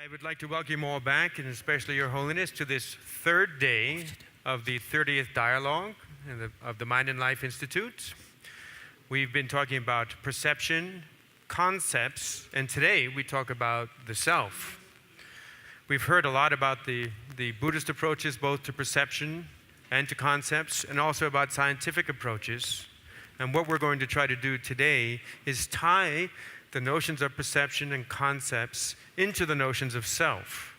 I would like to welcome you all back, and especially Your Holiness, to this third day of the 30th Dialogue of the Mind and Life Institute. We've been talking about perception, concepts, and today we talk about the self. We've heard a lot about the Buddhist approaches both to perception and to concepts, and also about scientific approaches. And what we're going to try to do today is tie the notions of perception and concepts into the notions of self.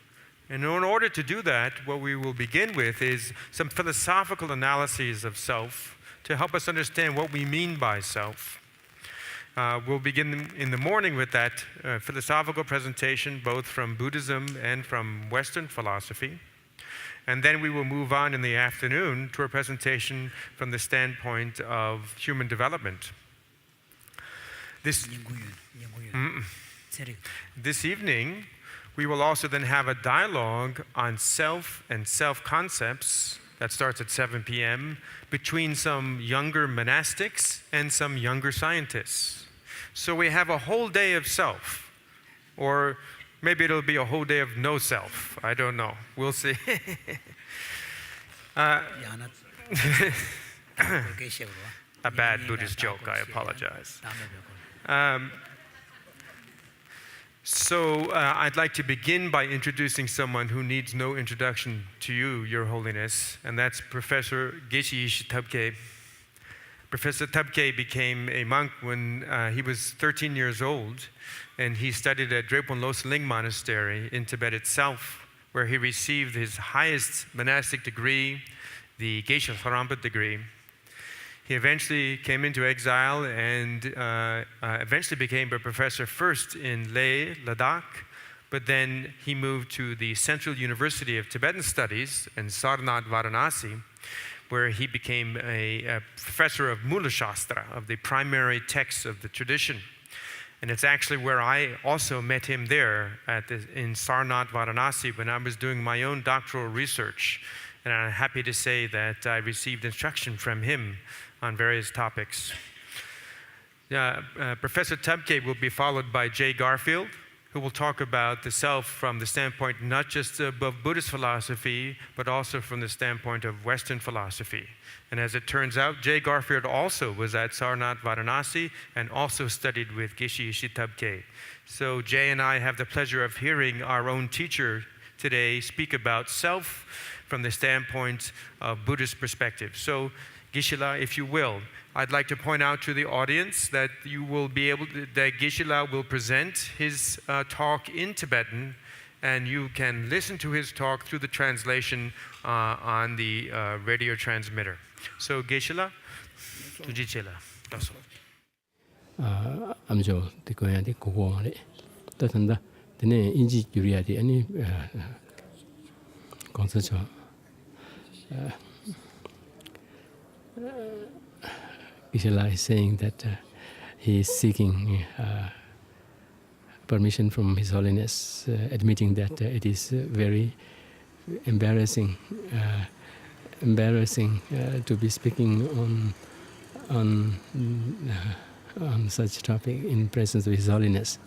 And in order to do that, what we will begin with is some philosophical analyses of self to help us understand what we mean by self. We'll begin in the morning with that philosophical presentation, both from Buddhism and from Western philosophy. And then we will move on in the afternoon to a presentation from the standpoint of human development. This evening, we will also then have a dialogue on self and self-concepts that starts at 7 p.m. between some younger monastics and some younger scientists. So we have a whole day of self, or maybe it'll be a whole day of no self. I don't know. We'll see. A bad Buddhist joke, I apologize. I'd like to begin by introducing someone who needs no introduction to you, Your Holiness, and that's Professor Geshe Tabke. Professor Tabke became a monk when he was 13 years old, and he studied at Drepung Losang Ling Monastery in Tibet itself, where he received his highest monastic degree, the Geshe Sarampa degree. He eventually came into exile and eventually became a professor first in Leh, Ladakh, but then he moved to the Central University of Tibetan Studies in Sarnath, Varanasi, where he became a professor of Mula Shastra, of the primary texts of the tradition. And it's actually where I also met him there in Sarnath, Varanasi, when I was doing my own doctoral research. And I'm happy to say that I received instruction from him on various topics. Professor Tabke will be followed by Jay Garfield, who will talk about the self from the standpoint not just of Buddhist philosophy, but also from the standpoint of Western philosophy. And as it turns out, Jay Garfield also was at Sarnath, Varanasi, and also studied with Geshe Tabke. So Jay and I have the pleasure of hearing our own teacher today speak about self from the standpoint of Buddhist perspective. So Geshe-la, if you will, I'd like to point out to the audience that you will be able to, that Geshe-la will present his talk in Tibetan, and you can listen to his talk through the translation on the radio transmitter. So Geshe-la, Tuji-che-la, daso. Amjo de koya de kogo le. Tatanda dene inji gyuriya de ani konsacho. Geshe-la is saying that he is seeking permission from His Holiness, admitting that it is very embarrassing to be speaking on such topic in presence of His Holiness.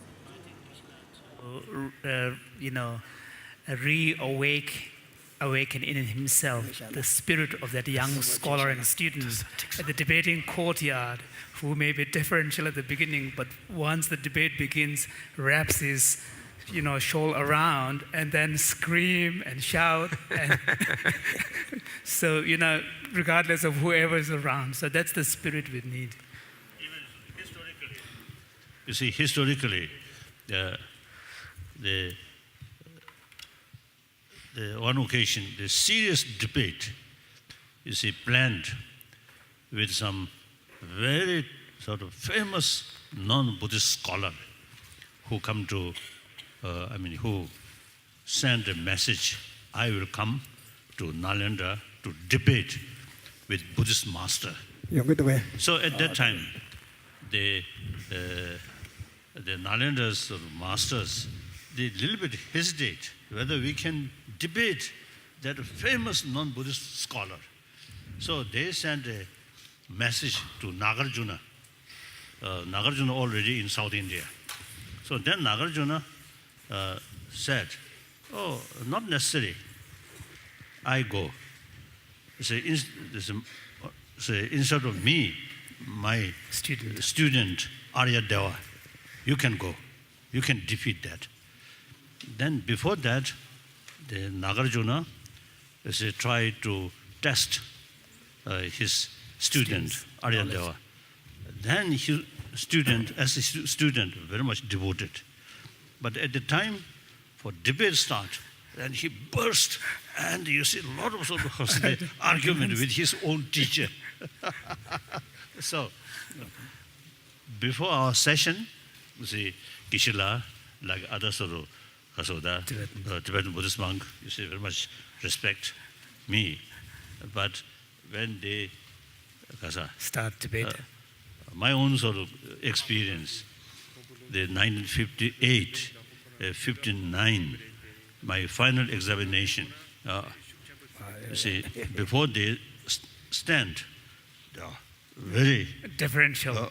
Awaken in himself the spirit of that young scholar and student at the debating courtyard, who may be deferential at the beginning, but once the debate begins, wraps his shawl around and then scream and shout. And so, regardless of whoever is around. So that's the spirit we need. Even historically, you see, historically, the one occasion, the serious debate, you see, planned with some very sort of famous non-Buddhist scholar who come to, who sent a message, I will come to Nalanda to debate with Buddhist master. So at that time, the Nalanda's sort of masters, they a little bit hesitate whether we can debate that famous non-Buddhist scholar. So they sent a message to Nagarjuna. Nagarjuna already in South India. So then Nagarjuna said, Oh, not necessary. I go. Say, instead of me, my student Arya Deva, you can go. You can defeat that. Then before that, the Nagarjuna tried to test his student, Arya Deva. Then his student, as a student, very much devoted. But at the time for debate start, then he burst, and you see a lot of sort of argument with his own teacher. So, before our session, you see, Kishila, like other sort of Kasoda, Tibetan Buddhist monk, you see, very much respect me. But when they start debate, my own sort of experience, the 1958, 59, my final examination, you see, before they stand, they are very differential.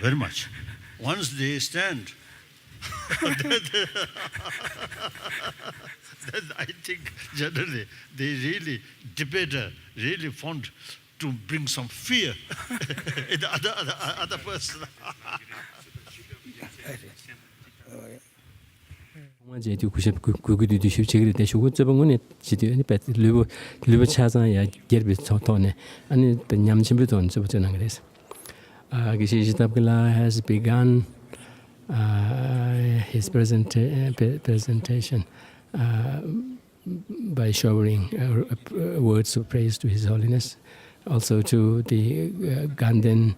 Very much. Once they stand, then I think generally they really debater really fond to bring some fear in the other person. Moi, du kugudu du chigri de shugu zebongone jidu ni pet lubo chaza ya gerbi tone ani nyam chimbi ton zebotena gres. Gishi Jitabgala has begun his presentation by showering words of praise to His Holiness, also to the Ganden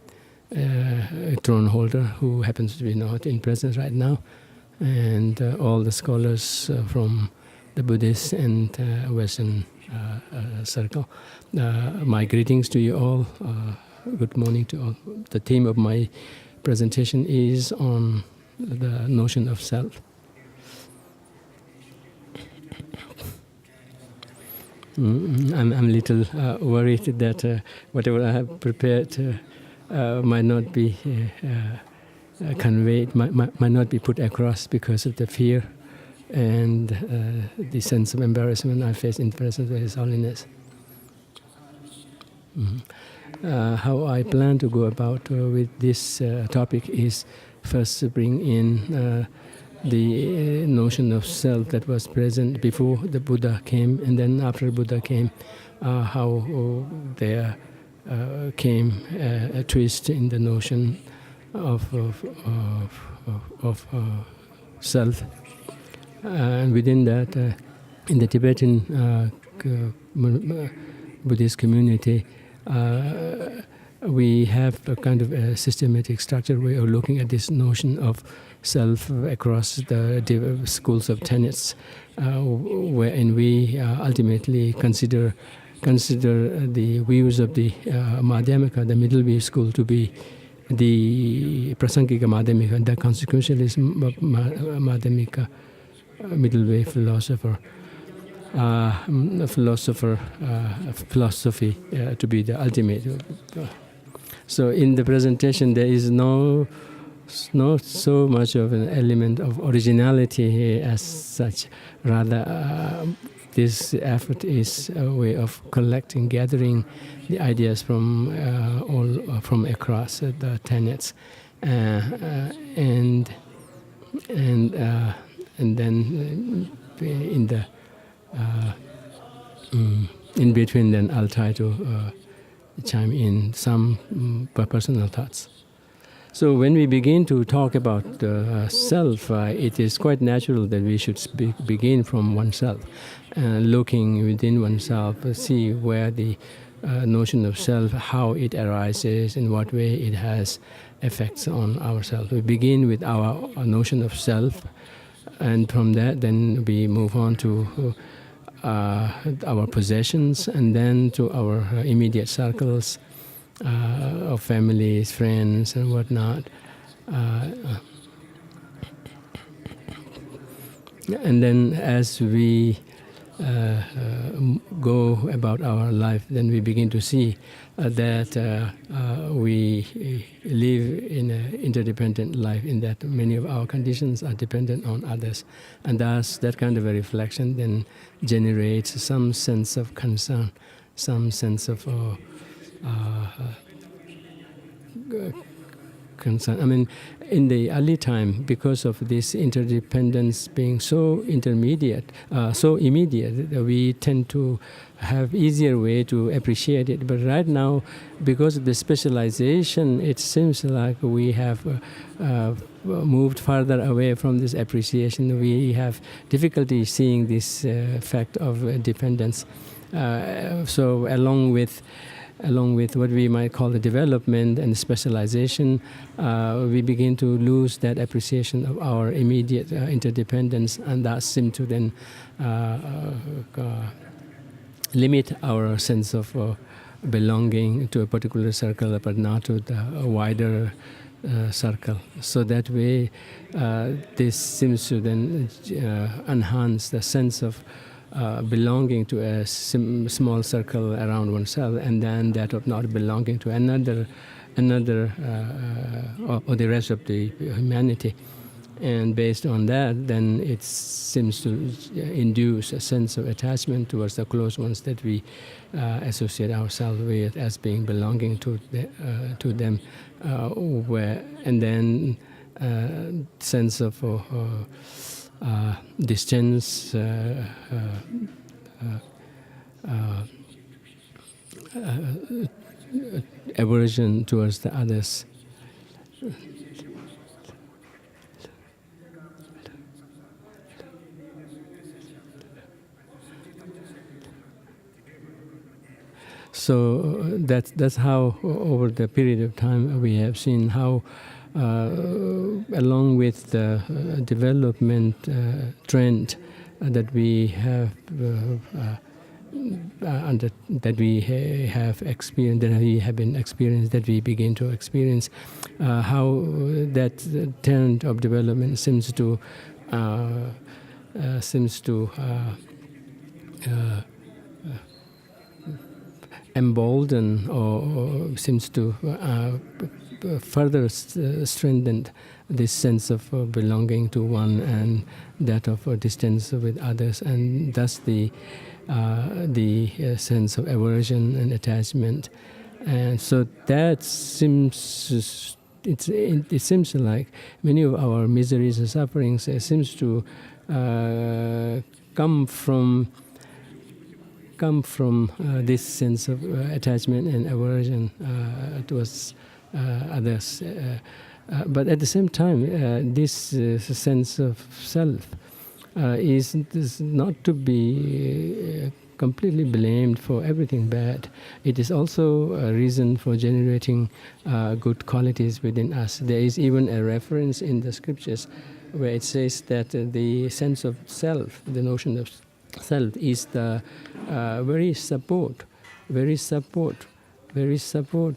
throne holder, who happens to be not in presence right now, and all the scholars from the Buddhist and Western circle. My greetings to you all. Good morning to all. The theme of my presentation is on the notion of self. I'm a little worried that whatever I have prepared might not be conveyed, might not be put across because of the fear and the sense of embarrassment I face in presence of His Holiness. How I plan to go about with this topic is first to bring in the notion of self that was present before the Buddha came, and then after Buddha came, how there came a twist in the notion of self. And within that, in the Tibetan Buddhist community, we have a kind of a systematic structure way of looking at this notion of self across the schools of tenets, wherein we ultimately consider the views of the Madhyamika, the middle way school, to be the Prasangika Madhyamika, and the consequentialist Madhyamika, middle way philosophy to be the ultimate. So in the presentation, there is not so much of an element of originality as such. Rather, this effort is a way of collecting, gathering the ideas from from across the tenets, and then in the in between, then I'll try to chime in some personal thoughts. So when we begin to talk about the self, it is quite natural that we should begin from oneself, looking within oneself, see where the notion of self, how it arises, in what way it has effects on ourselves. We begin with our notion of self, and from that then we move on to our possessions, and then to our immediate circles of families, friends, and whatnot. And then as we go about our life, then we begin to see that we live in an interdependent life, in that many of our conditions are dependent on others. And thus, that kind of a reflection then generates some sense of concern, some sense of concern. I mean, in the early time, because of this interdependence being so immediate, we tend to have easier way to appreciate it. But right now, because of the specialization, it seems like we have moved further away from this appreciation. We have difficulty seeing this fact of dependence. So along with what we might call the development and specialization, we begin to lose that appreciation of our immediate interdependence, and that seem to then limit our sense of belonging to a particular circle, but not to the wider circle. So that way, this seems to then enhance the sense of belonging to a small circle around oneself, and then that of not belonging to another or the rest of the humanity. And based on that, then it seems to induce a sense of attachment towards the close ones that we associate ourselves with as being belonging to them, and then sense of distance, aversion towards the others. So that's how, over the period of time, we have seen how, along with the development trend that we have that we have experienced, that we have been experienced, that we begin to experience, how that trend of development seems to embolden or seems to further strengthen this sense of belonging to one and that of distance with others, and thus the sense of aversion and attachment. And so that seems it seems like many of our miseries and sufferings seems to come from this sense of attachment and aversion towards others. But at the same time, this sense of self is not to be completely blamed for everything bad. It is also a reason for generating good qualities within us. There is even a reference in the scriptures where it says that the sense of self, the notion of self, is the very support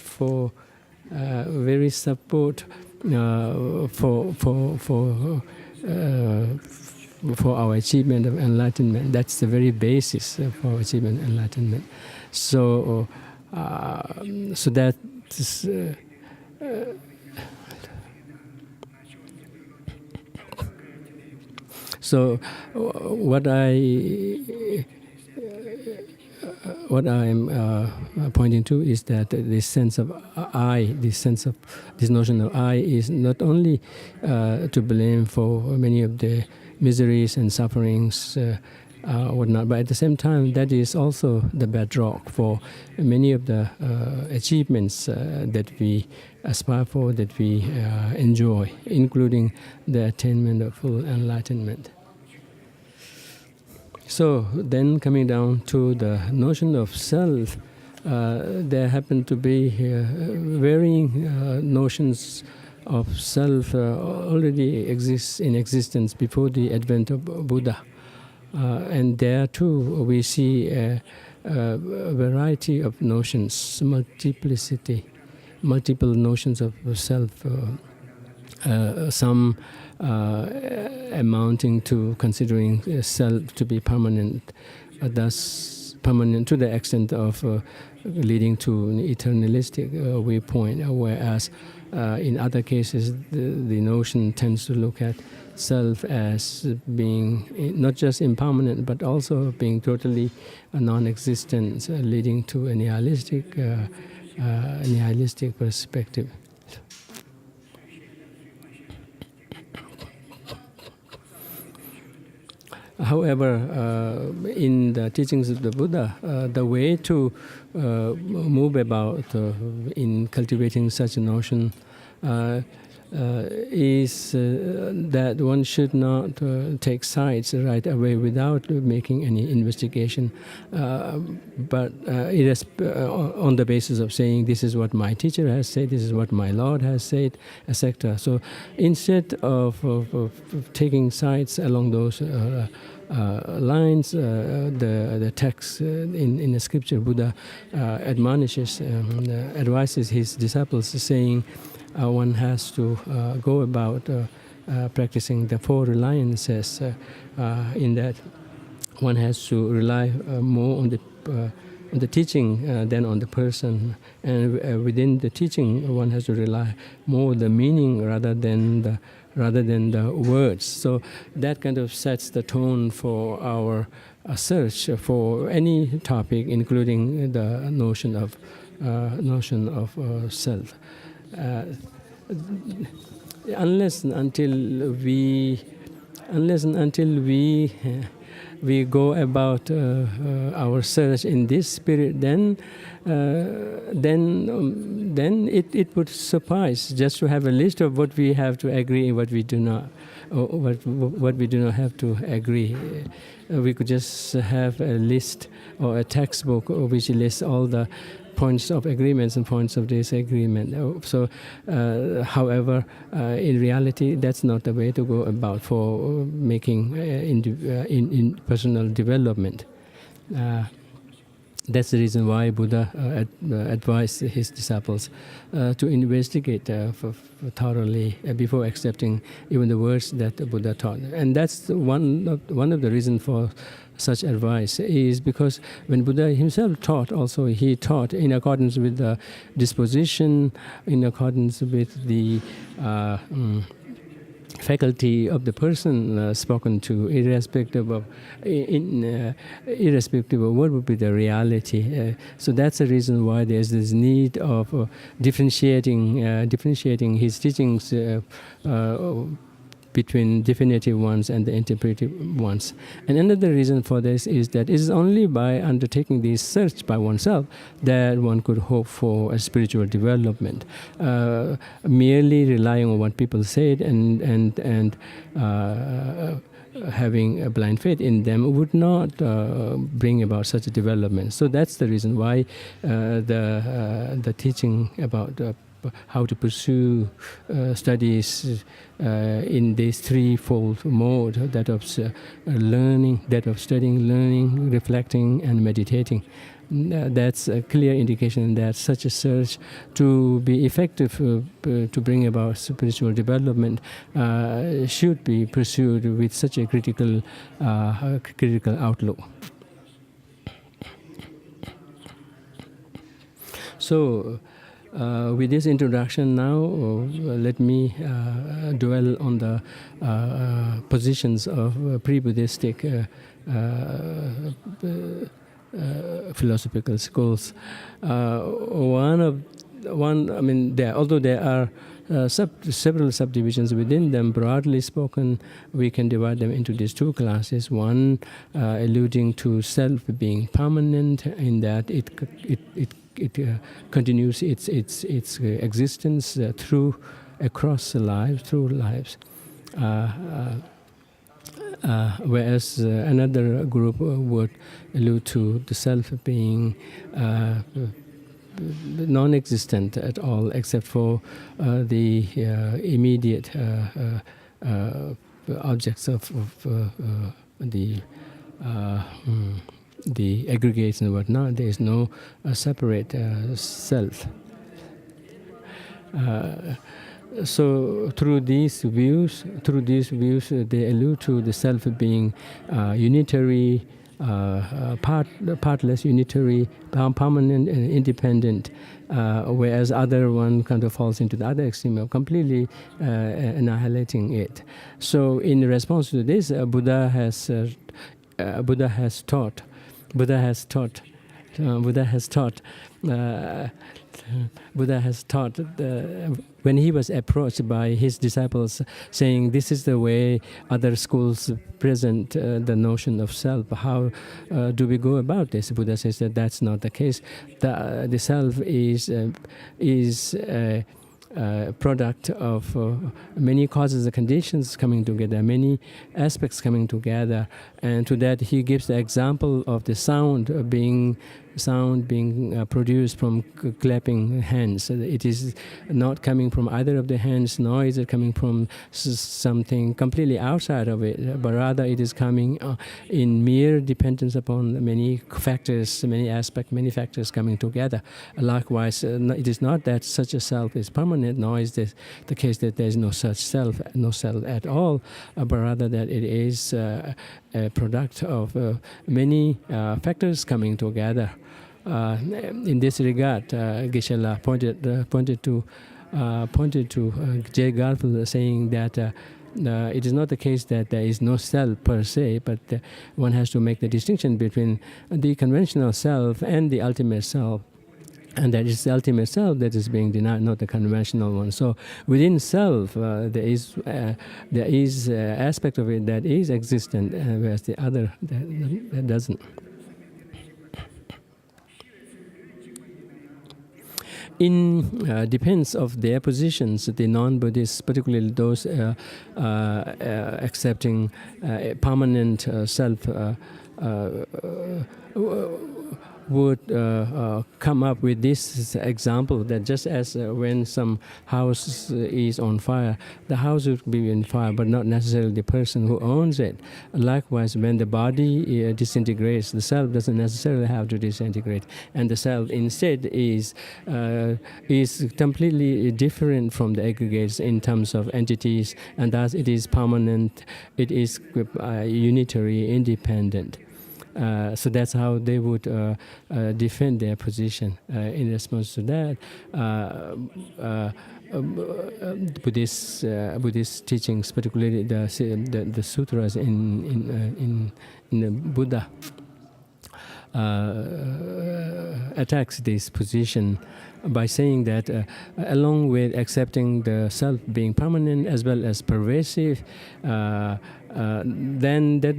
for our achievement of enlightenment. That's the very basis for achievement of enlightenment. So that is, so what I'm pointing to is that this sense of I, this notion of I, is not only to blame for many of the miseries and sufferings, whatnot, but at the same time, that is also the bedrock for many of the achievements that we aspire for, that we enjoy, including the attainment of full enlightenment. So then, coming down to the notion of self, there happen to be varying notions of self already exists in existence before the advent of Buddha. And there too we see a variety of notions, multiple notions of self, some amounting to considering self to be permanent, thus permanent to the extent of leading to an eternalistic viewpoint, whereas in other cases the notion tends to look at self as being not just impermanent but also being totally non-existent, leading to a nihilistic perspective. However, in the teachings of the Buddha, the way to move about in cultivating such a notion is that one should not take sides right away without making any investigation, but it is on the basis of saying this is what my teacher has said, this is what my Lord has said, etc. So instead of taking sides along those lines, the text in the scripture, Buddha advises his disciples, saying one has to go about practicing the 4 reliances, in that one has to rely more on the teaching than on the person, and within the teaching one has to rely more on the meaning rather than the words. So that kind of sets the tone for our search for any topic, including the notion of self. Unless and until we go about our search in this spirit, then it would suffice just to have a list of what we have to agree and what we do not, or what we do not have to agree. We could just have a list or a textbook which lists all the points of agreements and points of disagreement. So, however, in reality, that's not the way to go about for making in personal development. That's the reason why Buddha advised his disciples to investigate thoroughly before accepting even the words that the Buddha taught. And that's one of the reasons for such advice, is because when Buddha himself taught, also he taught in accordance with the disposition, in accordance with the faculty of the person spoken to, irrespective of what would be the reality. So that's the reason why there's this need of differentiating his teachings between definitive ones and the interpretive ones. And another reason for this is that it is only by undertaking this search by oneself that one could hope for a spiritual development. Merely relying on what people said and having a blind faith in them would not bring about such a development. So that's the reason why the teaching about how to pursue studies in this threefold mode, that of learning, that of studying, learning, reflecting, and meditating. That's a clear indication that such a search, to be effective to bring about spiritual development, should be pursued with such a critical outlook. So, with this introduction now, let me dwell on the positions of pre-Buddhistic philosophical schools. Although there are several subdivisions within them, broadly spoken, we can divide them into these 2 classes. One alluding to self being permanent, in that it continues its existence through lives. Whereas another group would allude to the self being non-existent at all, except for the immediate objects of the aggregates and whatnot. There is no separate self. So through these views, they allude to the self being unitary, partless, unitary, permanent, and independent, whereas other one kind of falls into the other extreme of completely annihilating it. So, in response to this, Buddha has taught when he was approached by his disciples, saying, "This is the way other schools present the notion of self. How do we go about this?" Buddha says that that's not the case. The self is a product of many causes and conditions coming together, many aspects coming together, and to that he gives the example of the sound being produced from clapping hands. It is not coming from either of the hands, nor is it coming from something completely outside of it, but rather it is coming in mere dependence upon many factors, many factors coming together. Likewise, it is not that such a self is permanent, nor is this the case that there is no such self, no self at all, but rather that it is a product of many factors coming together. In this regard, Geshe-la pointed to J. Garfield, saying that it is not the case that there is no self per se, but one has to make the distinction between the conventional self and the ultimate self. And that is the ultimate self that is being denied, not the conventional one. So within self, there is aspect of it that is existent, whereas the other that doesn't. In defense of their positions, the non-Buddhists, particularly those accepting permanent self, would come up with this example that just as when some house is on fire, the house would be on fire, but not necessarily the person who owns it. Likewise, when the body disintegrates, the self doesn't necessarily have to disintegrate, and the self instead is completely different from the aggregates in terms of entities, and thus it is permanent, it is unitary, independent. So that's how they would defend their position. In response to that, Buddhist teachings, particularly the sutras in the Buddha, attacks this position by saying that along with accepting the self being permanent as well as pervasive, then that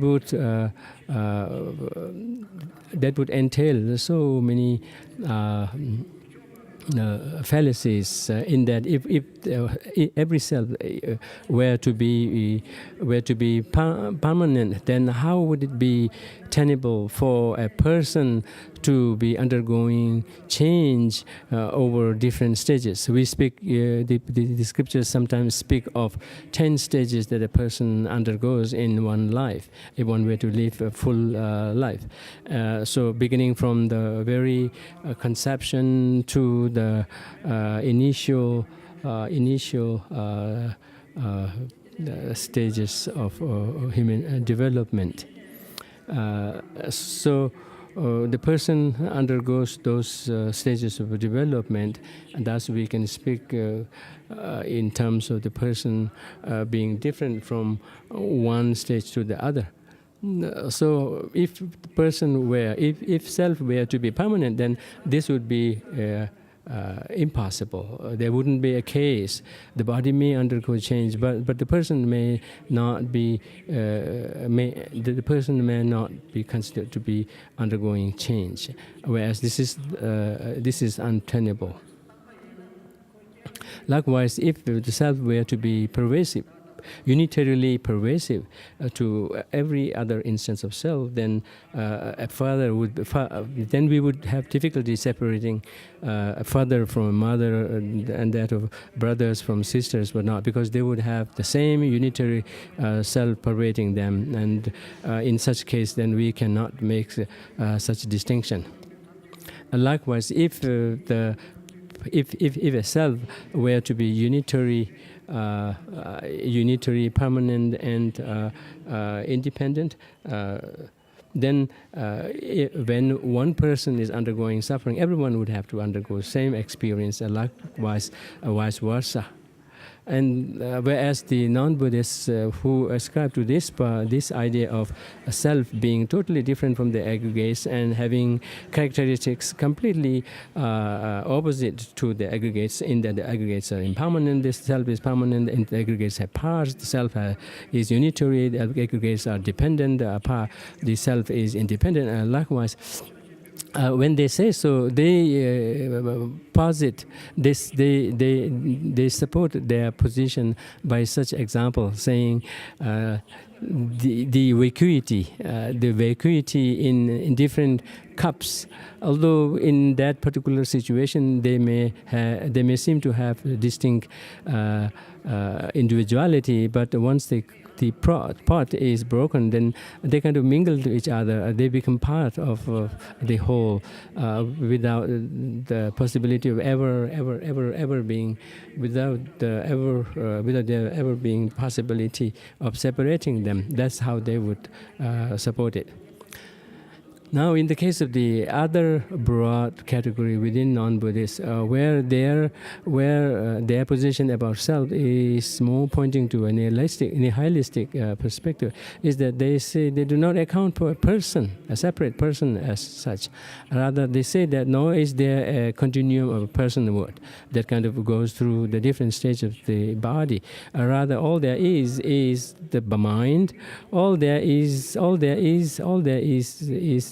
would entail so many fallacies in that if every self were to be permanent, then how would it be tenable for a person to be undergoing change over different stages? We speak, the scriptures sometimes speak of 10 stages that a person undergoes in one life, if one were to live a full life. So beginning from the very conception to the initial stages of human development. So the person undergoes those stages of development, and thus we can speak in terms of the person being different from one stage to the other. So if the person were, if self were to be permanent, then this would be impossible. There wouldn't be a case. The body may undergo change, but the person may not be the person may not be considered to be undergoing change. Whereas this is untenable. Likewise, if the self were to be pervasive, unitarily pervasive to every other instance of self, then a father would then we would have difficulty separating a father from a mother and that of brothers from sisters, but not, because they would have the same unitary self pervading them, and in such case then we cannot make such distinction. And likewise, if a self were to be unitary, permanent, and independent, then when one person is undergoing suffering, everyone would have to undergo same experience, and likewise vice versa. And whereas the non-Buddhists who ascribe to this idea of a self being totally different from the aggregates and having characteristics completely opposite to the aggregates, in that the aggregates are impermanent, the self is permanent, and the aggregates have parts, the self is unitary, the aggregates are dependent, the self is independent, and likewise. When they say so, they posit this. They support their position by such example, saying the vacuity in different cups. Although in that particular situation they may seem to have distinct individuality, but once the pot is broken, then they kind of mingle to each other. They become part of the whole, without the possibility of ever being, without there ever being possibility of separating them. That's how they would support it. Now, in the case of the other broad category within non-Buddhists, where their position about self is more pointing to a nihilistic perspective, is that they say they do not account for a separate person as such. Rather, they say that no, is there a continuum of personhood that kind of goes through the different stages of the body. Rather, all there is the mind. All there is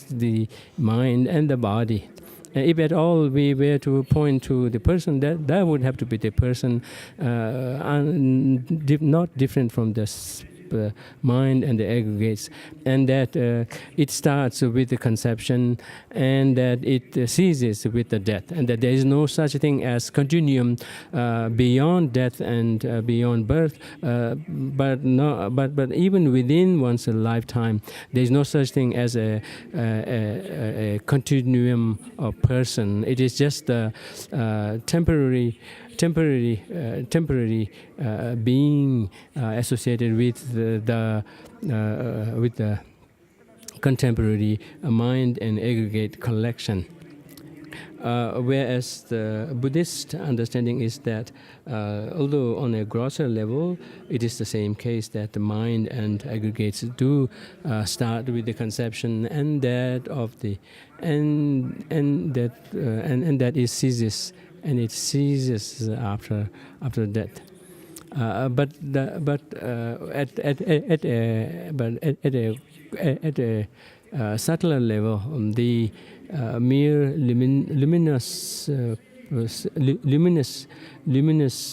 the mind and the body. If at all we were to point to the person, that would have to be the person, not different from the mind and the aggregates, and that it starts with the conception, and that it ceases with the death, and that there is no such thing as continuum beyond death and beyond birth. But even within one's lifetime, there is no such thing as a continuum of person. It is just a temporary being associated with the contemporary mind and aggregate collection. Whereas the Buddhist understanding is that, although on a grosser level, it is the same case that the mind and aggregates do start with the conception, and that of the and that it ceases. And it ceases after death. But at a subtler level, the mere luminous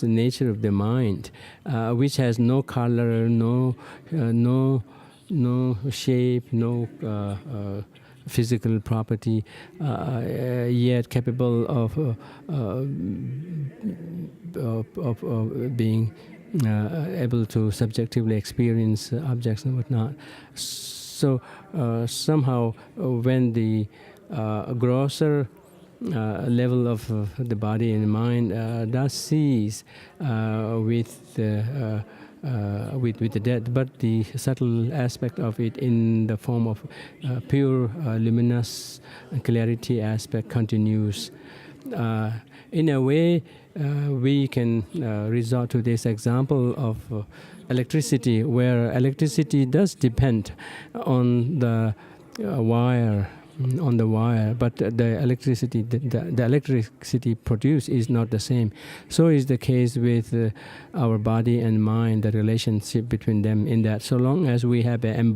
nature of the mind, which has no color, no shape, no physical property, yet capable of being able to subjectively experience objects and whatnot. So somehow, when the grosser level of the body and mind does cease with the death, but the subtle aspect of it in the form of pure luminous clarity aspect continues. In a way, we can resort to this example of electricity, where electricity does depend on the wire, but the electricity produced is not the same. So is the case with our body and mind, the relationship between them, in that so long as we have an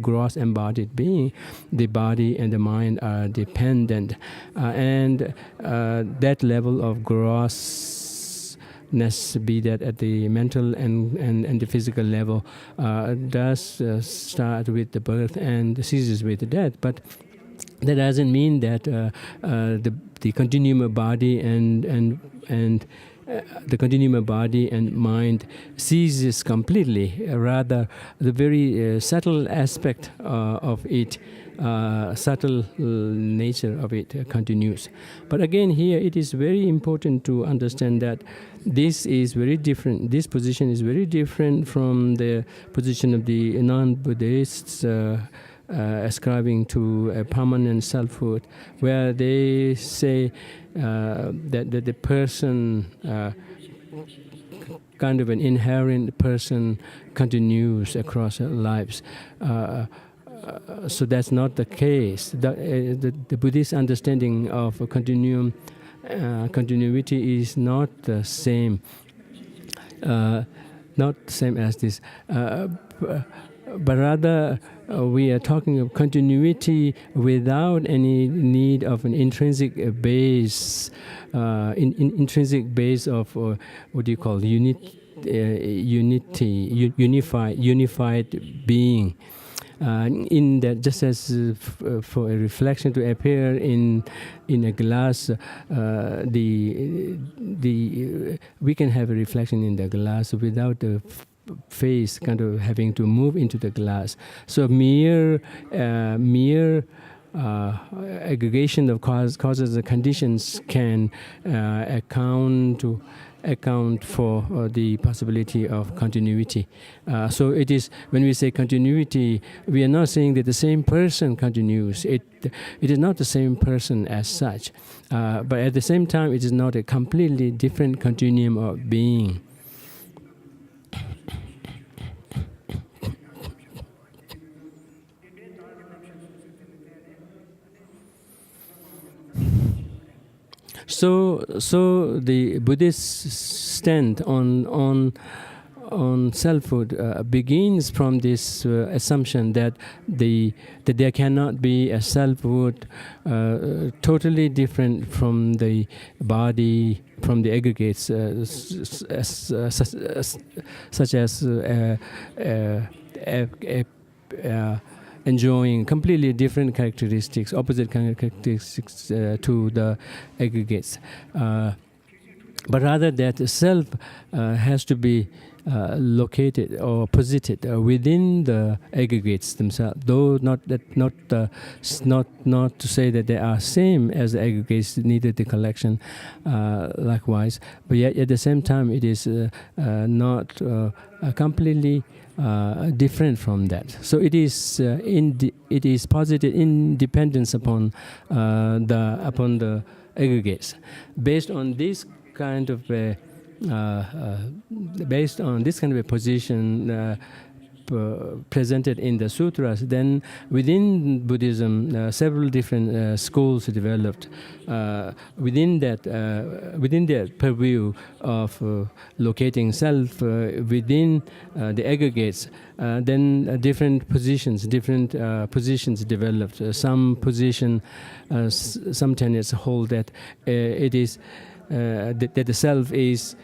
gross embodied being, the body and the mind are dependent. And that level of grossness, be that at the mental and the physical level, does start with the birth and ceases with the death. But that doesn't mean that the continuum of body and the continuum of body and mind ceases completely. Rather, the very subtle aspect of it, subtle nature of it continues. But again, here it is very important to understand that this is very different. This position is very different from the position of the non-Buddhists ascribing to a permanent selfhood, where they say that the person, kind of an inherent person, continues across our lives. So that's not the case. The Buddhist understanding of a continuity is not the same. Not the same as this. But rather, we are talking of continuity without any need of an intrinsic base, intrinsic base of what do you call unified being. In that, just as for a reflection to appear in a glass, we can have a reflection in the glass without the face kind of having to move into the glass. So mere aggregation of causes and conditions can account for the possibility of continuity. So it is, when we say continuity, we are not saying that the same person continues. It is not the same person as such. But at the same time, it is not a completely different continuum of being. So the Buddhist stand on selfhood begins from this assumption that there cannot be a selfhood totally different from the body, from the aggregates, such as enjoying completely different characteristics, opposite characteristics to the aggregates. But rather that the self has to be located or posited within the aggregates themselves, though not to say that they are same as the aggregates, neither the collection likewise, but yet at the same time it is not completely different from that. So it is it is posited independence upon the aggregates. Based on this kind of a position presented in the sutras, then within Buddhism, several different schools developed. Within their purview of locating self within the aggregates, then different positions developed. Some tenets hold that it is that the self is,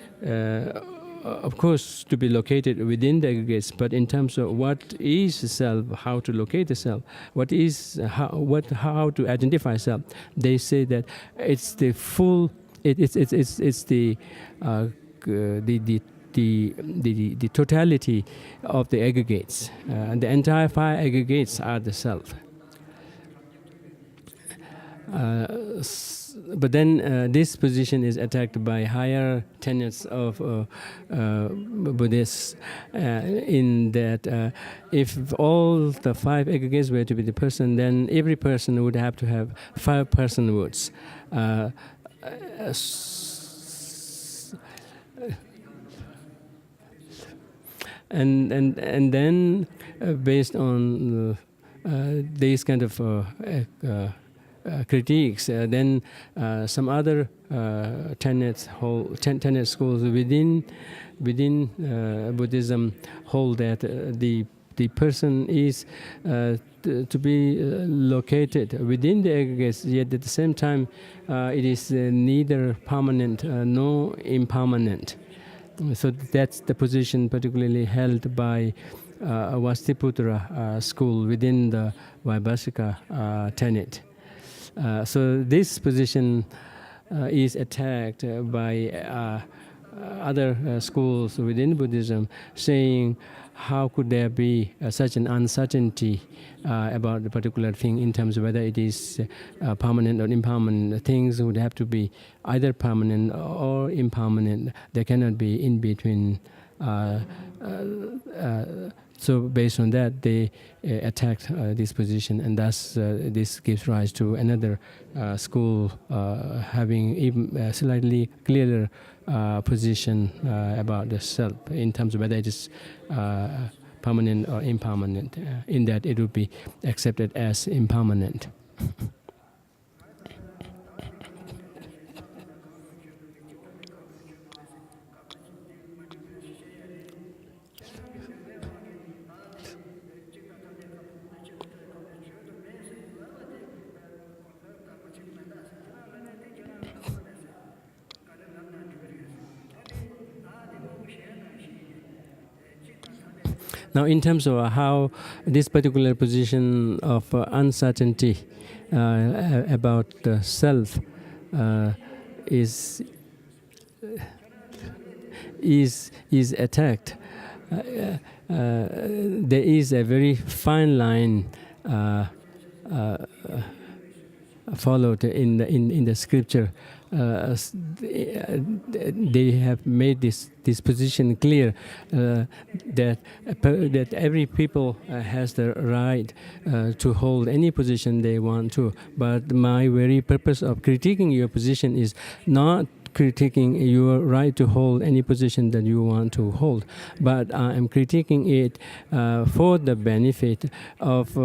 of course, to be located within the aggregates, but in terms of what is the self, how to locate the self, how to identify self, they say that it's the full, it's the totality of the aggregates. The entire five aggregates are the self. But then this position is attacked by higher tenets of Buddhists in that if all the five aggregates were to be the person, then every person would have to have five personhoods. And then based on these kind of critiques, then some other tenet schools within Buddhism hold that the person is to be located within the aggregates, yet at the same time it is neither permanent nor impermanent. So that's the position particularly held by Vastiputra school within the Vaibhasika tenet. So this position is attacked by other schools within Buddhism, saying how could there be such an uncertainty about the particular thing in terms of whether it is permanent or impermanent. Things would have to be either permanent or impermanent. There cannot be in between So based on that, they attacked this position, and thus this gives rise to another school having even slightly clearer position about the self in terms of whether it is permanent or impermanent, in that it would be accepted as impermanent. Now, in terms of how this particular position of uncertainty about the self is attacked, there is a very fine line followed in the scripture. They have made this position clear that every people has the right to hold any position they want to. But my very purpose of critiquing your position is not critiquing your right to hold any position that you want to hold, but I am critiquing it for the benefit of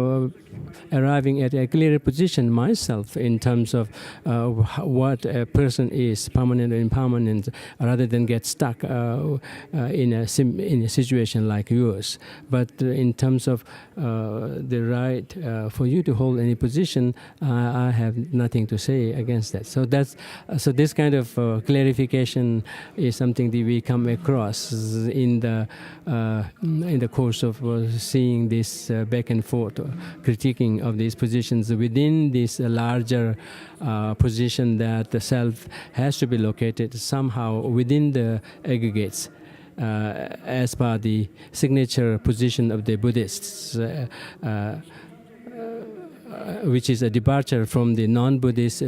arriving at a clearer position myself in terms of what a person is, permanent or impermanent, rather than get stuck in a situation like yours. But in terms of the right for you to hold any position, I have nothing to say against that. So this kind of clarification is something that we come across in the course of seeing this back and forth critiquing of these positions within this larger position that the self has to be located somehow within the aggregates, as per the signature position of the Buddhists, which is a departure from the non-Buddhist,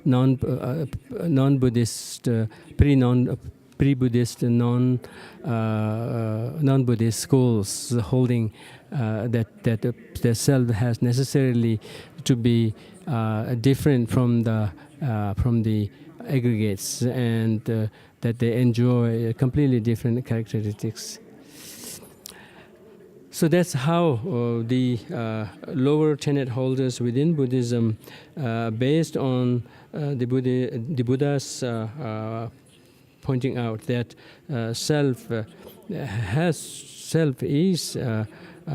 non-Buddhist, pre-Buddhist, non-Buddhist schools holding that the self has necessarily to be different from the aggregates, and that they enjoy completely different characteristics. So that's how the lower tenet holders within Buddhism, based on the Buddha's pointing out that self is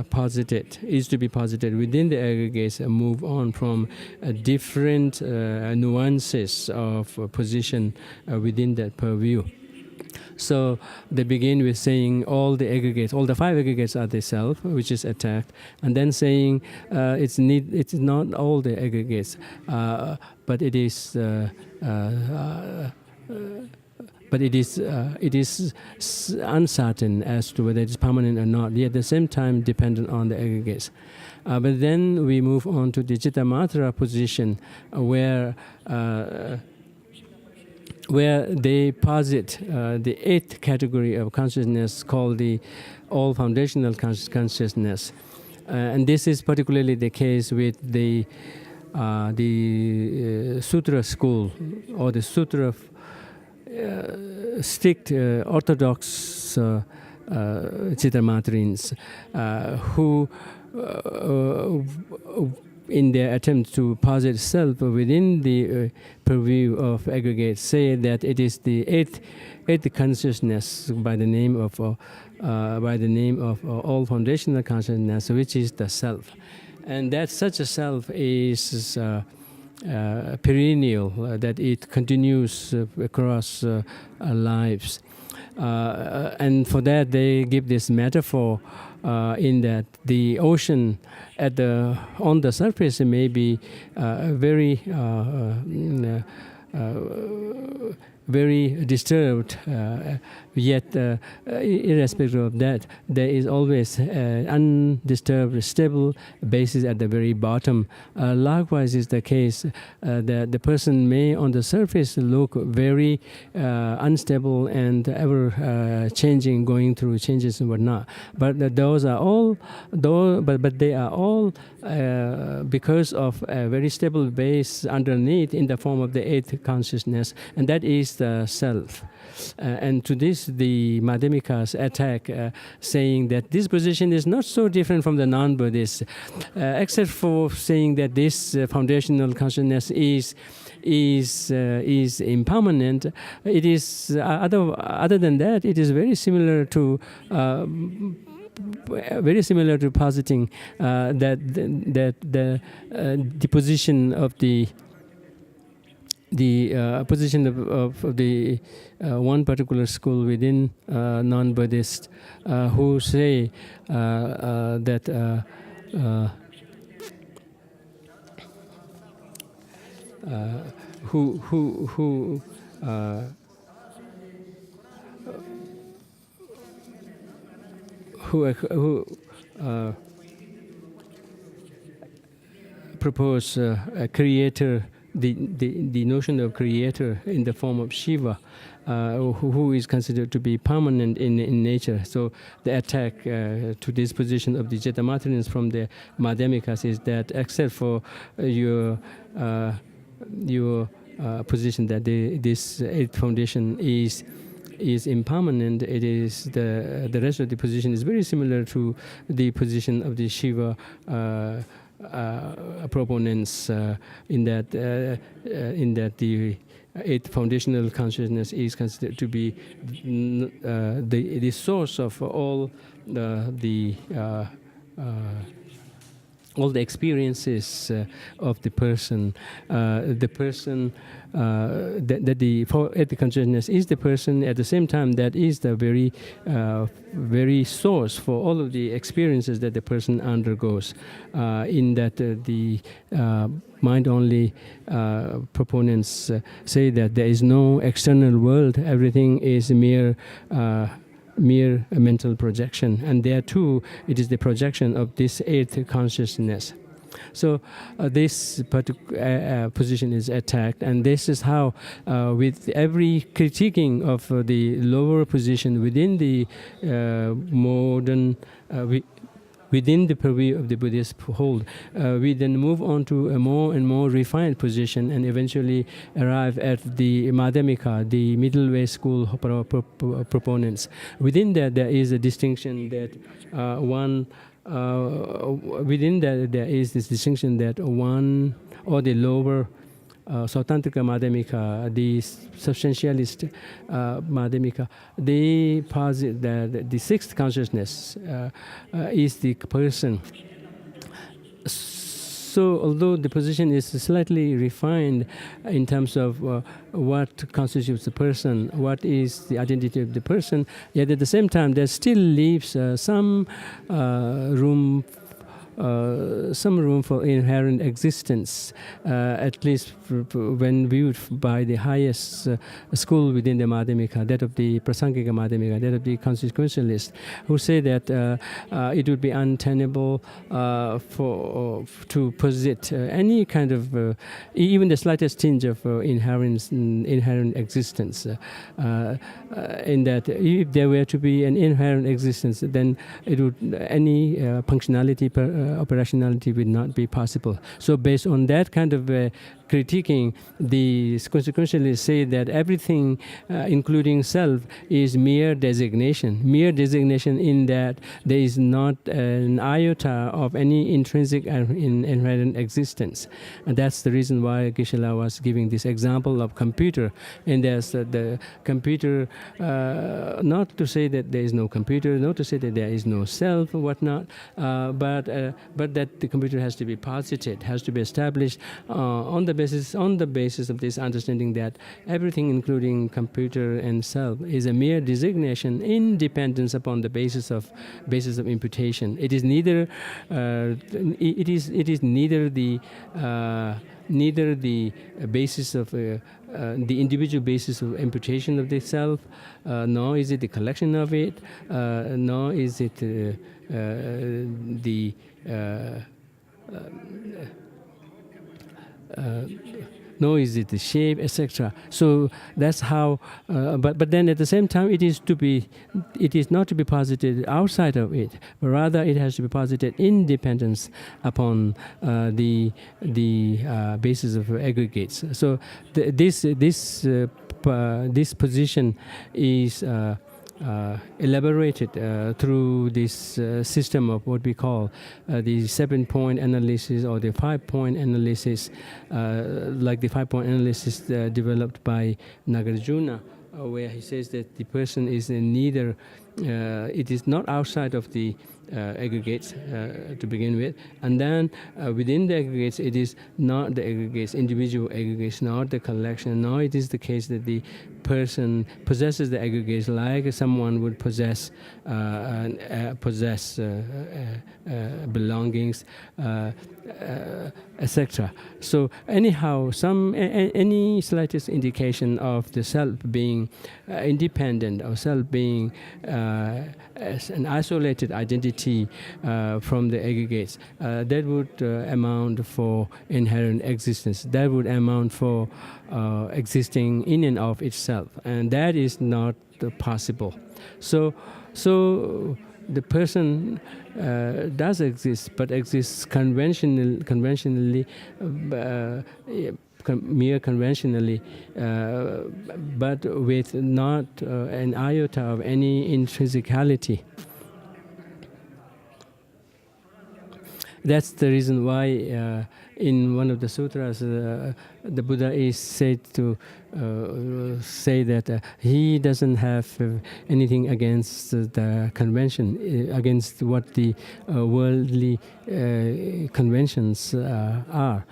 posited, is to be posited within the aggregates, and move on from different nuances of position within that purview. So they begin with saying all the aggregates, all the five aggregates are the self, which is attacked, and then saying it's not all the aggregates, but it is. But it is uncertain as to whether it is permanent or not, yet at the same time dependent on the aggregates. But then we move on to the Chittamatra position, where they posit the eighth category of consciousness called the all-foundational consciousness. And this is particularly the case with the Sutra school, or the Sutra strict orthodox Chittamatrins, who in their attempt to posit self within the purview of aggregates, say that it is the eighth consciousness by the name of all foundational consciousness, which is the self, and that such a self is perennial, that it continues across lives, and for that they give this metaphor in that the ocean on the surface may be very very disturbed, yet irrespective of that, there is always undisturbed, stable basis at the very bottom. Likewise is the case that the person may on the surface look very unstable and ever changing, going through changes and whatnot. But those are all, but they are all because of a very stable base underneath in the form of the eighth consciousness, and that is the self. And to this, the Madhyamikas attack, saying that this position is not so different from the non-Buddhists, except for saying that this foundational consciousness is impermanent. It is other than that, it is very similar to positing that the position of the position of the one particular school within non-Buddhist who say that who propose a creator, the notion of creator in the form of Shiva, who is considered to be permanent in nature. So the attack to this position of the Jetamatharins from the Madhyamikas is that, except for your position that this eighth foundation is impermanent, it is the rest of the position is very similar to the position of the Shiva proponents, in that the eighth foundational consciousness is considered to be the source of all the experiences of the person. That the eighth consciousness is the person. At the same time, that is the very source for all of the experiences that the person undergoes. In that the mind-only proponents say that there is no external world. Everything is mere mental projection, and there too it is the projection of this eighth consciousness. So this particular position is attacked, and this is how with every critiquing of the lower position within the modern within the purview of the Buddhist hold, we then move on to a more and more refined position and eventually arrive at the Madhyamika, the middle way school proponents. Within that, there is a distinction that within that there is this distinction that one or the lower Sautantrika Madhyamika, the substantialist Madhyamika, they posit that the sixth consciousness is the person. So although the position is slightly refined in terms of what constitutes the person, what is the identity of the person, yet at the same time there still leaves some room for inherent existence, at least when viewed by the highest school within the Madhyamika, that of the Prasangika Madhyamika, that of the consequentialists, who say that it would be untenable to posit any kind of, even the slightest tinge of inherent existence. In that, if there were to be an inherent existence, then it would any functionality operationality would not be possible. So based on that kind of critiquing, the consequentialists say that everything, including self, is mere designation in that there is not an iota of any intrinsic and inherent existence. And that's the reason why Geshe-la was giving this example of computer. And there's the computer, not to say that there is no computer, not to say that there is no self or whatnot, but that the computer has to be posited, has to be established on the basis of this understanding that everything, including computer and self, is a mere designation in dependence upon the basis of imputation. It is neither. It is neither the neither the basis of the individual basis of imputation of the self, nor is it the collection of it, nor is it nor is it the shape, etc. So that's how. But then at the same time, it is not to be posited outside of it, but rather it has to be posited independence upon the basis of aggregates. So this position is elaborated through this system of what we call the 7-point analysis or the 5-point analysis, like the 5-point analysis developed by Nagarjuna, where he says that the person is neither, it is not outside of the aggregates to begin with, and then within the aggregates it is not the aggregates, individual aggregates, not the collection, nor it is the case that the person possesses the aggregates like someone would possess belongings, etc. So anyhow, any slightest indication of the self being independent or self being as an isolated identity from the aggregates, that would amount for inherent existence. That would amount for existing in and of itself, and that is not possible. So the person does exist, but exists conventionally, mere conventionally, but with not an iota of any intrinsicality. That's the reason why in one of the sutras, the Buddha is said to say that he doesn't have anything against the convention, against what the worldly conventions are.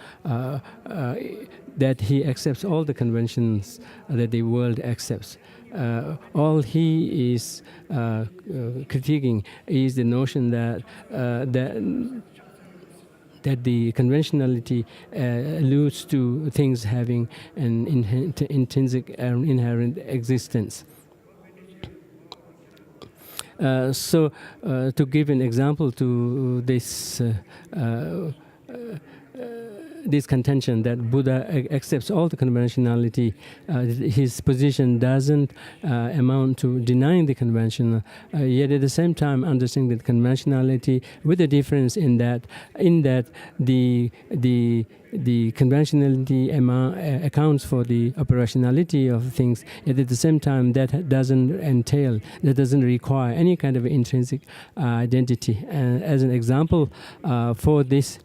That he accepts all the conventions that the world accepts. All he is critiquing is the notion that the conventionality alludes to things having an intrinsic and inherent existence. So to give an example to this this contention that Buddha accepts all the conventionality, his position doesn't amount to denying the conventional, yet at the same time understanding that conventionality with a difference in that the conventionality accounts for the operationality of things, yet at the same time that doesn't require any kind of intrinsic identity. As an example for this,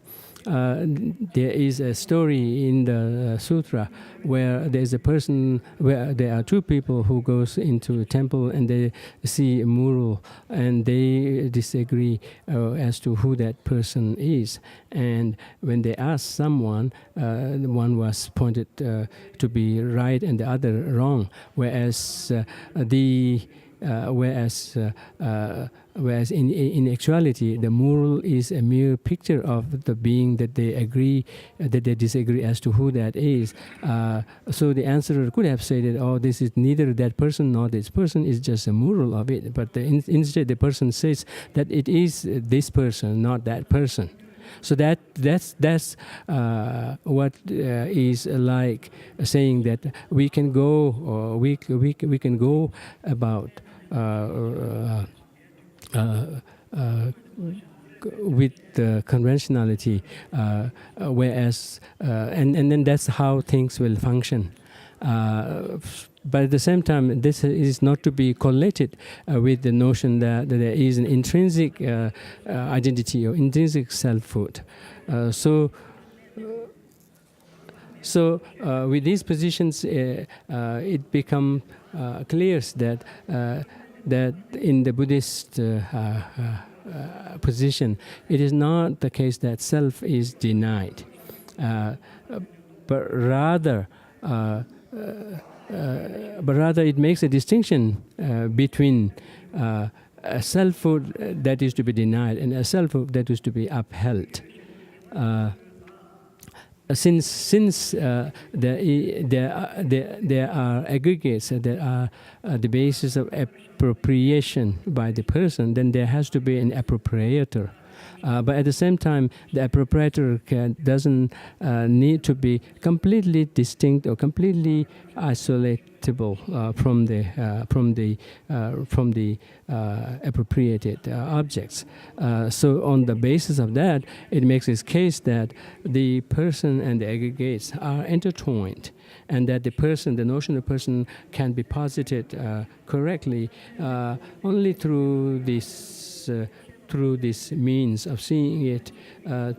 there is a story in the sutra where there are two people who goes into a temple and they see a mural and they disagree as to who that person is. And when they ask someone, one was pointed to be right and the other wrong, whereas in actuality, the mural is a mere picture of the being that they disagree as to who that is. So the answerer could have said that, oh, this is neither that person nor this person, is just a mural of it. But instead, the person says that it is this person, not that person. So that's what is like saying that we can go, or we can go about with the conventionality, whereas and then that's how things will function. But at the same time, this is not to be correlated with the notion that there is an intrinsic identity or intrinsic selfhood. So with these positions, it becomes clear that in the Buddhist position, it is not the case that self is denied, but rather it makes a distinction between a selfhood that is to be denied and a selfhood that is to be upheld. since there are aggregates that are the basis of appropriation by the person, then there has to be an appropriator. But at the same time, the appropriator doesn't need to be completely distinct or completely isolatable from the appropriated objects. So on the basis of that, it makes its case that the person and the aggregates are intertwined, and that the notion of person can be posited correctly only through this means of seeing it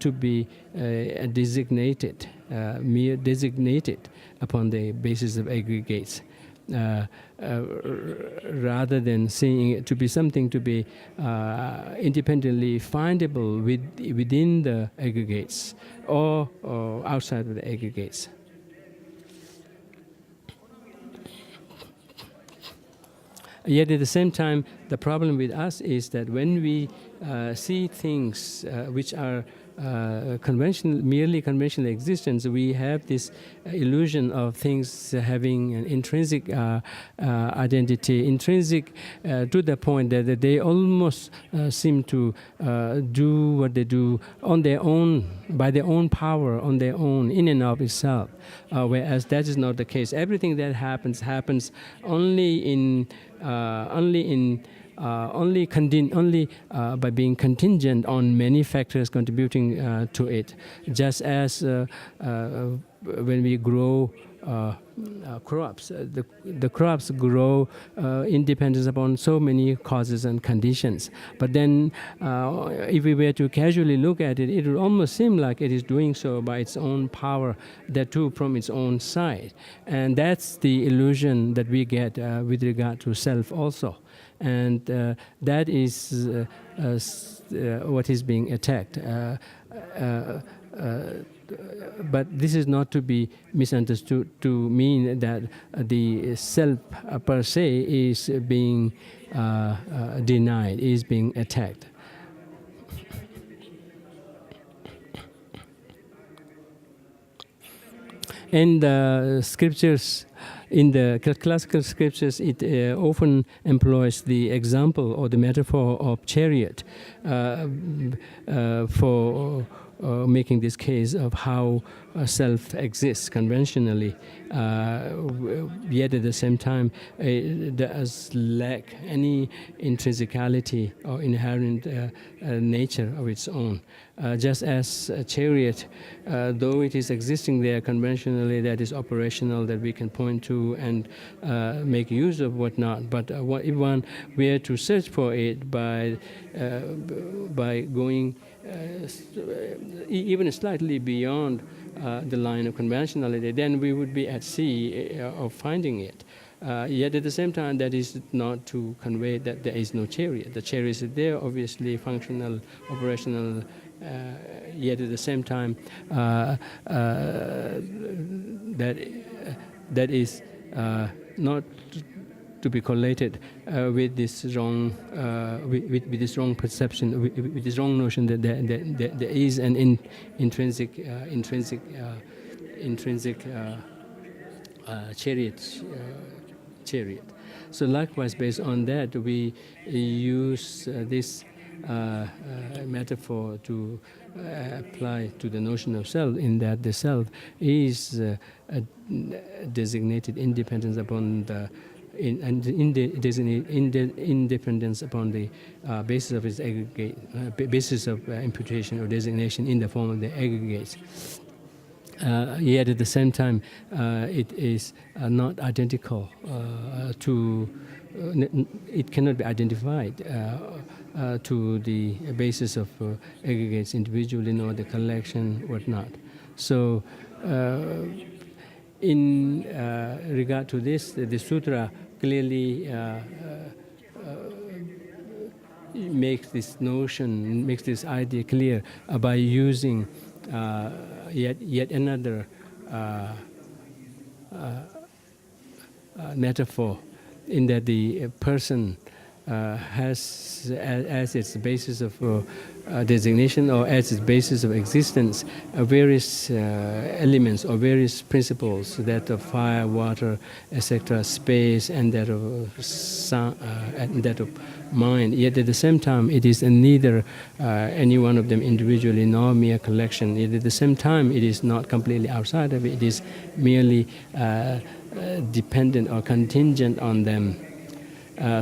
to be designated upon the basis of aggregates, rather than seeing it to be something to be independently findable within the aggregates or outside of the aggregates. Yet at the same time, the problem with us is that when we see things which are merely conventional existence, we have this illusion of things having an intrinsic identity, intrinsic to the point that they almost seem to do what they do on their own, by their own power, on their own, in and of itself. Whereas that is not the case. Everything that happens only by being contingent on many factors contributing to it. Just as when we grow crops, the crops grow independent upon so many causes and conditions. But then, if we were to casually look at it, it would almost seem like it is doing so by its own power, that too from its own side. And that's the illusion that we get with regard to self also. And that is what is being attacked. But this is not to be misunderstood to mean that the self per se is being denied, is being attacked. In the scriptures, in the classical scriptures, it often employs the example or the metaphor of chariot for making this case of how self exists conventionally, yet at the same time it does lack any intrinsicality or inherent nature of its own. Just as a chariot, though it is existing there conventionally, that is operational, that we can point to and make use of whatnot, but if one were to search for it by going even slightly beyond the line of conventionality, then we would be at sea of finding it. Yet at the same time, that is not to convey that there is no chariot. The chariot is there, obviously functional, operational, yet at the same time that is not to be correlated with this wrong, with this wrong perception, with this wrong notion that there is an intrinsic chariot. So likewise, based on that, we use this metaphor to apply to the notion of self, in that the self is a designated independence upon the independence upon the basis of its aggregate, basis of imputation or designation in the form of the aggregates. Yet at the same time, it is not identical to. It cannot be identified to the basis of aggregates individually, nor the collection, whatnot. So, in regard to this, the sutra clearly makes this notion, makes this idea clear by using yet another metaphor, in that the person has as its basis of designation or as its basis of existence various elements or various principles, that of fire, water, etc., space, and that of sound, and that of mind. Yet at the same time, it is neither any one of them individually nor mere collection. Yet at the same time, it is not completely outside of it. It is merely dependent or contingent on them.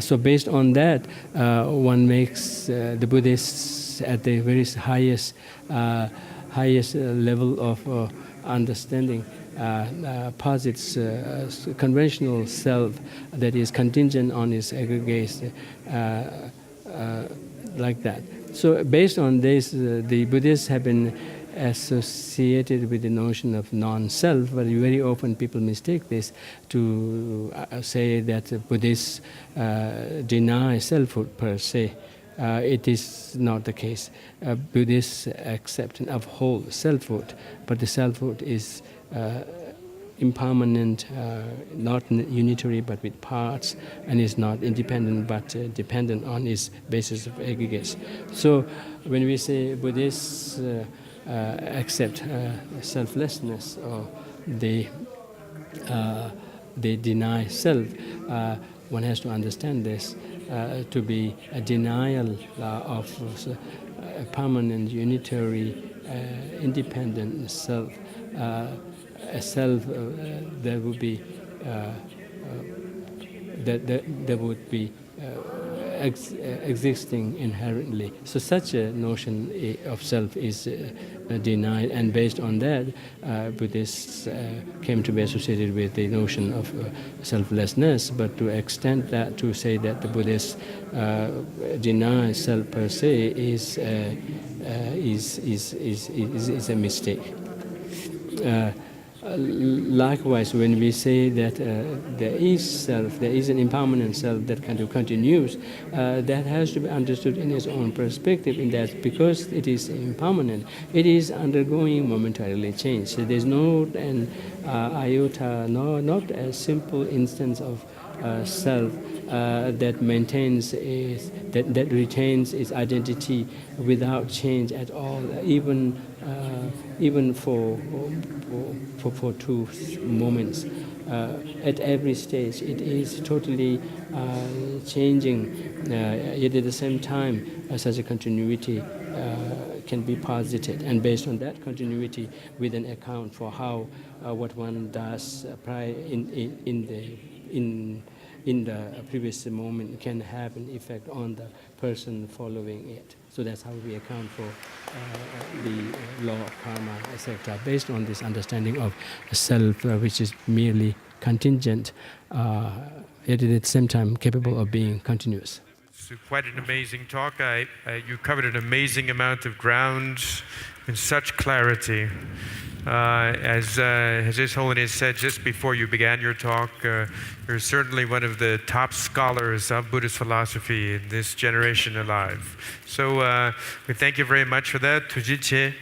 So based on that, one makes the Buddhists at the very highest level of understanding posits conventional self that is contingent on its aggregates like that. So based on this, the Buddhists have been associated with the notion of non-self, but very often people mistake this to say that Buddhists deny selfhood per se. It is not the case. Buddhists accept and uphold selfhood, but the selfhood is impermanent, not unitary but with parts, and is not independent but dependent on its basis of aggregates. So when we say Buddhists accept selflessness, or they deny self, one has to understand this to be a denial of a permanent, unitary, independent self, a self that would be that would be existing inherently. So such a notion of self is denied, and based on that, Buddhists came to be associated with the notion of selflessness. But to extend that to say that the Buddhists deny self per se is a mistake. Likewise, when we say that there is self, there is an impermanent self that kind of continues, that has to be understood in its own perspective, in that because it is impermanent, it is undergoing momentarily change. So there's no an iota, not a simple instance of self that maintains that retains its identity without change at all, even for 2 moments. At every stage, it is totally changing. Yet at the same time, such a continuity can be posited, and based on that continuity, we then account for how what one does prior in the previous moment can have an effect on the person following it. So that's how we account for the law of karma, etc., based on this understanding of self, which is merely contingent, yet at the same time capable of being continuous. It's quite an amazing talk. You covered an amazing amount of ground in such clarity. As His Holiness said just before you began your talk, you're certainly one of the top scholars of Buddhist philosophy in this generation alive. So we thank you very much for that, Tujiche.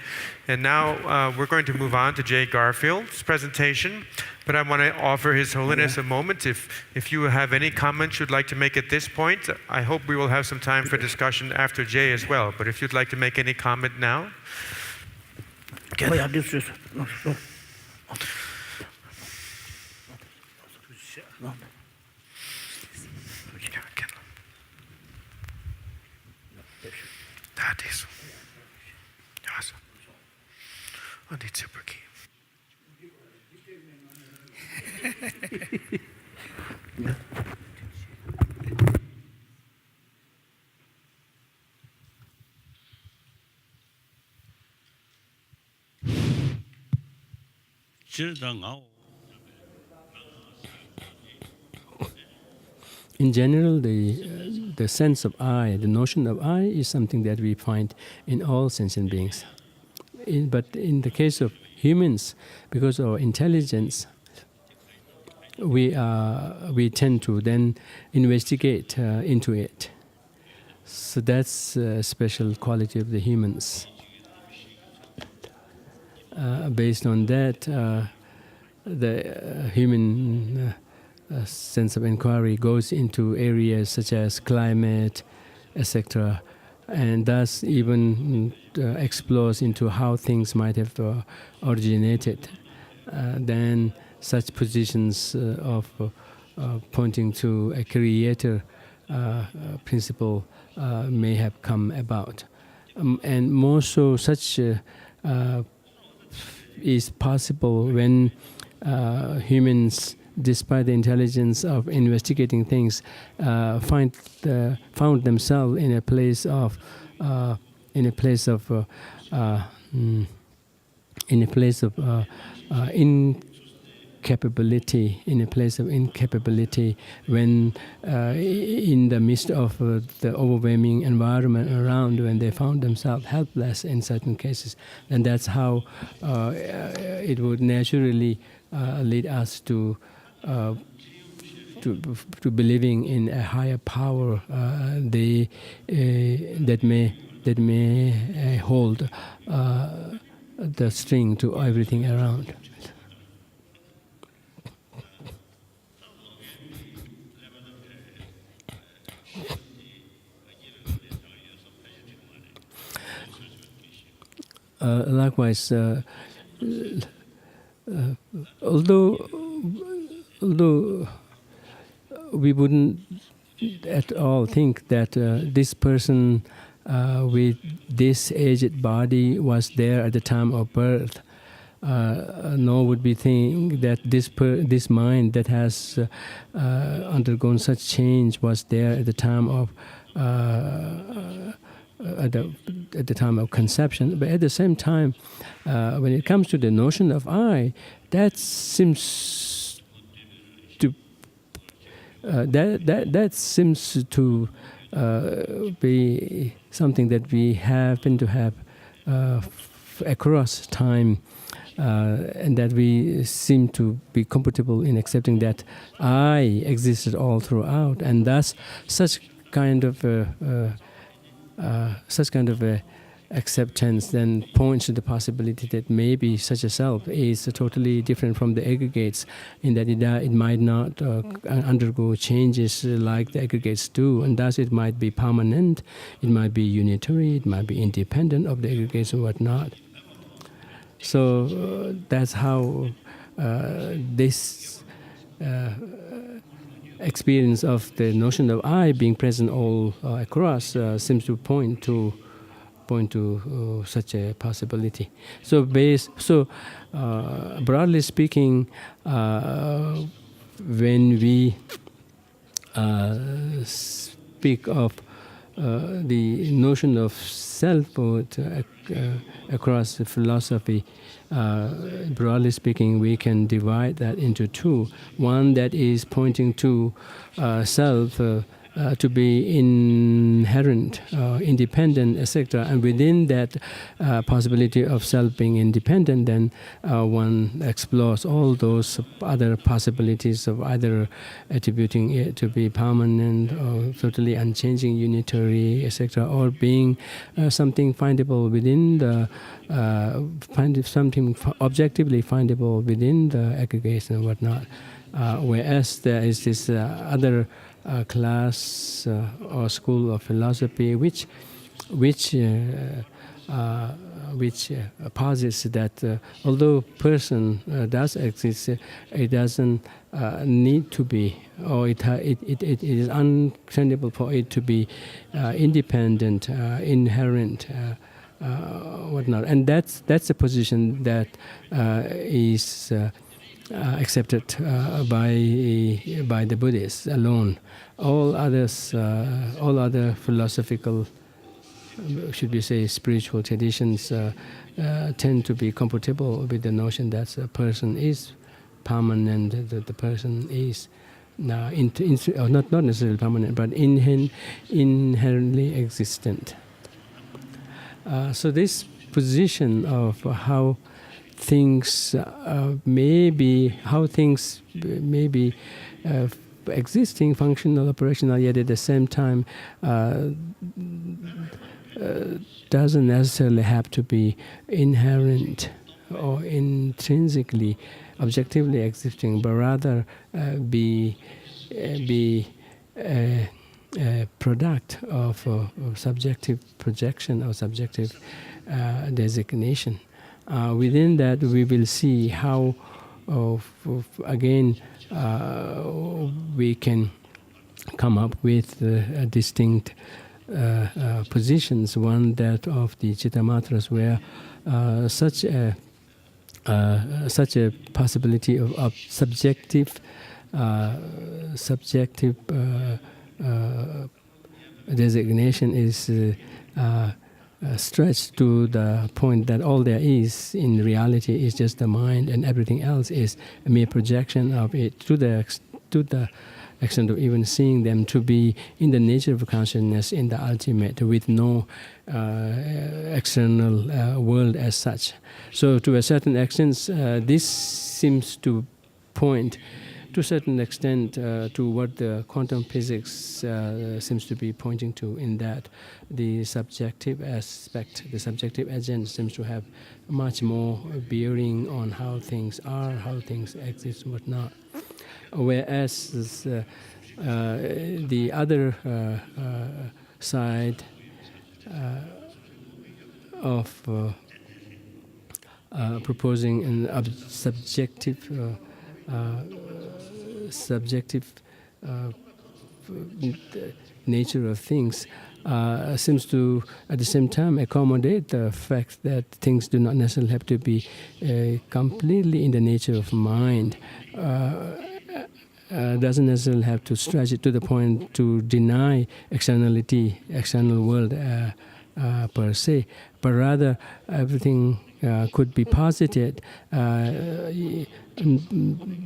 And now we're going to move on to Jay Garfield's presentation. But I want to offer His Holiness a moment. If you have any comments you'd like to make at this point, I hope we will have some time for discussion after Jay as well. But if you'd like to make any comment now. In general, the sense of I, the notion of I, is something that we find in all sentient beings. But in the case of humans, because of our intelligence, we tend to then investigate into it. So that's a special quality of the humans. Based on that, the human sense of inquiry goes into areas such as climate, etc., and thus even explores into how things might have originated, then such positions of pointing to a creator principle may have come about. And more so, such is possible when humans, despite the intelligence of investigating things, found themselves in a place of incapability, when in the midst of the overwhelming environment around, when they found themselves helpless in certain cases, and that's how it would naturally lead us to believing in a higher power that may hold the string to everything around. Likewise, although we wouldn't at all think that this person with this aged body was there at the time of birth, nor would we think that this mind that has undergone such change was there at the time of at the time of conception. But at the same time, when it comes to the notion of I, that seems to be something that we happen to have across time, and that we seem to be comfortable in accepting that I existed all throughout, and thus such kind of acceptance then points to the possibility that maybe such a self is totally different from the aggregates, in that it might not undergo changes like the aggregates do, and thus it might be permanent, it might be unitary, it might be independent of the aggregates and whatnot. So that's how this experience of the notion of I being present all across seems to point to such a possibility. So broadly speaking, when we speak of the notion of selfhood across the philosophy, broadly speaking, we can divide that into two. One that is pointing to self to be inherent, independent, etc. And within that possibility of self being independent, then one explores all those other possibilities of either attributing it to be permanent or totally unchanging, unitary, etc., or being something findable within the something objectively findable within the aggregation and whatnot. Whereas there is this other class or school of philosophy which posits that although person does exist, it doesn't need to be, or it is untenable for it to be independent, inherent, whatnot. And that's a position that is accepted by the Buddhists alone. All other philosophical, should we say, spiritual traditions tend to be compatible with the notion that a person is permanent, that the person is not necessarily permanent, but inherently existent. So this position of how things may be existing, functional, operational, yet at the same time doesn't necessarily have to be inherent or intrinsically, objectively existing, but rather be a product of subjective projection or subjective designation. Within that, we will see how, again, we can come up with distinct positions. One, that of the Chittamatras, where such a possibility of subjective designation is stretched to the point that all there is in reality is just the mind, and everything else is a mere projection of it, to the extent of even seeing them to be in the nature of consciousness, in the ultimate, with no external world as such. So to a certain extent, this seems to point to a certain extent to what the quantum physics seems to be pointing to, in that the subjective aspect, the subjective agent, seems to have much more bearing on how things are, how things exist, and whatnot. Whereas the other side of proposing an subjective nature of things seems to, at the same time, accommodate the fact that things do not necessarily have to be completely in the nature of mind. Doesn't necessarily have to stretch it to the point to deny externality, external world per se, but rather everything could be posited,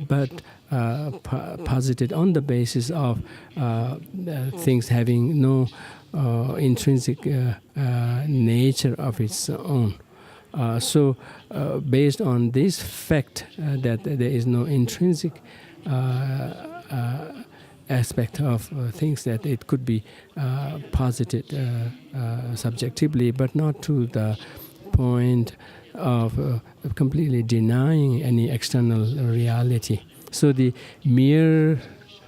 but posited on the basis of things having no intrinsic nature of its own. So based on this fact that there is no intrinsic aspect of things, that it could be posited subjectively, but not to the point of completely denying any external reality. So the mere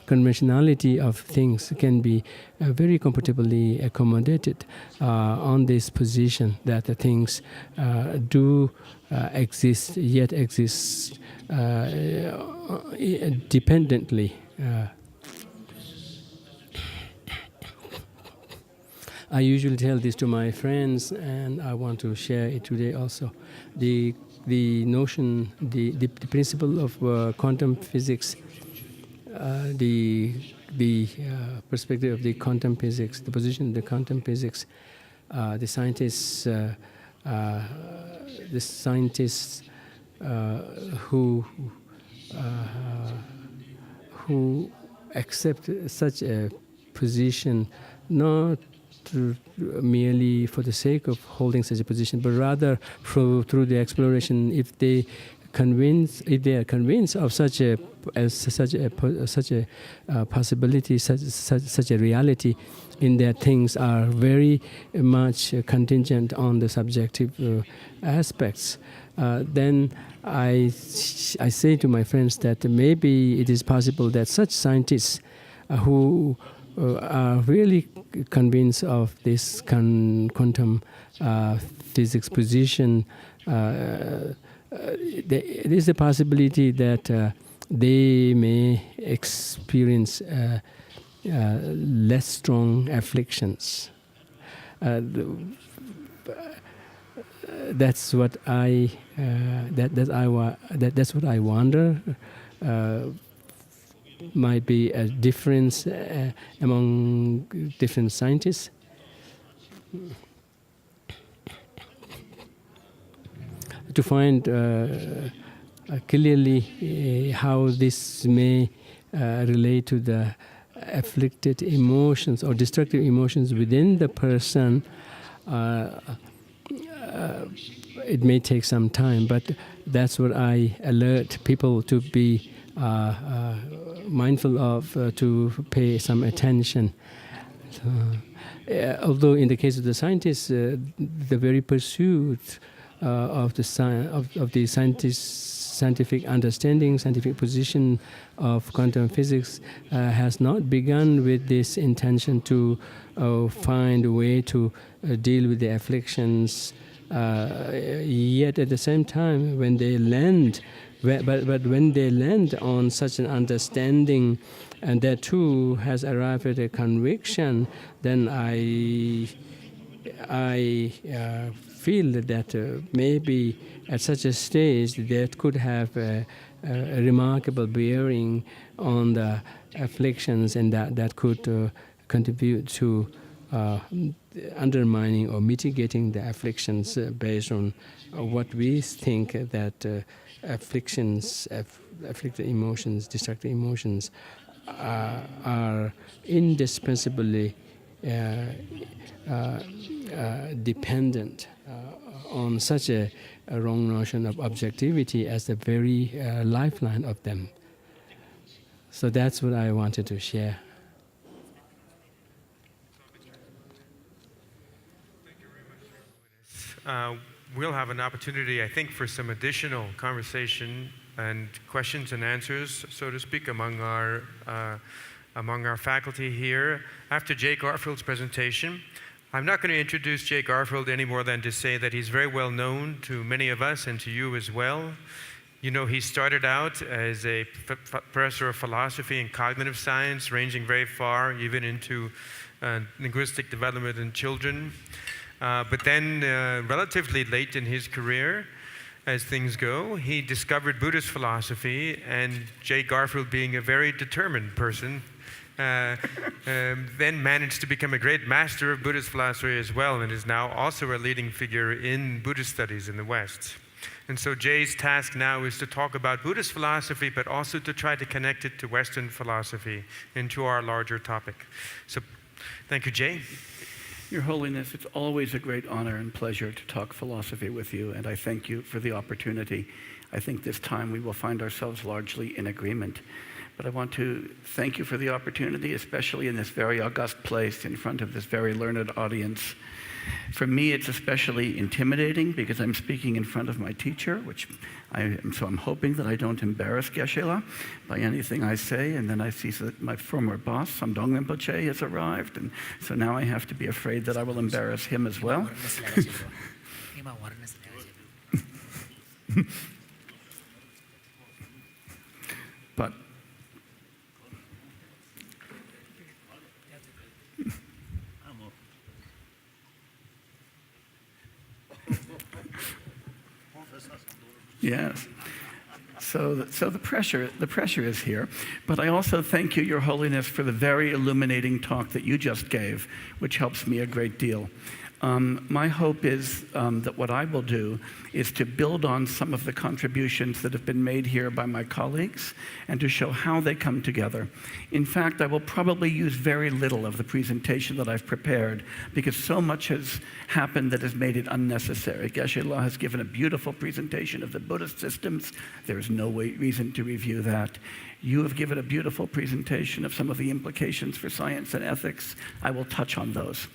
conventionality of things can be very comfortably accommodated on this position that the things do exist, yet exist dependently. I usually tell this to my friends, and I want to share it today also. The notion, the principle of quantum physics, the perspective of the quantum physics, the position of the quantum physics, the scientists who accept such a position, not merely for the sake of holding such a position, but rather through the exploration, if they are convinced of such a possibility, such a reality, in that things are very much contingent on the subjective aspects, then I say to my friends that maybe it is possible that such scientists who are really convinced of this quantum physics position, there is a possibility that they may experience less strong afflictions. That's what I wonder. Might be a difference among different scientists. To find clearly how this may relate to the afflicted emotions or destructive emotions within the person, it may take some time, but that's what I alert people to be mindful of, to pay some attention. Although in the case of the scientists, the very pursuit of the scientific understanding, scientific position of quantum physics has not begun with this intention to find a way to deal with the afflictions. Yet at the same time, when they land, but when they land on such an understanding, and that too has arrived at a conviction, then I feel that maybe at such a stage that could have a remarkable bearing on the afflictions, and that could contribute to undermining or mitigating the afflictions based on what we think that afflictions, afflicted emotions, destructive emotions are indispensably dependent on such a wrong notion of objectivity as the very lifeline of them. So that's what I wanted to share. We'll have an opportunity, I think, for some additional conversation and questions and answers, so to speak, among our faculty here after Jay Garfield's presentation. I'm not going to introduce Jay Garfield any more than to say that he's very well known to many of us and to you as well. You know, he started out as a professor of philosophy and cognitive science, ranging very far, even into linguistic development in children. But then, relatively late in his career, as things go, he discovered Buddhist philosophy, and Jay Garfield, being a very determined person, then managed to become a great master of Buddhist philosophy as well, and is now also a leading figure in Buddhist studies in the West. And so Jay's task now is to talk about Buddhist philosophy, but also to try to connect it to Western philosophy and to our larger topic. So thank you, Jay. Your Holiness, it's always a great honor and pleasure to talk philosophy with you, and I thank you for the opportunity. I think this time we will find ourselves largely in agreement. But I want to thank you for the opportunity, especially in this very august place in front of this very learned audience. For me, it's especially intimidating because I'm speaking in front of my teacher, so I'm hoping that I don't embarrass Geshe-la by anything I say. And then I see that my former boss, Samdong Rinpoche, has arrived, and so now I have to be afraid that I will embarrass him as well. But yes. So the pressure is here. But I also thank you, Your Holiness, for the very illuminating talk that you just gave, which helps me a great deal. My hope is that what I will do is to build on some of the contributions that have been made here by my colleagues and to show how they come together. In fact, I will probably use very little of the presentation that I've prepared because so much has happened that has made it unnecessary. Geshe-la has given a beautiful presentation of the Buddhist systems. There is no reason to review that. You have given a beautiful presentation of some of the implications for science and ethics. I will touch on those.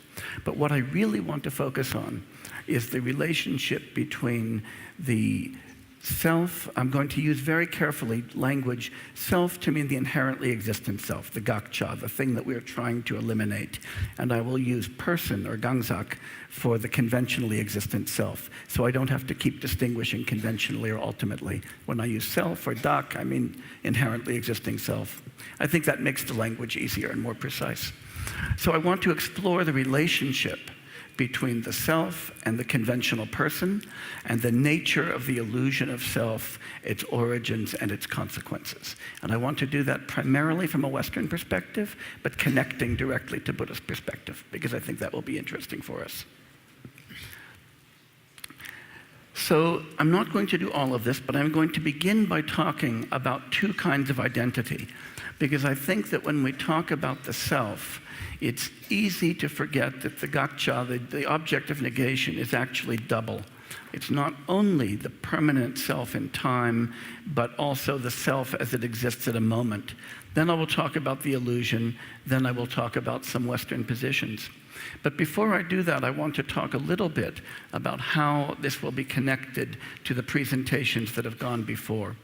But what I really want to focus on is the relationship between the self. I'm going to use very carefully language, self to mean the inherently existent self, the gakcha, the thing that we're trying to eliminate. And I will use person or gangzak for the conventionally existent self. So I don't have to keep distinguishing conventionally or ultimately. When I use self or dak, I mean inherently existing self. I think that makes the language easier and more precise. So I want to explore the relationship between the self and the conventional person and the nature of the illusion of self, its origins and its consequences. And I want to do that primarily from a Western perspective, but connecting directly to Buddhist perspective, because I think that will be interesting for us. So I'm not going to do all of this, but I'm going to begin by talking about two kinds of identity, because I think that when we talk about the self, it's easy to forget that the gakcha, the object of negation, is actually double. It's not only the permanent self in time, but also the self as it exists at a moment. Then I will talk about the illusion. Then I will talk about some Western positions. But before I do that, I want to talk a little bit about how this will be connected to the presentations that have gone before.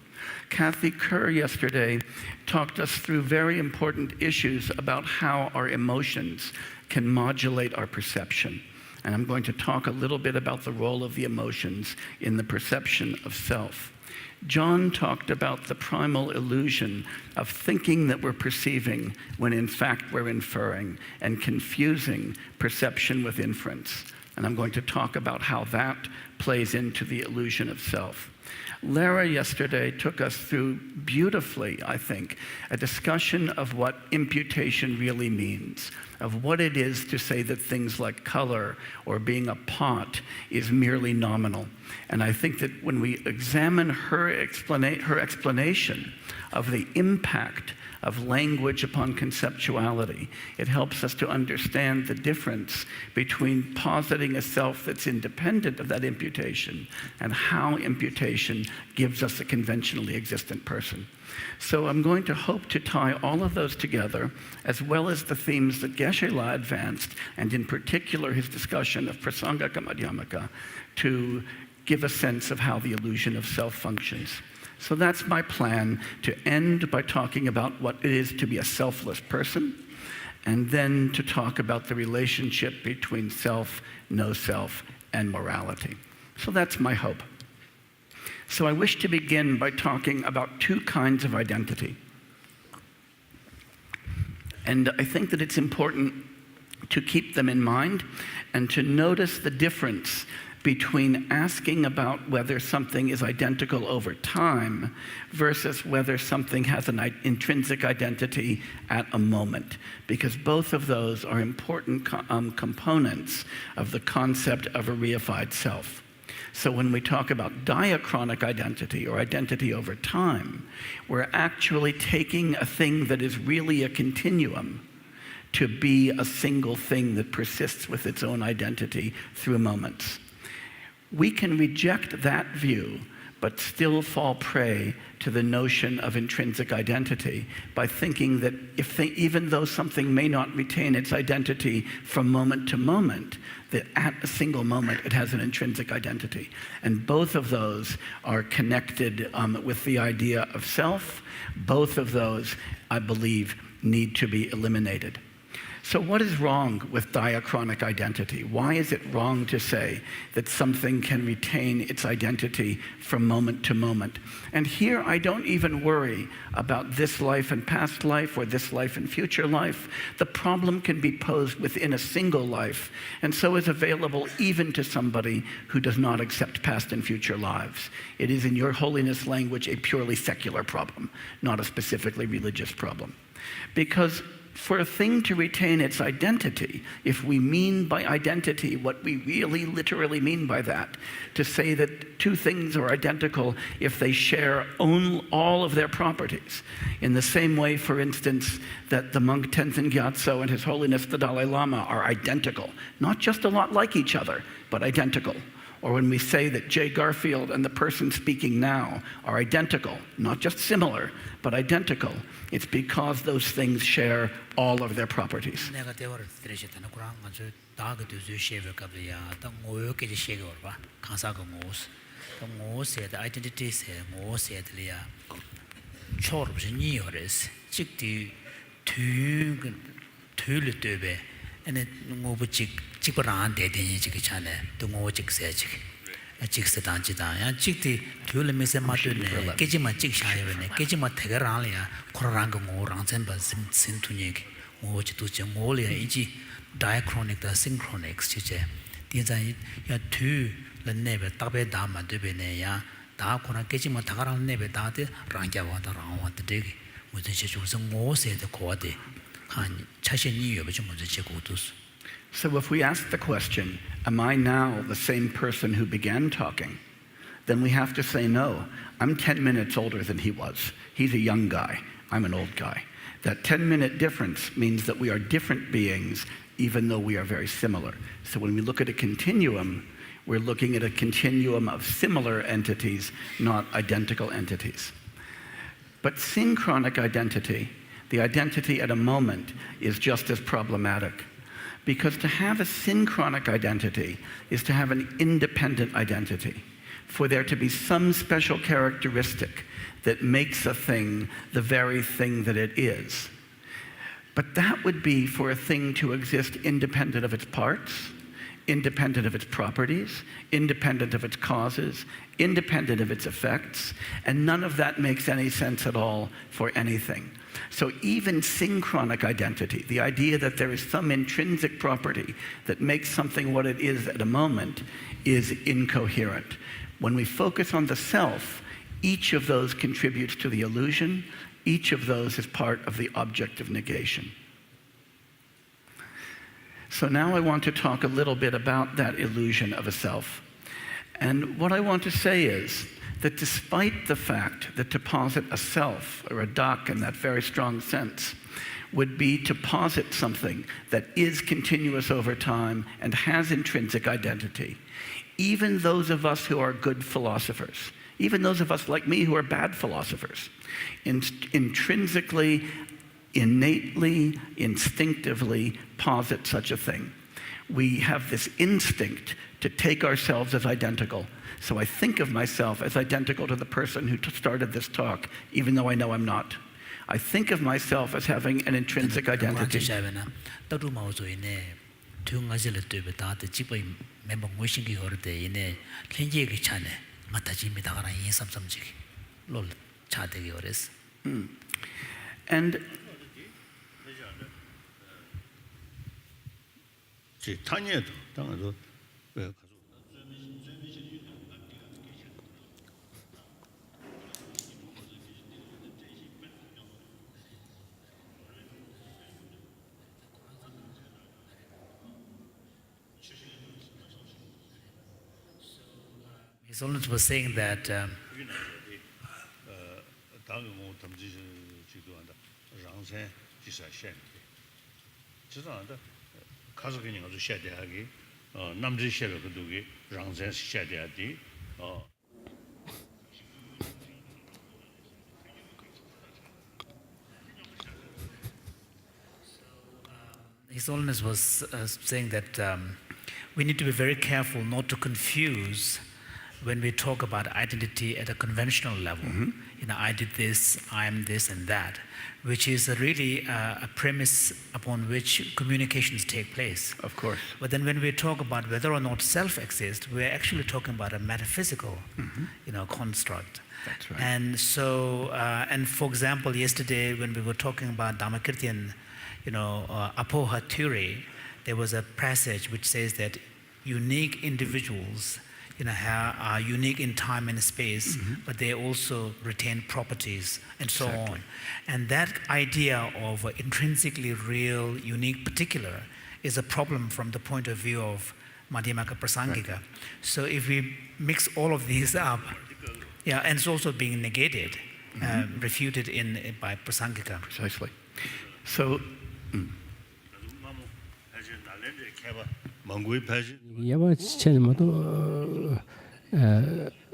Kathy Kerr yesterday talked us through very important issues about how our emotions can modulate our perception. And I'm going to talk a little bit about the role of the emotions in the perception of self. John talked about the primal illusion of thinking that we're perceiving when in fact we're inferring, and confusing perception with inference. And I'm going to talk about how that plays into the illusion of self. Lara yesterday took us through beautifully, I think, a discussion of what imputation really means, of what it is to say that things like color or being a pot is merely nominal. And I think that when we examine her explanation of the impact of language upon conceptuality, it helps us to understand the difference between positing a self that's independent of that imputation and how imputation gives us a conventionally existent person. So I'm going to hope to tie all of those together, as well as the themes that Geshe-la advanced, and in particular his discussion of prasangaka madhyamaka, to give a sense of how the illusion of self functions. So that's my plan, to end by talking about what it is to be a selfless person, and then to talk about the relationship between self, no self, and morality. So that's my hope. So I wish to begin by talking about two kinds of identity. And I think that it's important to keep them in mind and to notice the difference between asking about whether something is identical over time versus whether something has an intrinsic identity at a moment, because both of those are important components of the concept of a reified self. So when we talk about diachronic identity, or identity over time, we're actually taking a thing that is really a continuum to be a single thing that persists with its own identity through moments. We can reject that view, but still fall prey to the notion of intrinsic identity by thinking that even though something may not retain its identity from moment to moment, that at a single moment it has an intrinsic identity. And both of those are connected with the idea of self. Both of those, I believe, need to be eliminated. So what is wrong with diachronic identity? Why is it wrong to say that something can retain its identity from moment to moment? And here I don't even worry about this life and past life, or this life and future life. The problem can be posed within a single life, and so is available even to somebody who does not accept past and future lives. It is, in your holiness language, a purely secular problem, not a specifically religious problem. Because for a thing to retain its identity, if we mean by identity what we really literally mean by that, to say that two things are identical if they share all of their properties, in the same way, for instance, that the monk Tenzin Gyatso and His Holiness the Dalai Lama are identical, not just a lot like each other, but identical. Or when we say that Jay Garfield and the person speaking now are identical, not just similar, but identical, it's because those things share all of their properties. and ngobu chik paran de de chik chane to ngo chik se chik se dan chi dan ya chik ti thule me se ma tu ne ke ji ma chik sha ye ne ke ji ma the ga ran ya khor rang ngo rang chen ba sin tu ne ngo chi tu che ngo le yi ji diachronic da synchronic chi che ti za ya tu le ne be ta be da ma de be ne ya da ko na ke ji ma ta ga ran ne be da de rang ja wa da rang wa de ge mo de che chu se ngo se de ko de So if we ask the question, am I now the same person who began talking? Then we have to say, no, I'm 10 minutes older than he was. He's a young guy. I'm an old guy. That 10-minute difference means that we are different beings, even though we are very similar. So when we look at a continuum, we're looking at a continuum of similar entities, not identical entities. But synchronic identity, the identity at a moment, is just as problematic, Because to have a synchronic identity is to have an independent identity, for there to be some special characteristic that makes a thing the very thing that it is. But that would be for a thing to exist independent of its parts, independent of its properties, independent of its causes, independent of its effects, and none of that makes any sense at all for anything. So even synchronic identity, the idea that there is some intrinsic property that makes something what it is at a moment, is incoherent. When we focus on the self, each of those contributes to the illusion. Each of those is part of the object of negation. So now I want to talk a little bit about that illusion of a self. And what I want to say is that despite the fact that to posit a self, or a duck in that very strong sense, would be to posit something that is continuous over time and has intrinsic identity, even those of us who are good philosophers, even those of us like me who are bad philosophers, intrinsically, innately, instinctively posit such a thing. We have this instinct to take ourselves as identical. So I think of myself as identical to the person who started this talk, even though I know I'm not. I think of myself as having an intrinsic identity. And His Holiness was saying that His Holiness was saying that we need to be very careful not to confuse when we talk about identity at a conventional level. You know, I did this, I am this and that, which is really a premise upon which communications take place. of course. But then when we talk about whether or not self exists, we're actually talking about a metaphysical, construct. That's right. And so, and for example, yesterday when we were talking about Dhammakirtiyan, Apoha theory, there was a passage which says that unique individuals are unique in time and space, but they also retain properties and so on. And that idea of intrinsically real, unique, particular is a problem from the point of view of Madhyamaka Prasangika. Right. So if we mix all of these up, and it's also being negated, refuted by Prasangika. Precisely. So, Yaba chen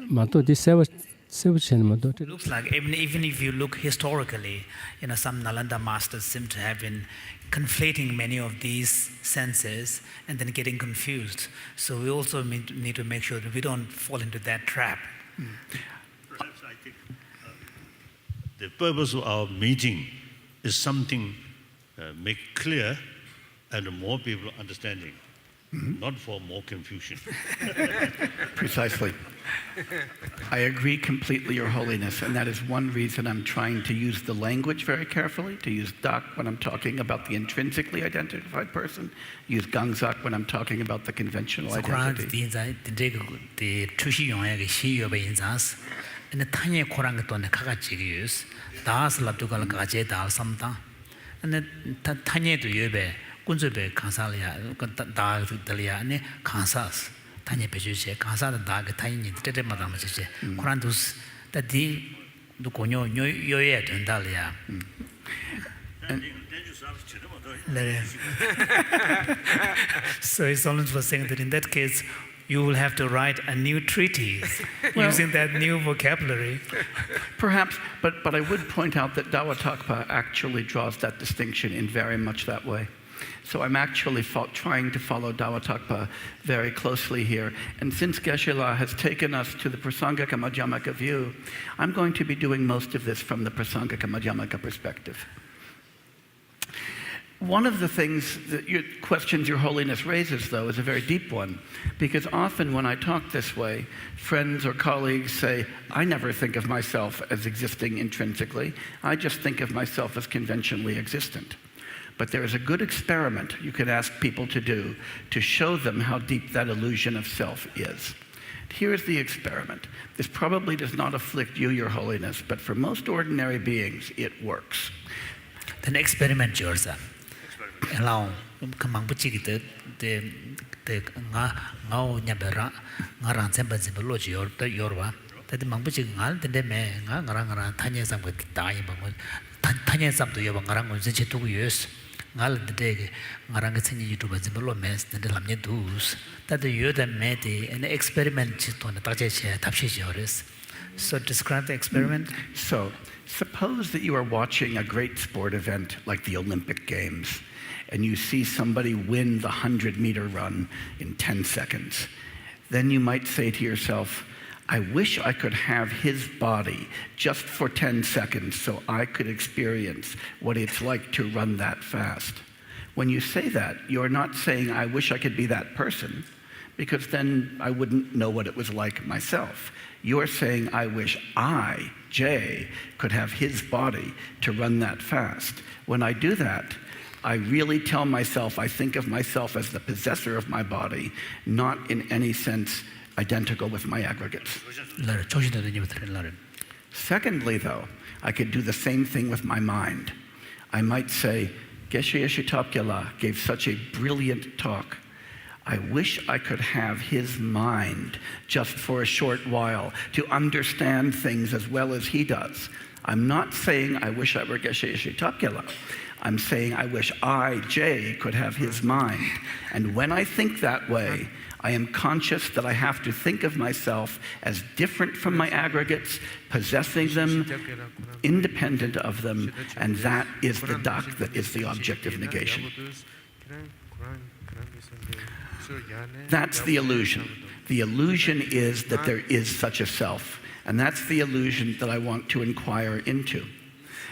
mato di sewa chen mato. It looks like even if you look historically, some Nalanda masters seem to have been conflating many of these senses and then getting confused. So we also need to make sure that we don't fall into that trap. Perhaps I think the purpose of our meeting is something make clear and more people understanding, not for more confusion. Precisely. I agree completely, Your Holiness, and that is one reason I'm trying to use the language very carefully, to use dak when I'm talking about the intrinsically identified person, use gangzak when I'm talking about the conventional identity. 군주배 강사리아 다들이야 아니 강사스 단에 배주세 강사는 다그 타인이 때때마다 맞지 코란두스 다디 누고뇨 요요에 된다리아 So His Holiness was saying that in that case you will have to write a new treatise using that new vocabulary. Perhaps, but I would point out that Dawa Takpa actually draws that distinction in very much that way. So I'm actually trying to follow Bylakuppe very closely here. And since Geshe-la has taken us to the Prasangika Madhyamaka view, I'm going to be doing most of this from the Prasangika Madhyamaka perspective. One of the things questions Your Holiness raises, though, is a very deep one, because often when I talk this way, friends or colleagues say, I never think of myself as existing intrinsically. I just think of myself as conventionally existent. But there is a good experiment you could ask people to do to show them how deep that illusion of self is. Here's the experiment. This probably does not afflict you, Your Holiness, but for most ordinary beings, it works. The experiment yours. Allow kamang puchi the ngao nyabera ngaran semba zibolo yorwa that mangpuchi ngal the me ngarang tanya sam ko tai bang tanya sam to yobang ngarang zinche tu yes ngal de ngarang zinche youtube zibolo mes the lamnya dus that the yoda made an experiment to na taje tapshi yoris. So describe the experiment. So suppose that you are watching a great sport event like the Olympic Games, and you see somebody win the 100-meter run in 10 seconds. Then you might say to yourself, I wish I could have his body just for 10 seconds so I could experience what it's like to run that fast. When you say that, you're not saying, I wish I could be that person, because then I wouldn't know what it was like myself. You're saying, I wish I, Jay, could have his body to run that fast. When I do that, I really tell myself, I think of myself as the possessor of my body, not in any sense identical with my aggregates. Secondly, though, I could do the same thing with my mind. I might say, Geshe Tapkyala gave such a brilliant talk. I wish I could have his mind just for a short while to understand things as well as he does. I'm not saying I wish I were Geshe Tapkyala. I'm saying I wish I, Jay, could have his mind. And when I think that way, I am conscious that I have to think of myself as different from my aggregates, possessing them, independent of them, and that is the duck, that is the object of negation. That's the illusion. The illusion is that there is such a self, and that's the illusion that I want to inquire into.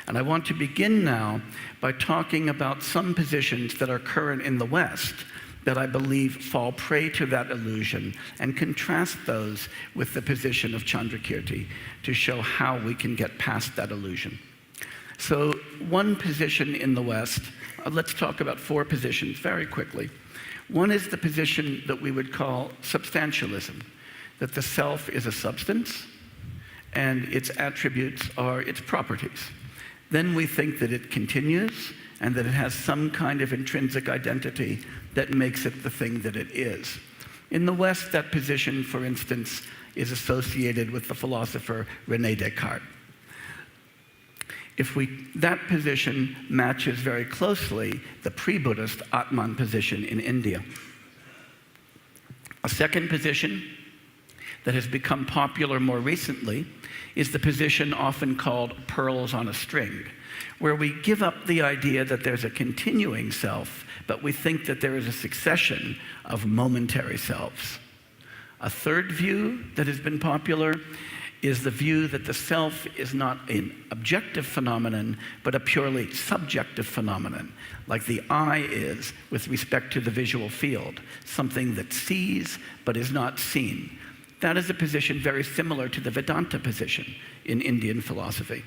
And I want to begin now by talking about some positions that are current in the West that I believe fall prey to that illusion, and contrast those with the position of Chandrakirti to show how we can get past that illusion. So one position in the West, let's talk about four positions very quickly. One is the position that we would call substantialism, that the self is a substance and its attributes are its properties. Then we think that it continues and that it has some kind of intrinsic identity that makes it the thing that it is. In the West, that position, for instance, is associated with the philosopher René Descartes. That position matches very closely the pre-Buddhist Atman position in India. A second position that has become popular more recently is the position often called pearls on a string, where we give up the idea that there's a continuing self, but we think that there is a succession of momentary selves. A third view that has been popular is the view that the self is not an objective phenomenon, but a purely subjective phenomenon, like the eye is with respect to the visual field, something that sees but is not seen. That is a position very similar to the Vedanta position in Indian philosophy.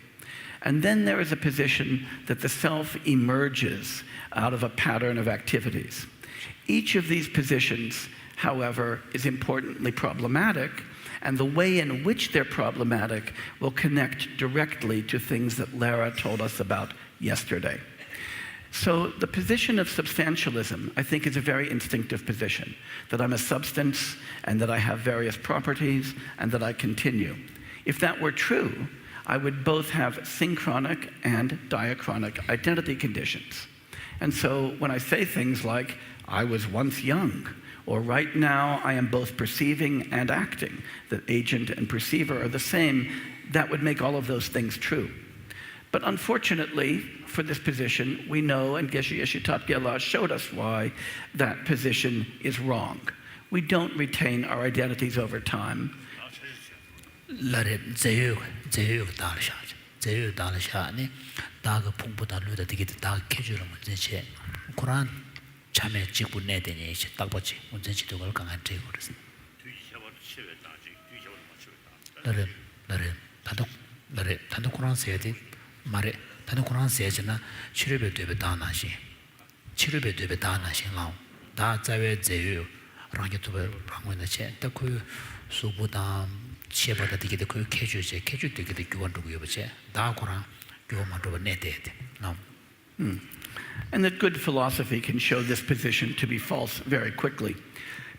And then there is a position that the self emerges out of a pattern of activities. Each of these positions, however, is importantly problematic, and the way in which they're problematic will connect directly to things that Lara told us about yesterday. So the position of substantialism, I think, is a very instinctive position, that I'm a substance and that I have various properties and that I continue. If that were true, I would both have synchronic and diachronic identity conditions. And so when I say things like, I was once young, or right now I am both perceiving and acting, that agent and perceiver are the same, that would make all of those things true. But unfortunately, for this position, we know, and Geshe Yeshe Tat Gyala showed us why that position is wrong. We don't retain our identities over time. Lare zeyu dalasha. Zeyu dalasha ni daga pungpu da luda digit daga kejuro munzenche. Quran chame jibu ne denye ichi takbachi munzenche dogal kangan jego resi. Lare tanda Quran seyadi mare tanda Quran seyajina chirube debe danashi. Chirube debe danashi lao. Da zawe zeyu rangi tube rangwena che. Da kuyu subu da Shebada digit kuyu keju digit gyuwan dugu yobache. Da Quran gyuwan manduba ne deyade. No. And that good philosophy can show this position to be false very quickly.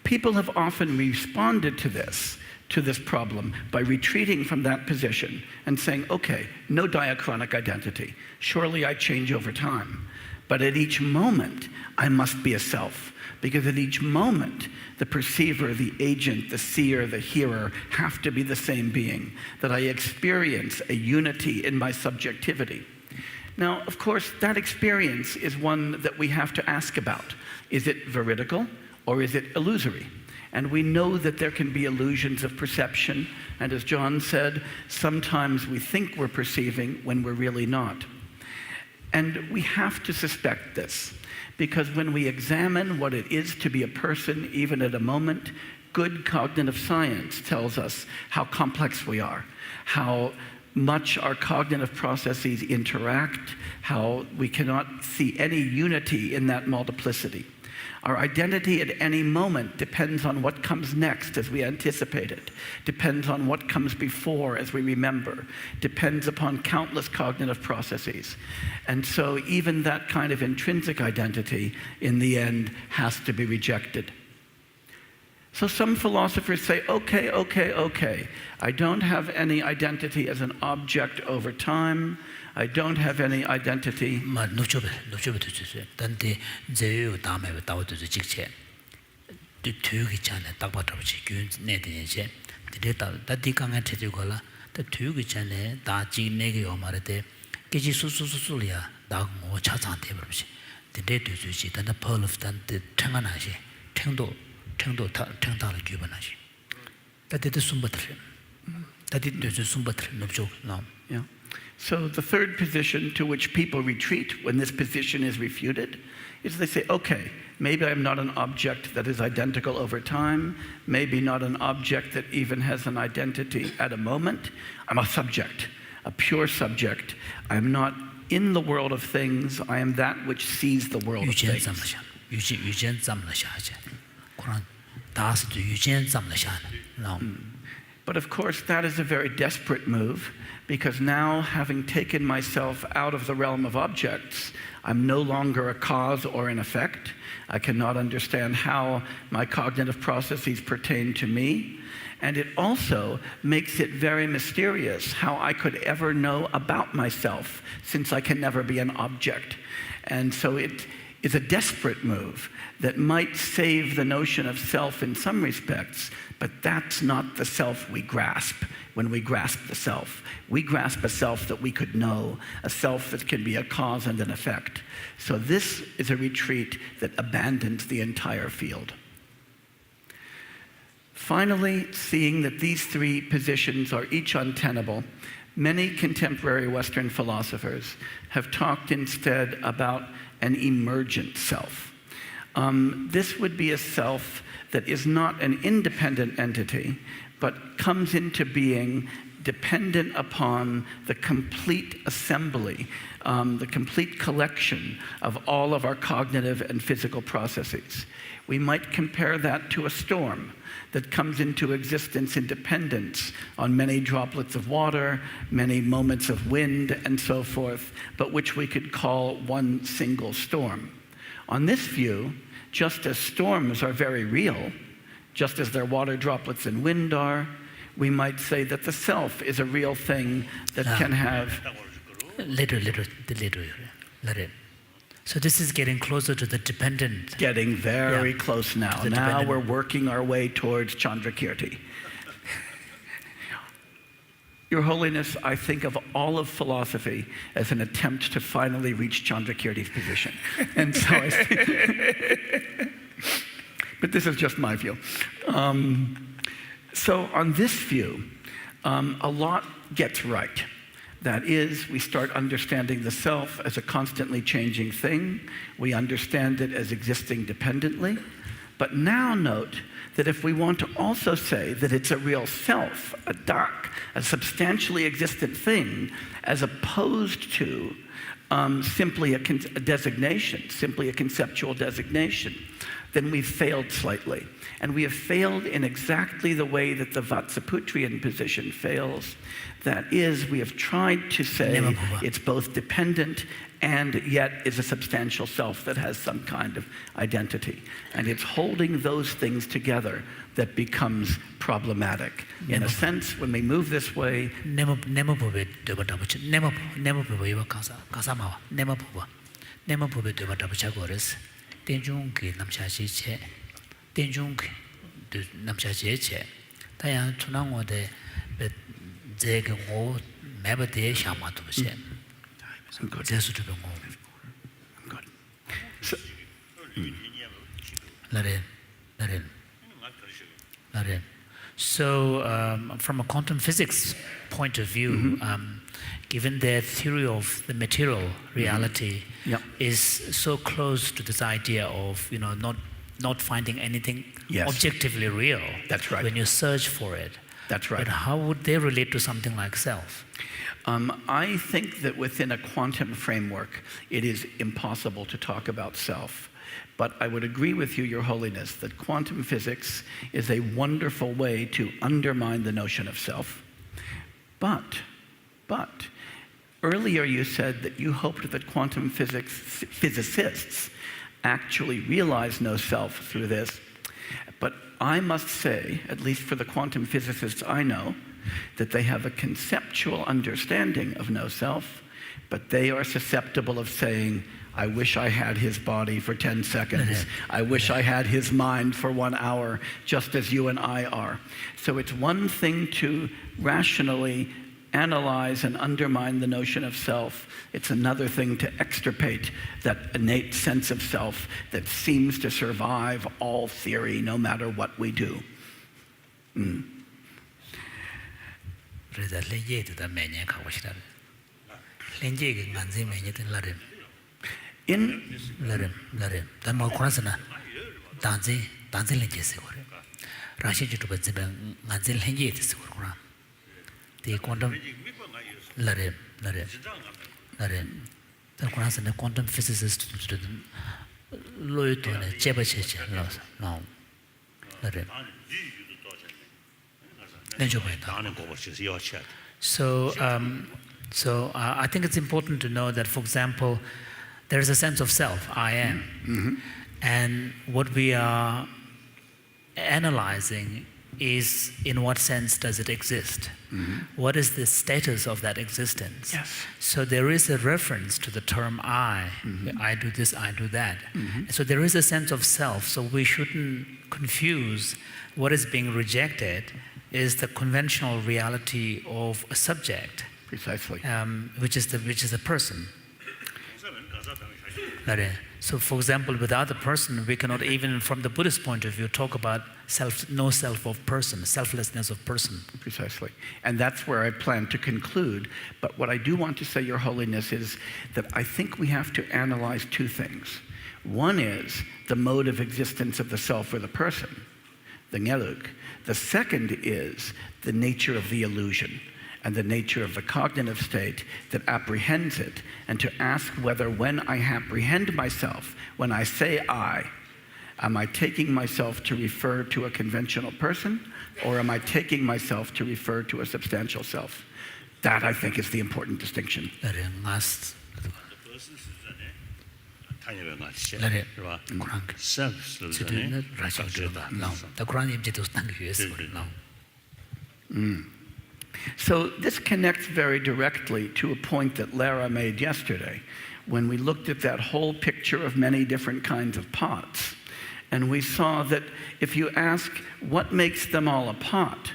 People have often responded to this problem by retreating from that position and saying, okay, no diachronic identity. Surely I change over time. But at each moment, I must be a self. Because at each moment, the perceiver, the agent, the seer, the hearer have to be the same being, that I experience a unity in my subjectivity. Now, of course, that experience is one that we have to ask about. Is it veridical or is it illusory? And we know that there can be illusions of perception, and as John said, sometimes we think we're perceiving when we're really not. And we have to suspect this, because when we examine what it is to be a person, even at a moment, good cognitive science tells us how complex we are, how much our cognitive processes interact, how we cannot see any unity in that multiplicity. Our identity at any moment depends on what comes next as we anticipate it, depends on what comes before as we remember, depends upon countless cognitive processes. And so even that kind of intrinsic identity, in the end, has to be rejected. So some philosophers say, okay, I don't have any identity as an object over time. I don't have any identity. Ma nuchobe tu dante zeyu dame dawo tu jikche. Tu tugi chane takba tabuchi gyun ne denye che. Dide da di kanga tete gola da tugi chane da ji nege yomarete keji su ya da ngo cha chang te barbuchi. Dide tu ji da pearl of dan de tengana she. Tengda la gyubana she. Da de sumbatri. Da de sumbatri nubjo no. Yeah. So the third position to which people retreat when this position is refuted is they say, okay, maybe I'm not an object that is identical over time, maybe not an object that even has an identity at a moment. I'm a subject, a pure subject. I'm not in the world of things. I am that which sees the world of things. But of course, that is a very desperate move, because now, having taken myself out of the realm of objects, I'm no longer a cause or an effect. I cannot understand how my cognitive processes pertain to me. And it also makes it very mysterious how I could ever know about myself, since I can never be an object. And so it is a desperate move that might save the notion of self in some respects, but that's not the self we grasp when we grasp the self. We grasp a self that we could know, a self that can be a cause and an effect. So this is a retreat that abandons the entire field. Finally, seeing that these three positions are each untenable, many contemporary Western philosophers have talked instead about an emergent self. This would be a self that is not an independent entity, but comes into being dependent upon the complete assembly, the complete collection of all of our cognitive and physical processes. We might compare that to a storm that comes into existence in dependence on many droplets of water, many moments of wind, and so forth, but which we could call one single storm. On this view, just as storms are very real, just as their water droplets and wind are, we might say that the self is a real thing that can have... Later. So this is getting closer to the dependent. Getting very close now. Now we're working our way towards Chandrakirti. Your Holiness, I think of all of philosophy as an attempt to finally reach Chandrakirti's position. And so I think, but this is just my view. So on this view, a lot gets right. That is, we start understanding the self as a constantly changing thing. We understand it as existing dependently. But now note that if we want to also say that it's a real self, a dak, a substantially existent thing, as opposed to simply a designation, simply a conceptual designation, then we've failed slightly. And we have failed in exactly the way that the Vatsaputrian position fails. That is, we have tried to say it's both dependent and yet is a substantial self that has some kind of identity. And it's holding those things together that becomes problematic. In a sense, when we move this way, So, from a quantum physics point of view, given their theory of the material reality is so close to this idea of not finding anything objectively real. That's right. When you search for it. That's right. But how would they relate to something like self? I think that within a quantum framework, it is impossible to talk about self. But I would agree with you, Your Holiness, that quantum physics is a wonderful way to undermine the notion of self. But, earlier you said that you hoped that quantum physicists actually realize no self through this. But I must say, at least for the quantum physicists I know, that they have a conceptual understanding of no self, but they are susceptible of saying, I wish I had his body for 10 seconds. I wish I had his mind for 1 hour, just as you and I are. So it's one thing to rationally analyze and undermine the notion of self. It's another thing to extirpate that innate sense of self that seems to survive all theory, no matter what we do. The quantum the quantum physicist So I think it's important to know that, for example, there is a sense of self, I am. And what we are analyzing is, in what sense does it exist? What is the status of that existence? So there is a reference to the term I. I do this, I do that. So there is a sense of self. So we shouldn't confuse what is being rejected is the conventional reality of a subject. Precisely. Which is a person. So, for example, without the person, we cannot even, from the Buddhist point of view, talk about no self of person, selflessness of person. Precisely. And that's where I plan to conclude. But what I do want to say, Your Holiness, is that I think we have to analyze two things. One is the mode of existence of the self or the person, the ngeluk. The second is the nature of the illusion and the nature of the cognitive state that apprehends it, and to ask whether when I apprehend myself, when I say I, am I taking myself to refer to a conventional person, or am I taking myself to refer to a substantial self? That, I think, is the important distinction. So this connects very directly to a point that Lara made yesterday when we looked at that whole picture of many different kinds of pots. And we saw that if you ask what makes them all a pot,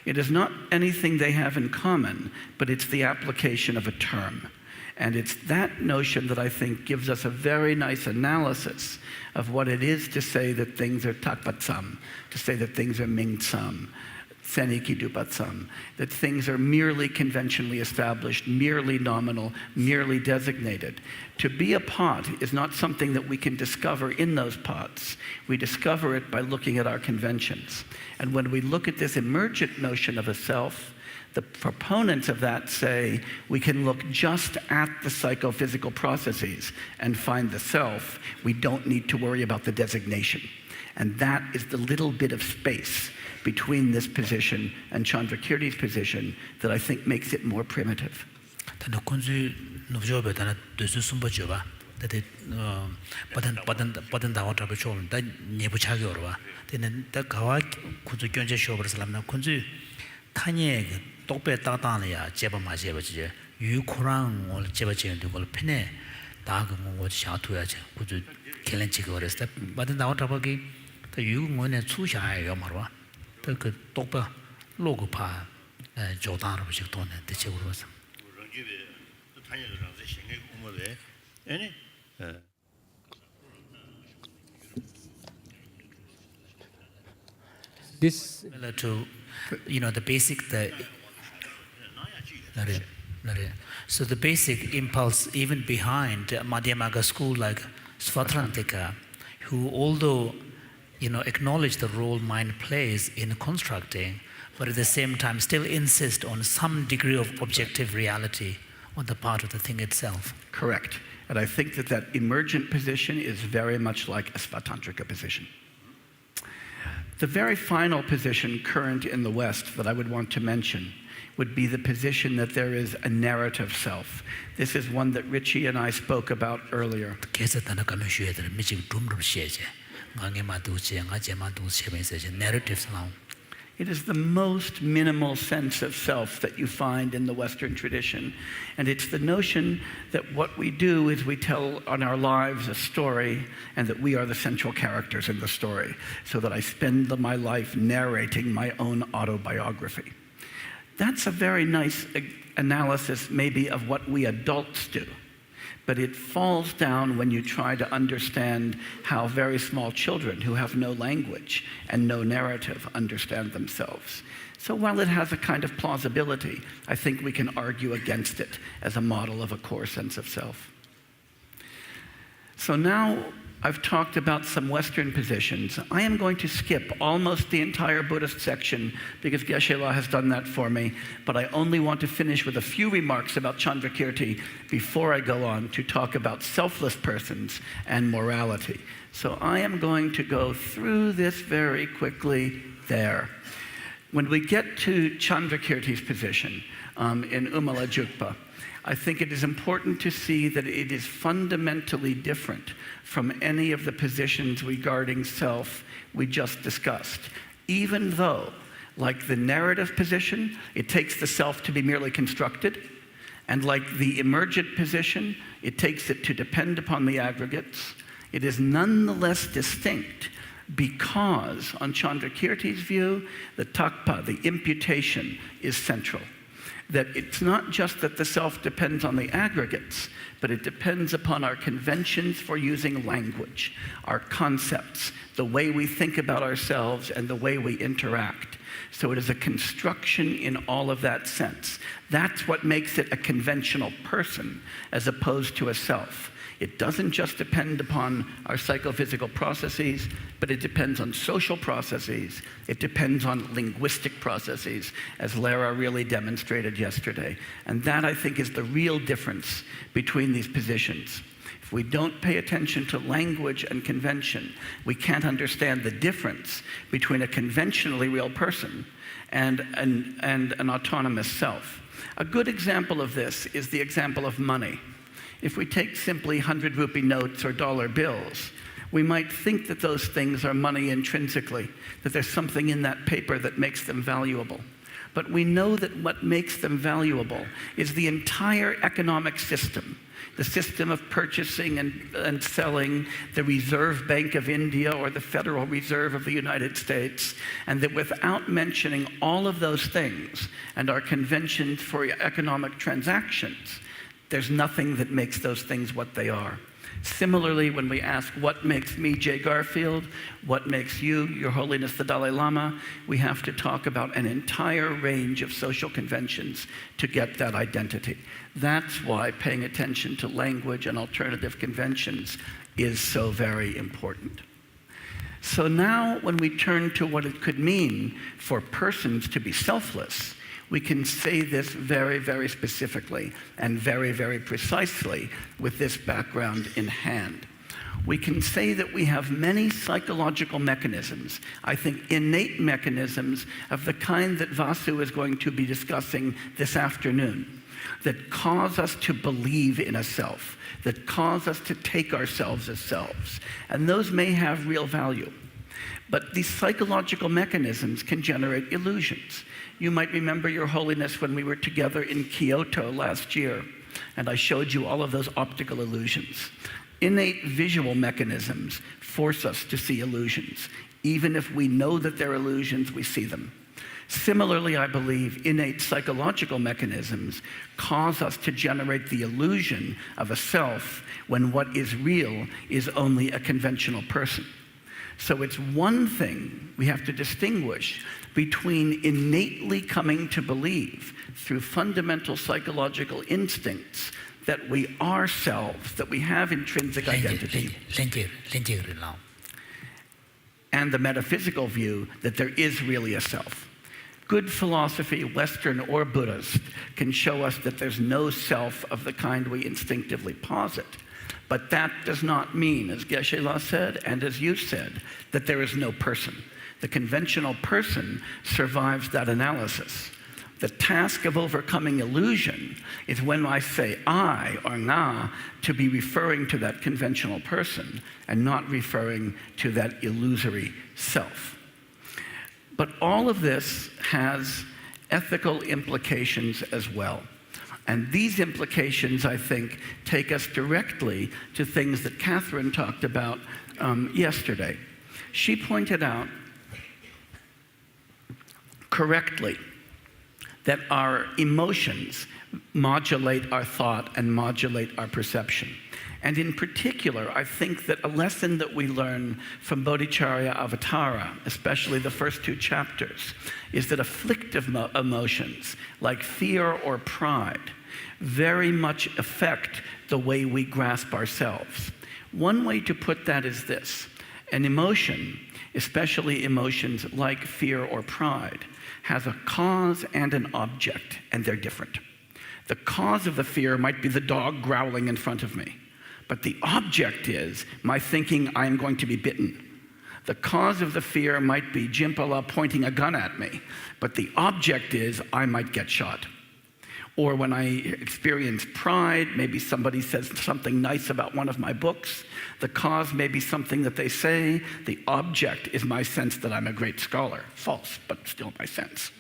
It is not anything they have in common, but it's the application of a term. And it's that notion that I think gives us a very nice analysis of what it is to say that things are takpatsam, to say that things are mingtsam, senikidupatsam, that things are merely conventionally established, merely nominal, merely designated. To be a pot is not something that we can discover in those pots. We discover it by looking at our conventions. And when we look at this emergent notion of a self, the proponents of that say we can look just at the psychophysical processes and find the self. We don't need to worry about the designation. And that is the little bit of space between this position and Chandrakirti's position that I think makes it more primitive. 똑배 따다냐 제바마 제바지 유코랑 올 제바지는 걸 페네 다그 뭐 샤투야지 구주 켈렌치가 그랬을 때 받은 나오다 보기 더 유공원에 추샤야 말와 그 똑배 로그파 조다로 보시 돈에 대체로 와서 This to the basic so the basic impulse even behind Madhyamaka school like Svatrantika, who although acknowledge the role mind plays in constructing, but at the same time still insist on some degree of objective reality on the part of the thing itself. Correct. And I think that emergent position is very much like a Svatantrika position. The very final position current in the West that I would want to mention would be the position that there is a narrative self. This is one that Richie and I spoke about earlier. It is the most minimal sense of self that you find in the Western tradition. And it's the notion that what we do is we tell on our lives a story and that we are the central characters in the story, so that I spend my life narrating my own autobiography. That's a very nice analysis maybe of what we adults do. But it falls down when you try to understand how very small children who have no language and no narrative understand themselves. So while it has a kind of plausibility, I think we can argue against it as a model of a core sense of self. So now I've talked about some Western positions. I am going to skip almost the entire Buddhist section because Geshe-la has done that for me, but I only want to finish with a few remarks about Chandrakirti before I go on to talk about selfless persons and morality. So I am going to go through this very quickly there. When we get to Chandrakirti's position in Umalajukpa, I think it is important to see that it is fundamentally different from any of the positions regarding self we just discussed. Even though, like the narrative position, it takes the self to be merely constructed, and like the emergent position, it takes it to depend upon the aggregates, it is nonetheless distinct because, on Chandrakirti's view, the takpa, the imputation, is central. That it's not just that the self depends on the aggregates, but it depends upon our conventions for using language, our concepts, the way we think about ourselves and the way we interact. So it is a construction in all of that sense. That's what makes it a conventional person as opposed to a self. It doesn't just depend upon our psychophysical processes, but it depends on social processes. It depends on linguistic processes, as Lara really demonstrated yesterday. And that, I think, is the real difference between these positions. If we don't pay attention to language and convention, we can't understand the difference between a conventionally real person and an autonomous self. A good example of this is the example of money. If we take simply 100 rupee notes or dollar bills, we might think that those things are money intrinsically, that there's something in that paper that makes them valuable. But we know that what makes them valuable is the entire economic system the system of purchasing and selling, the Reserve Bank of India or the Federal Reserve of the United States, and that without mentioning all of those things and our conventions for economic transactions, there's nothing that makes those things what they are. Similarly, when we ask what makes me, Jay Garfield, what makes you, Your Holiness the Dalai Lama, we have to talk about an entire range of social conventions to get that identity. That's why paying attention to language and alternative conventions is so very important. So now when we turn to what it could mean for persons to be selfless, we can say this very, very specifically and very, very precisely with this background in hand. We can say that we have many psychological mechanisms, I think innate mechanisms of the kind that Vasu is going to be discussing this afternoon, that cause us to believe in a self, that cause us to take ourselves as selves. And those may have real value. But these psychological mechanisms can generate illusions. You might remember, Your Holiness, when we were together in Kyoto last year, and I showed you all of those optical illusions. Innate visual mechanisms force us to see illusions. Even if we know that they're illusions, we see them. Similarly, I believe innate psychological mechanisms cause us to generate the illusion of a self when what is real is only a conventional person. So it's one thing we have to distinguish between innately coming to believe through fundamental psychological instincts that we are selves, that we have intrinsic identity, and the metaphysical view that there is really a self. Good philosophy, Western or Buddhist, can show us that there's no self of the kind we instinctively posit. But that does not mean, as Geshe-la said, and as you said, that there is no person. The conventional person survives that analysis. The task of overcoming illusion is when I say I or nga to be referring to that conventional person and not referring to that illusory self. But all of this has ethical implications as well. And these implications, I think, take us directly to things that Catherine talked about yesterday. She pointed out correctly that our emotions modulate our thought and modulate our perception. And in particular, I think that a lesson that we learn from Bodhicharya Avatara, especially the first two chapters, is that afflictive emotions like fear or pride very much affect the way we grasp ourselves. One way to put that is this: an emotion, especially emotions like fear or pride, has a cause and an object, and they're different. The cause of the fear might be the dog growling in front of me, but the object is my thinking I am going to be bitten. The cause of the fear might be Jimpala pointing a gun at me, but the object is I might get shot. Or when I experience pride, maybe somebody says something nice about one of my books. The cause may be something that they say. The object is my sense that I'm a great scholar. False, but still my sense.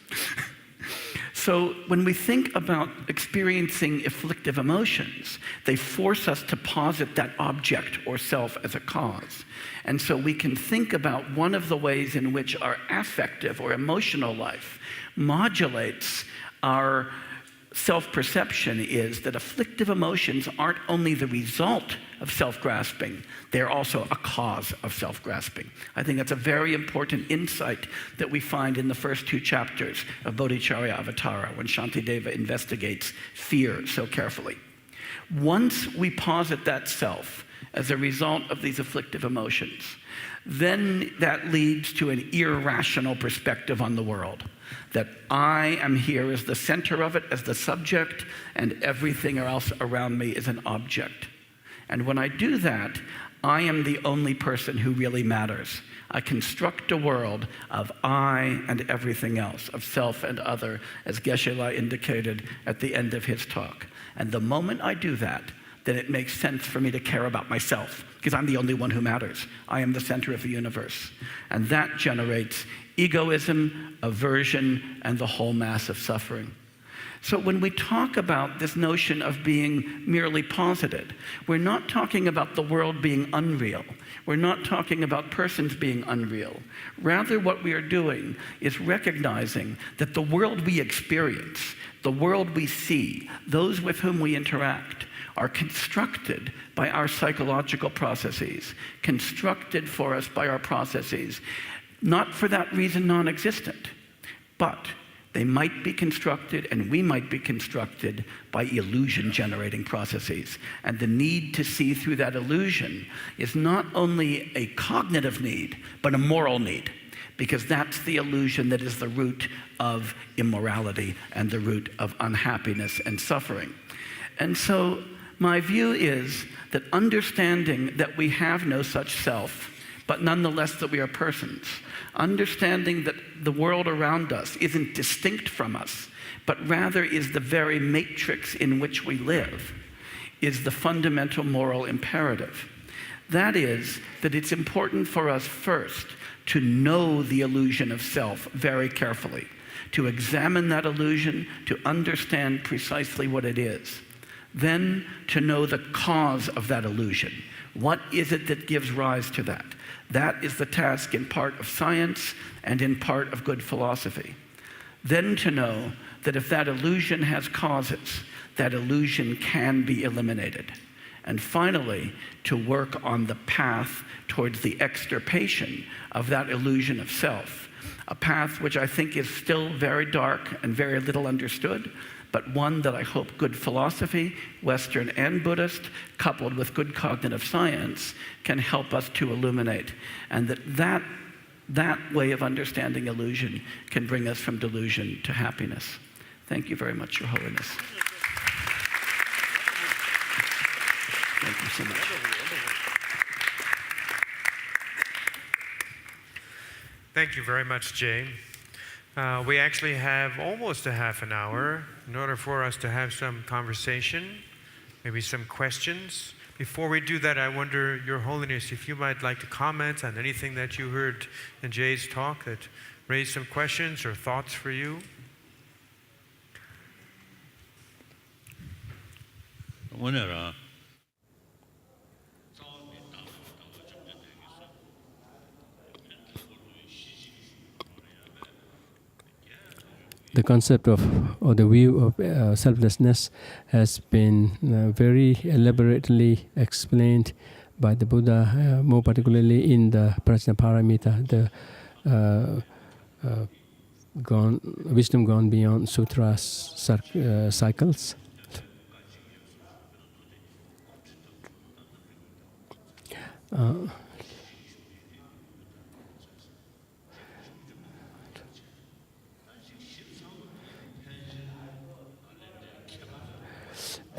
So when we think about experiencing afflictive emotions, they force us to posit that object or self as a cause. And so we can think about one of the ways in which our affective or emotional life modulates our self-perception is that afflictive emotions aren't only the result of self-grasping, they're also a cause of self-grasping. I think that's a very important insight that we find in the first two chapters of Bodhicharya Avatara when Shantideva investigates fear so carefully. Once we posit that self as a result of these afflictive emotions, then that leads to an irrational perspective on the world. That I am here as the center of it, as the subject, and everything else around me is an object. And when I do that, I am the only person who really matters. I construct a world of I and everything else, of self and other, as Geshe-la indicated at the end of his talk. And the moment I do that, then it makes sense for me to care about myself, because I'm the only one who matters. I am the center of the universe. And that generates egoism, aversion, and the whole mass of suffering. So when we talk about this notion of being merely posited, we're not talking about the world being unreal. We're not talking about persons being unreal. Rather, what we are doing is recognizing that the world we experience, the world we see, those with whom we interact, are constructed by our psychological processes, constructed for us by our processes, not for that reason non-existent, but they might be constructed, and we might be constructed by illusion-generating processes. And the need to see through that illusion is not only a cognitive need, but a moral need, because that's the illusion that is the root of immorality and the root of unhappiness and suffering. And so my view is that understanding that we have no such self, but nonetheless that we are persons, understanding that the world around us isn't distinct from us, but rather is the very matrix in which we live, is the fundamental moral imperative. That is, that it's important for us first to know the illusion of self very carefully, to examine that illusion, to understand precisely what it is. Then to know the cause of that illusion. What is it that gives rise to that? That is the task in part of science and in part of good philosophy. Then to know that if that illusion has causes, that illusion can be eliminated. And finally, to work on the path towards the extirpation of that illusion of self, a path which I think is still very dark and very little understood, but one that I hope good philosophy, Western and Buddhist, coupled with good cognitive science, can help us to illuminate. And that way of understanding illusion can bring us from delusion to happiness. Thank you very much, Your Holiness. Thank you so much. Thank you very much, Jay. We actually have almost a half an hour in order for us to have some conversation, maybe some questions. Before we do that, I wonder, Your Holiness, if you might like to comment on anything that you heard in Jay's talk that raised some questions or thoughts for you. The concept of, or the view of selflessness has been very elaborately explained by the Buddha, more particularly in the Prajnaparamita, the wisdom gone beyond sutras cycles.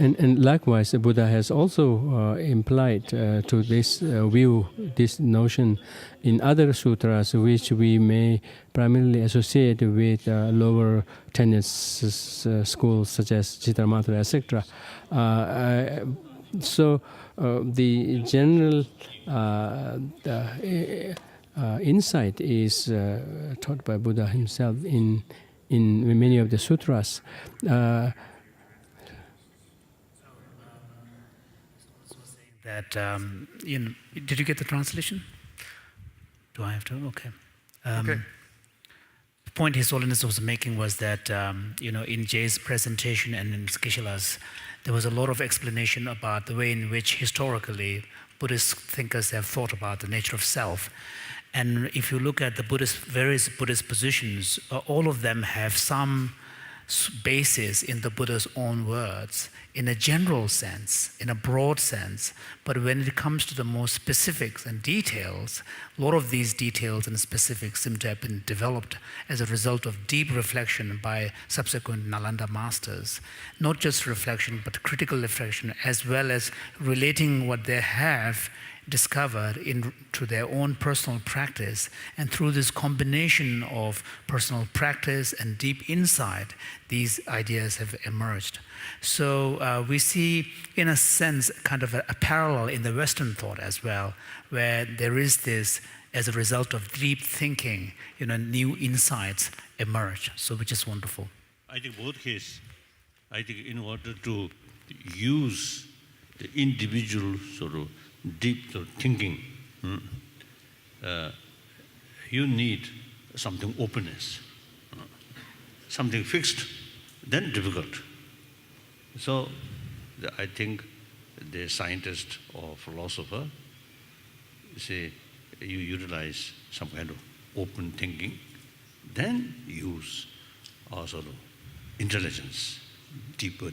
And likewise, the Buddha has also implied to this view, this notion in other sutras, which we may primarily associate with lower tenet schools such as Chittamatra, etc. So the general insight is taught by Buddha himself in many of the sutras. That did you get the translation? Do I have to? Okay. Okay. The point His Holiness was making was that in Jay's presentation and in Skishala's, there was a lot of explanation about the way in which historically Buddhist thinkers have thought about the nature of self. And if you look at the various Buddhist positions, all of them have some basis in the Buddha's own words, in a general sense, in a broad sense. But when it comes to the more specifics and details, a lot of these details and specifics seem to have been developed as a result of deep reflection by subsequent Nalanda masters. Not just reflection, but critical reflection, as well as relating what they have discovered to their own personal practice. And through this combination of personal practice and deep insight, these ideas have emerged. So we see, in a sense, kind of a parallel in the Western thought as well, where there is this, as a result of deep thinking, new insights emerge. So which is wonderful. I think both cases, I think in order to use the individual sort of deep sort of thinking, you need something openness, something fixed, then difficult. So I think the scientist or philosopher, say, you utilize some kind of open thinking, then use our sort of intelligence, deeper.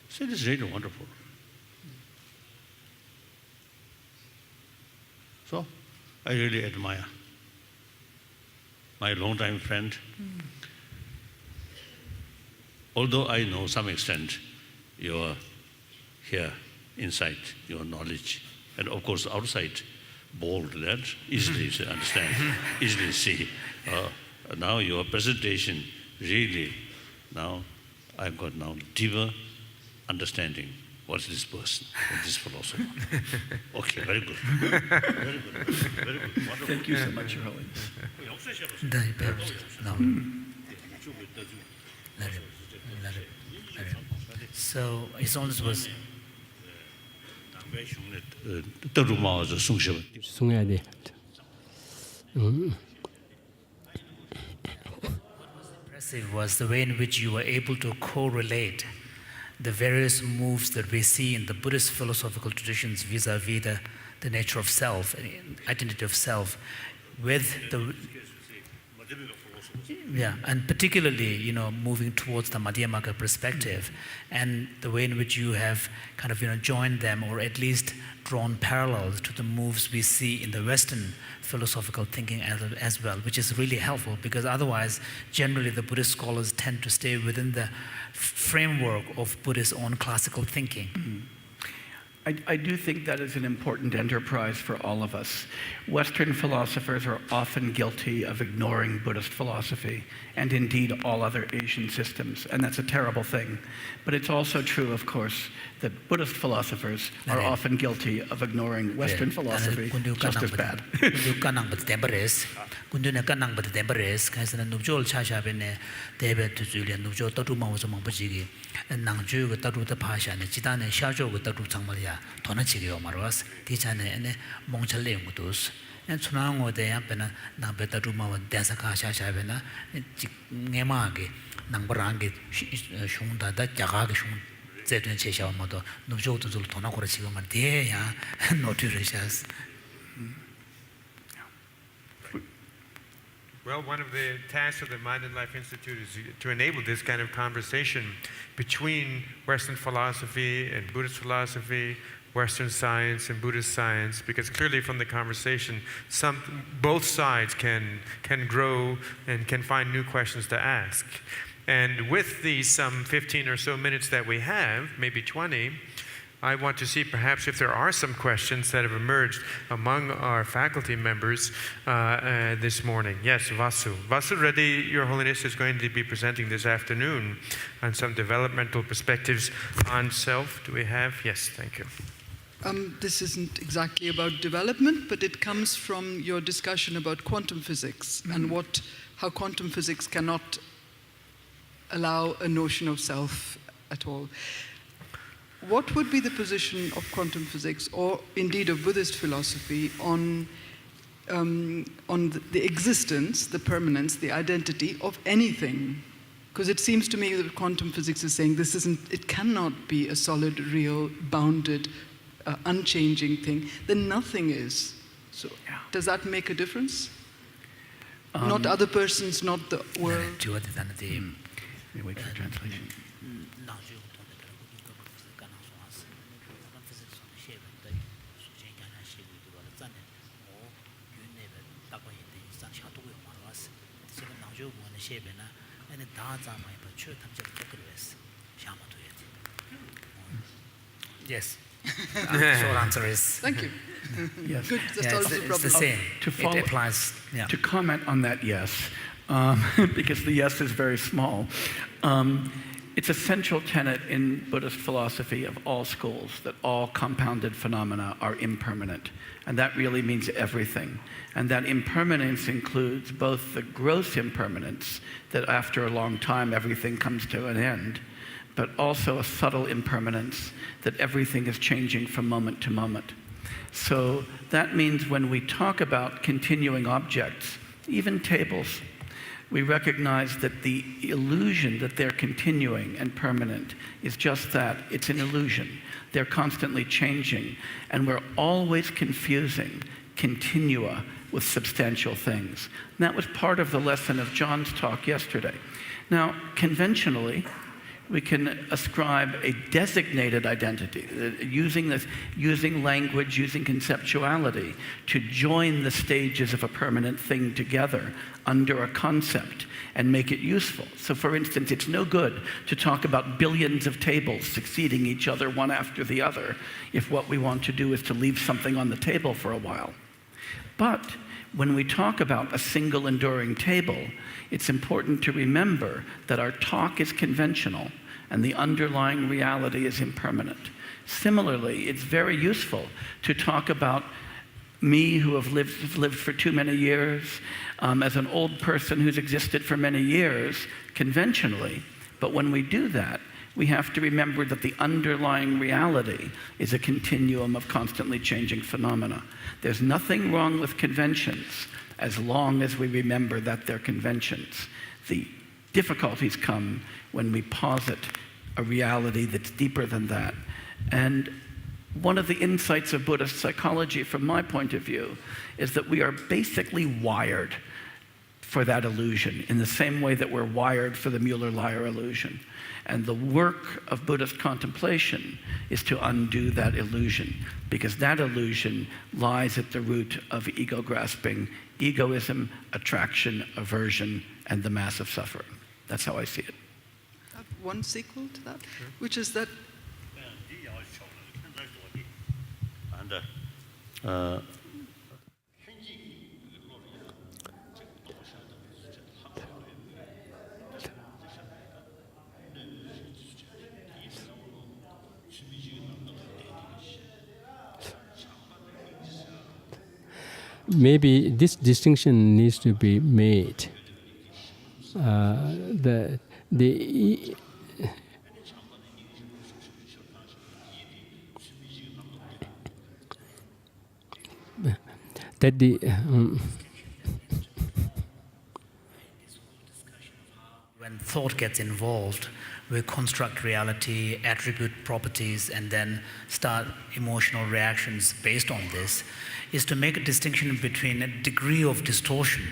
So it is really wonderful. So I really admire my longtime friend. Although I know some extent your here inside your knowledge, and of course outside bold that easily to understand, easily see. Now your presentation really, now I've got now deeper understanding what's this person, what this philosopher. Okay, very good. Very good. Wonderful. Thank you so much, Your Holiness. So his Holiness was Sungade. impressive was the way in which you were able to correlate the various moves that we see in the Buddhist philosophical traditions vis-a-vis the nature of self, identity of self, with the and particularly, moving towards the Madhyamaka perspective, and the way in which you have kind of, joined them, or at least drawn parallels to the moves we see in the Western philosophical thinking as well, which is really helpful, because otherwise, generally, the Buddhist scholars tend to stay within the framework of Buddhist own classical thinking. Mm-hmm. I do think that is an important enterprise for all of us. Western philosophers are often guilty of ignoring Buddhist philosophy, and indeed all other Asian systems, and that's a terrible thing. But it's also true, of course, that Buddhist philosophers are often guilty of ignoring Western philosophy just as bad. Kunduna kanang but temperes, Kaisana Nubjol Chashabene, David to Julian Nubjo Tatu Mawamabujigi, and Nangju with Tatu the Pasha, and Chitane Shajo with Tatu Sangmalia, Tonachigi Maras, Tichane and Monchale Mutus, and Sunango de Ampena, Nabeta Duma, Dasaka Shashabena, Nemagi, Nambarangi, Shunda, that Jagag Shun, Zetan Chesha Moto, Nubjo to Tonakura Sigama, Dea, not to Rishas. Well, one of the tasks of the Mind and Life Institute is to enable this kind of conversation between Western philosophy and Buddhist philosophy, Western science and Buddhist science, because clearly from the conversation, both sides can grow and can find new questions to ask. And with these some 15 or so minutes that we have, maybe 20, I want to see perhaps if there are some questions that have emerged among our faculty members this morning. Yes, Vasu. Vasu Reddy, Your Holiness, is going to be presenting this afternoon on some developmental perspectives on self. Do we have? Yes, thank you. This isn't exactly about development, but it comes from your discussion about quantum physics and how quantum physics cannot allow a notion of self at all. What would be the position of quantum physics, or indeed of Buddhist philosophy, on the existence, the permanence, the identity of anything? Because it seems to me that quantum physics is saying it cannot be a solid, real, bounded, unchanging thing. Then nothing is. So does that make a difference? Not other persons, not the world. Let me wait for translation. Yes. Short answer is. Thank you. Yes. Good. That solves the problem. It's the same. It applies. To comment on that, yes, because the yes is very small. it's a central tenet in Buddhist philosophy of all schools that all compounded phenomena are impermanent. And that really means everything. And that impermanence includes both the gross impermanence, that after a long time everything comes to an end, but also a subtle impermanence, that everything is changing from moment to moment. So that means when we talk about continuing objects, even tables, we recognize that the illusion that they're continuing and permanent is just that. It's an illusion. They're constantly changing, and we're always confusing continua with substantial things. And that was part of the lesson of John's talk yesterday. Now, conventionally, we can ascribe a designated identity, using language, using conceptuality to join the stages of a permanent thing together under a concept and make it useful. So for instance, it's no good to talk about billions of tables succeeding each other one after the other if what we want to do is to leave something on the table for a while. But when we talk about a single enduring table, it's important to remember that our talk is conventional and the underlying reality is impermanent. Similarly, it's very useful to talk about me who have lived for too many years, as an old person who's existed for many years, conventionally. But when we do that, we have to remember that the underlying reality is a continuum of constantly changing phenomena. There's nothing wrong with conventions as long as we remember that they're conventions. The difficulties come when we posit a reality that's deeper than that. And one of the insights of Buddhist psychology, from my point of view, is that we are basically wired for that illusion in the same way that we're wired for the Mueller-Lyer illusion. And the work of Buddhist contemplation is to undo that illusion, because that illusion lies at the root of ego grasping, egoism, attraction, aversion, and the massive suffering. That's how I see it. One sequel to that, which is that maybe this distinction needs to be made. When thought gets involved, we construct reality, attribute properties, and then start emotional reactions based on this, is to make a distinction between a degree of distortion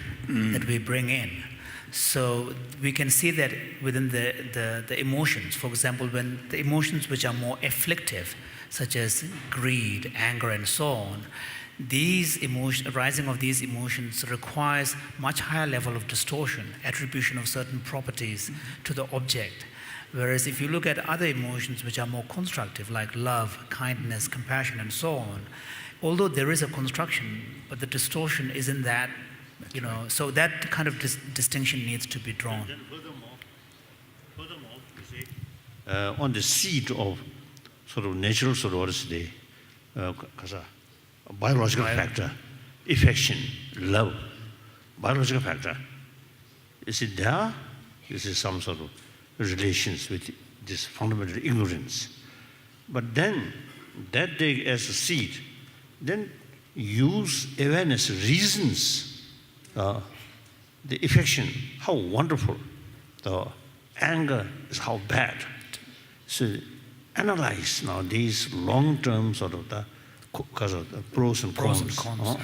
that we bring in. So we can see that within the emotions. For example, when the emotions which are more afflictive, such as greed, anger, and so on, these arising of these emotions requires much higher level of distortion, attribution of certain properties to the object. Whereas if you look at other emotions which are more constructive, like love, kindness, compassion, and so on, although there is a construction, but the distortion isn't that, so that kind of distinction needs to be drawn. Furthermore, you see, on the seed of sort of natural sorority, biological factor, affection, love, biological factor, is it there? This is some sort of relations with this fundamental ignorance. But then, that day as a seed, then use awareness, reasons, the affection, how wonderful, the anger is how bad. So analyze now these long-term sort of the pros and cons.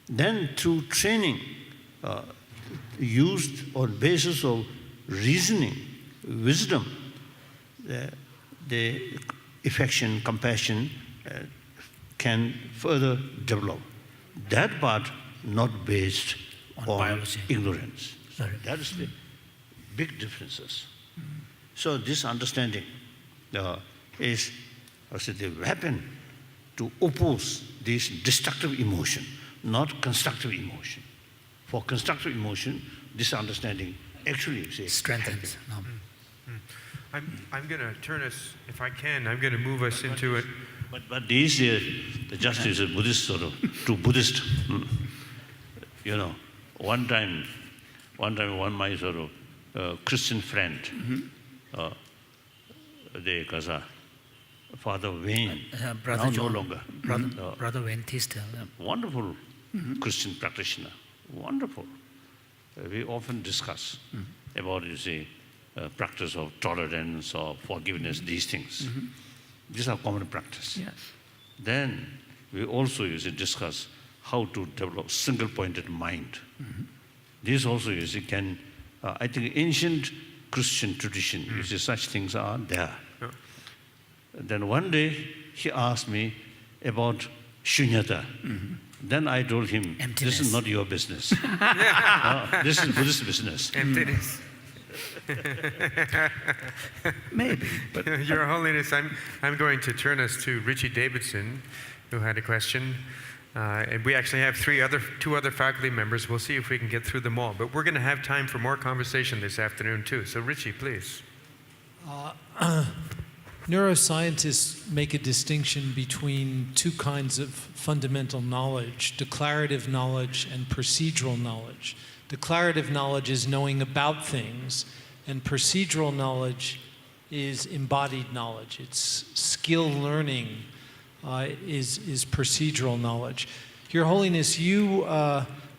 Then through training, used on basis of reasoning, wisdom, the affection, compassion can further develop. That part not based on ignorance. That is the big differences. So this understanding is the weapon to oppose this destructive emotion, not constructive emotion. For constructive emotion, this understanding actually strengthens. I'm going to turn us, if I can, I'm going to move us into it. But these the justice is Buddhist sort of to Buddhist. You know, one time one my sort of Christian friend, they Kaza, Father Wayne, Brother now John, no longer. Brother Wayne Tisdale. Wonderful Christian practitioner, wonderful. We often discuss about, you see, practice of tolerance or forgiveness, these things. These are common practice. Yes. Then we also discuss how to develop single-pointed mind. This also, you see, can, I think ancient Christian tradition, you see, such things are there. Then one day he asked me about shunyata. Then I told him, emptiness. This is not your business. This is Buddhist business. Emptiness. Maybe, but Your Holiness, I'm going to turn us to Richie Davidson, who had a question. And we actually have two other faculty members. We'll see if we can get through them all. But we're going to have time for more conversation this afternoon, too. So, Richie, please. Neuroscientists make a distinction between two kinds of fundamental knowledge, declarative knowledge and procedural knowledge. Declarative knowledge is knowing about things, and procedural knowledge is embodied knowledge. It's skill learning is procedural knowledge. Your Holiness, you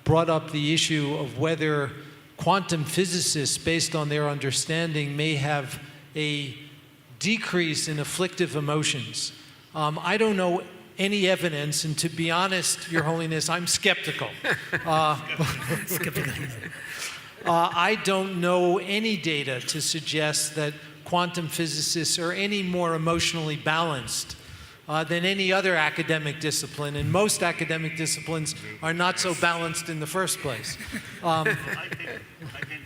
brought up the issue of whether quantum physicists, based on their understanding, may have a decrease in afflictive emotions. I don't know any evidence, and to be honest, Your Holiness, I'm skeptical. I don't know any data to suggest that quantum physicists are any more emotionally balanced than any other academic discipline, and most academic disciplines are not so balanced in the first place. I think,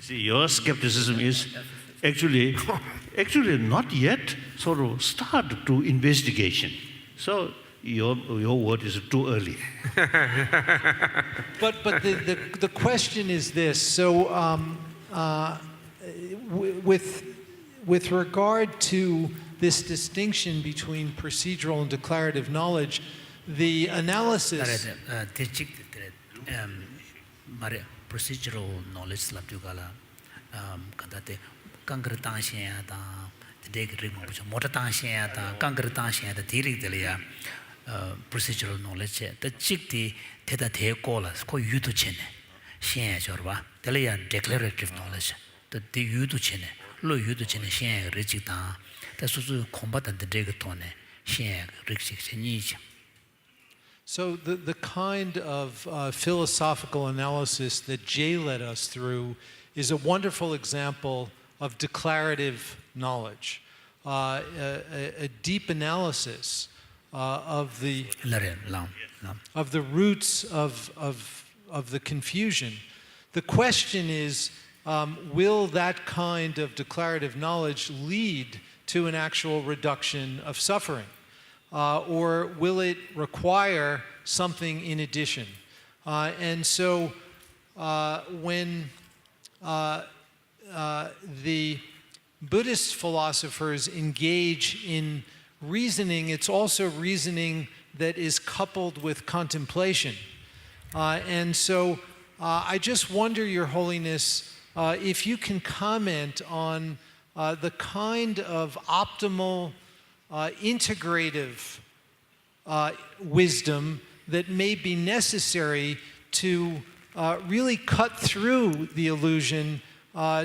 see, your skepticism is actually not yet sort of start to investigation. So your word is too early. But the question is this. So with regard to this distinction between procedural and declarative knowledge, the analysis. Procedural knowledge procedural knowledge the chikti theta the kola ko yutu chene shen jorba telya declarative knowledge the yutu chene lo yutu chene shen rechita the susu combatant the degatone shen rechik cheni. So the kind of philosophical analysis that Jay led us through is a wonderful example of declarative knowledge, a deep analysis of the roots of the confusion. The question is, will that kind of declarative knowledge lead to an actual reduction of suffering? Or will it require something in addition? And so when the Buddhist philosophers engage in reasoning, it's also reasoning that is coupled with contemplation. And so I just wonder, Your Holiness, if you can comment on the kind of optimal integrative wisdom that may be necessary to really cut through the illusion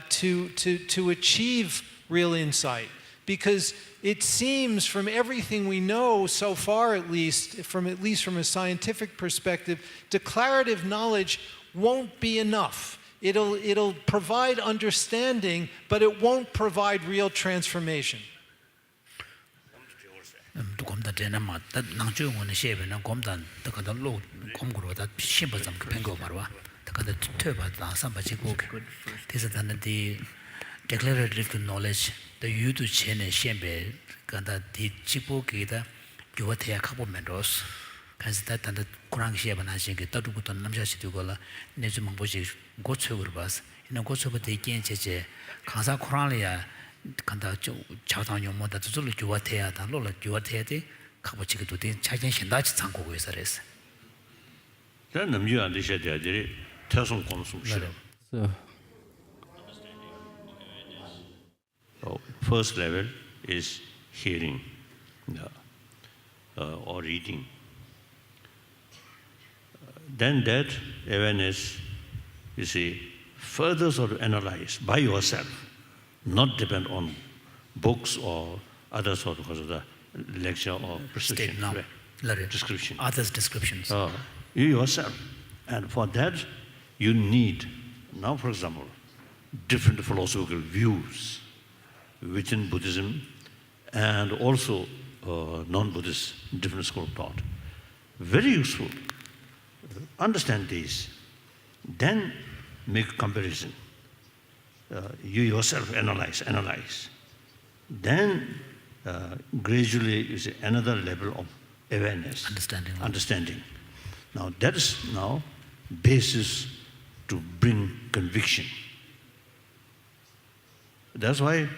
to achieve real insight. Because it seems from everything we know so far, at least from a scientific perspective, declarative knowledge won't be enough. It'll provide understanding, but it won't provide real transformation. Declarative knowledge, the you to chain and shembe, Ganda di chipo gita, you what they are couple mentos, as that and the Kurang Shabanashing, Tatukutan Namsha Situgola, Nezumamboji, Gotsubas, in a Gotsuba de Genche, Kaza Koralia, 간다 차상 용모다 줄로 주와태야다 로라 주와태야데 가보치기도 된 차진 신다치 창고고 있어랬어. Then the new understanding is 태성 공수시. So, First level is hearing or reading. Then that awareness, you see, further sort of analyze by yourself, not depend on books or other sort of the lecture or prescription. Description. Others' descriptions. You yourself. And for that, you need, now for example, different philosophical views within Buddhism and also non-Buddhist different school of thought. Very useful. Understand these. Then make comparison. You yourself analyze. Then gradually you see another level of awareness. Understanding. Now that is now basis to bring conviction. That's why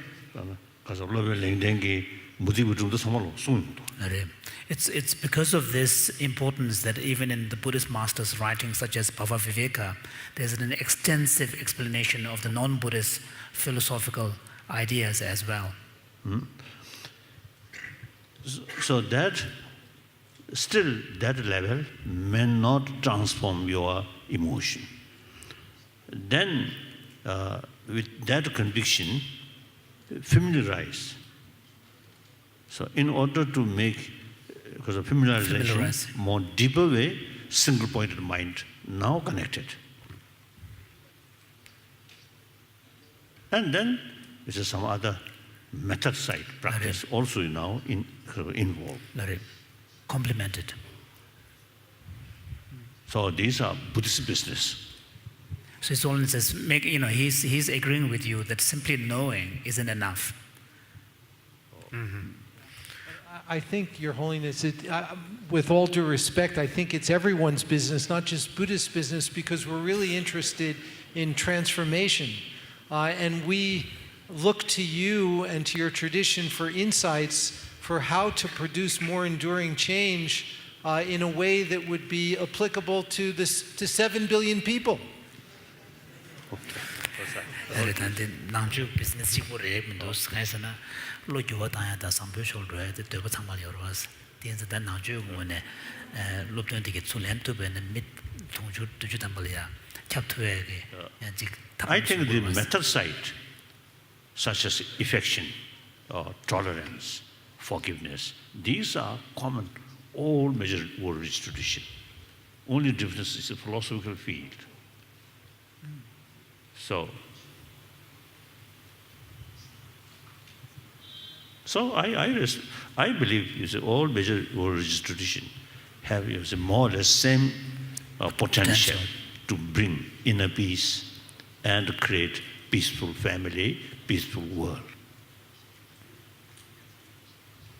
It's because of this importance that even in the Buddhist masters' writings such as Bhava Viveka, there's an extensive explanation of the non-Buddhist philosophical ideas as well. So that still that level may not transform your emotion. Then with that conviction, familiarize. So in order to make, because of familiarization, more deeper way, single-pointed mind, now connected. And then there is some other method side practice also now involved. Complemented. So these are Buddhist business. So His Holiness says, he's agreeing with you that simply knowing isn't enough. I think, Your Holiness, with all due respect, I think it's everyone's business, not just Buddhist business, because we're really interested in transformation. And we look to you and to your tradition for insights for how to produce more enduring change in a way that would be applicable to 7 billion people. I think the method side, such as affection, tolerance, forgiveness, these are common, all major world tradition. Only difference is a philosophical field. So I believe all major world tradition have more or less same potential to bring inner peace and create peaceful family, peaceful world.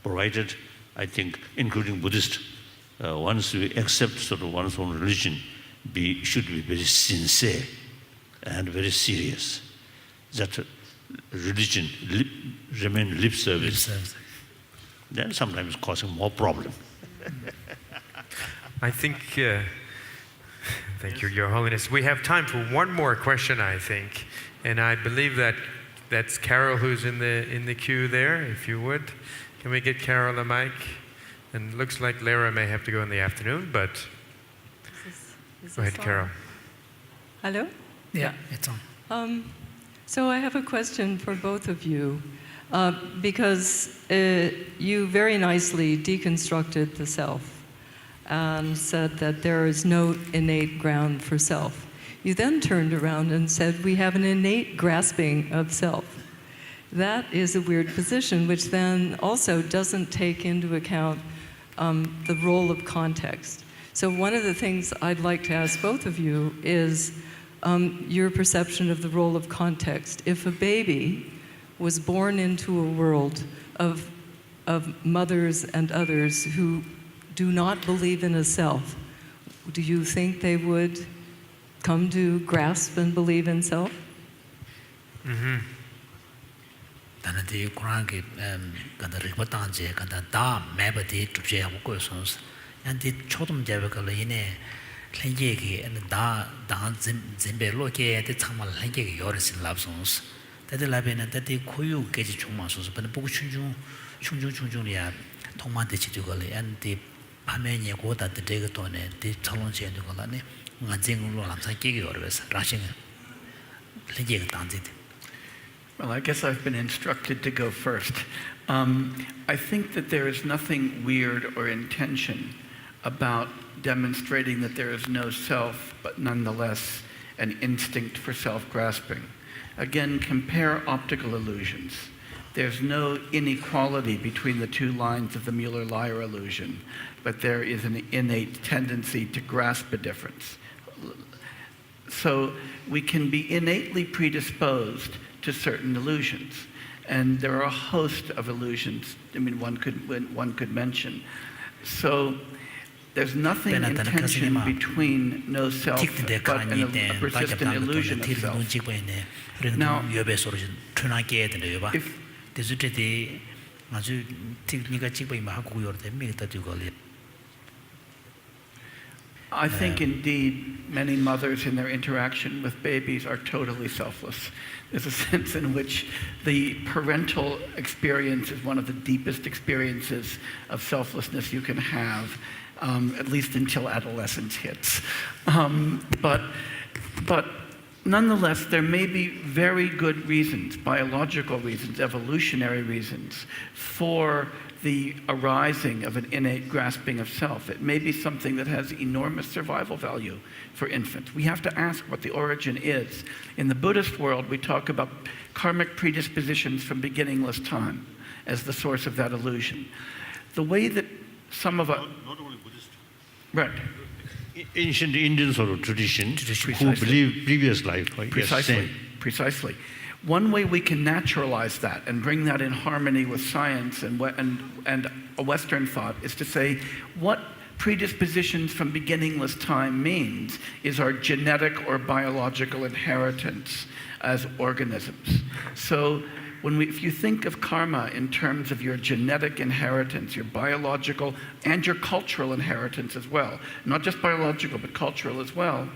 Provided, I think, including Buddhist, once we accept sort of one's own religion, should be very sincere and very serious. That religion remain lip service. Then sometimes causing more problem. I think, thank you, Your Holiness. We have time for one more question, I think. And I believe that's Carol who's in the queue there, if you would. Can we get Carol a mic? And it looks like Lara may have to go in the afternoon, but go ahead, Carol. Hello? Yeah, it's on. So I have a question for both of you, because you very nicely deconstructed the self and said that there is no innate ground for self. You then turned around and said we have an innate grasping of self. That is a weird position, which then also doesn't take into account the role of context. So one of the things I'd like to ask both of you is your perception of the role of context. If a baby was born into a world of mothers and others who do not believe in a self, do you think they would come to grasp and believe in self? 단한테 쿠란게 간다 리포탄제 간다 다 매버디 줍제 하고 거서스 안디 초동 제베가 이네 렌제기 다 짐벨로게 데 참말 렌제기 요르신 랍송스 다들 라베는 다들 고유 깨지 총마소스 근데 보고 충중이야 통만대 지도걸이 안디 밤에니 고다 되게 돈에 디 차론제도 걸라네 ngajenglo lamsa kege orwes rashing lege tanjid. Well, I guess I've been instructed to go first. I think that there is nothing weird or intention about demonstrating that there is no self, but nonetheless an instinct for self-grasping. Again, compare optical illusions. There's no inequality between the two lines of the Mueller-Lyer illusion, but there is an innate tendency to grasp a difference. So we can be innately predisposed to certain illusions. And there are a host of illusions, I mean, one could mention. So there's nothing in tension between no self but a persistent illusion of self. Now, I think indeed many mothers in their interaction with babies are totally selfless. There's a sense in which the parental experience is one of the deepest experiences of selflessness you can have, at least until adolescence hits. But nonetheless, there may be very good reasons, biological reasons, evolutionary reasons, for the arising of an innate grasping of self. It may be something that has enormous survival value for infants. We have to ask what the origin is. In the Buddhist world, we talk about karmic predispositions from beginningless time as the source of that illusion. The way that some of us... Not only Buddhist. Right. Ancient Indian sort of tradition who believe previous life. Precisely. One way we can naturalize that and bring that in harmony with science and a Western thought is to say what predispositions from beginningless time means is our genetic or biological inheritance as organisms. So if you think of karma in terms of your genetic inheritance, your biological and your cultural inheritance as well, not just biological but cultural as well,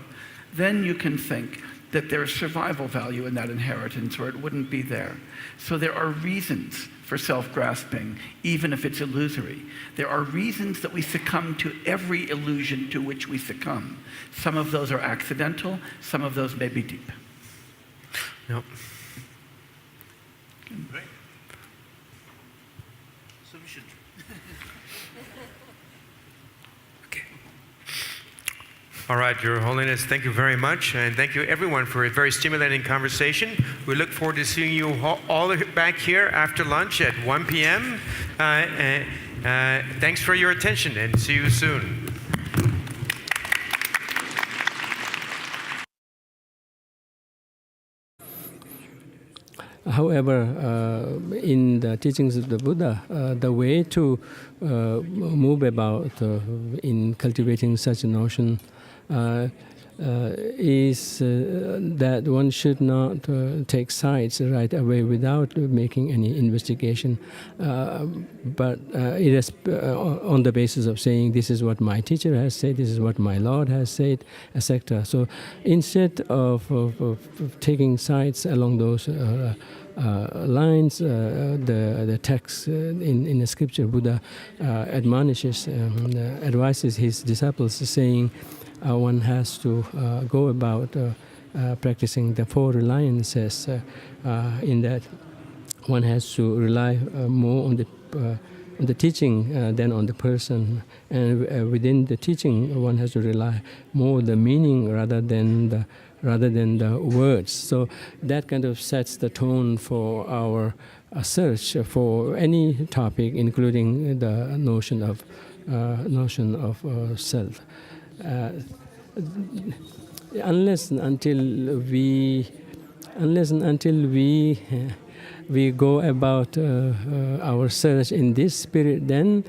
then you can think that there's survival value in that inheritance or it wouldn't be there. So there are reasons for self-grasping, even if it's illusory. There are reasons that we succumb to every illusion to which we succumb. Some of those are accidental, some of those may be deep. Yep. Right. Sufficient. All right, Your Holiness, thank you very much. And thank you, everyone, for a very stimulating conversation. We look forward to seeing you all back here after lunch at 1 p.m. Thanks for your attention, and see you soon. However, in the teachings of the Buddha, the way to move about in cultivating such a notion is that one should not take sides right away without making any investigation, but it is on the basis of saying this is what my teacher has said, this is what my Lord has said, etc. So instead of taking sides along those lines, the text in the scripture, Buddha admonishes, advises his disciples, saying one has to go about practicing the four reliances, in that one has to rely more on the teaching than on the person, and within the teaching one has to rely more on the meaning rather than the words. So that kind of sets the tone for our search for any topic, including the notion of self. Unless and until we we go about our search in this spirit, then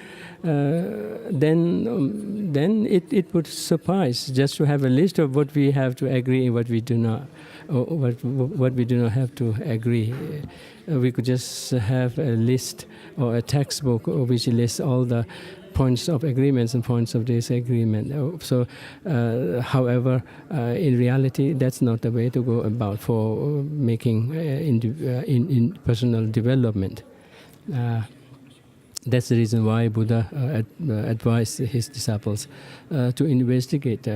it would suffice just to have a list of what we have to agree and what we do not, or what we do not have to agree. We could just have a list or a textbook which lists all the points of agreements and points of disagreement. So, however, in reality, that's not the way to go about for making in personal development. That's the reason why Buddha advised his disciples to investigate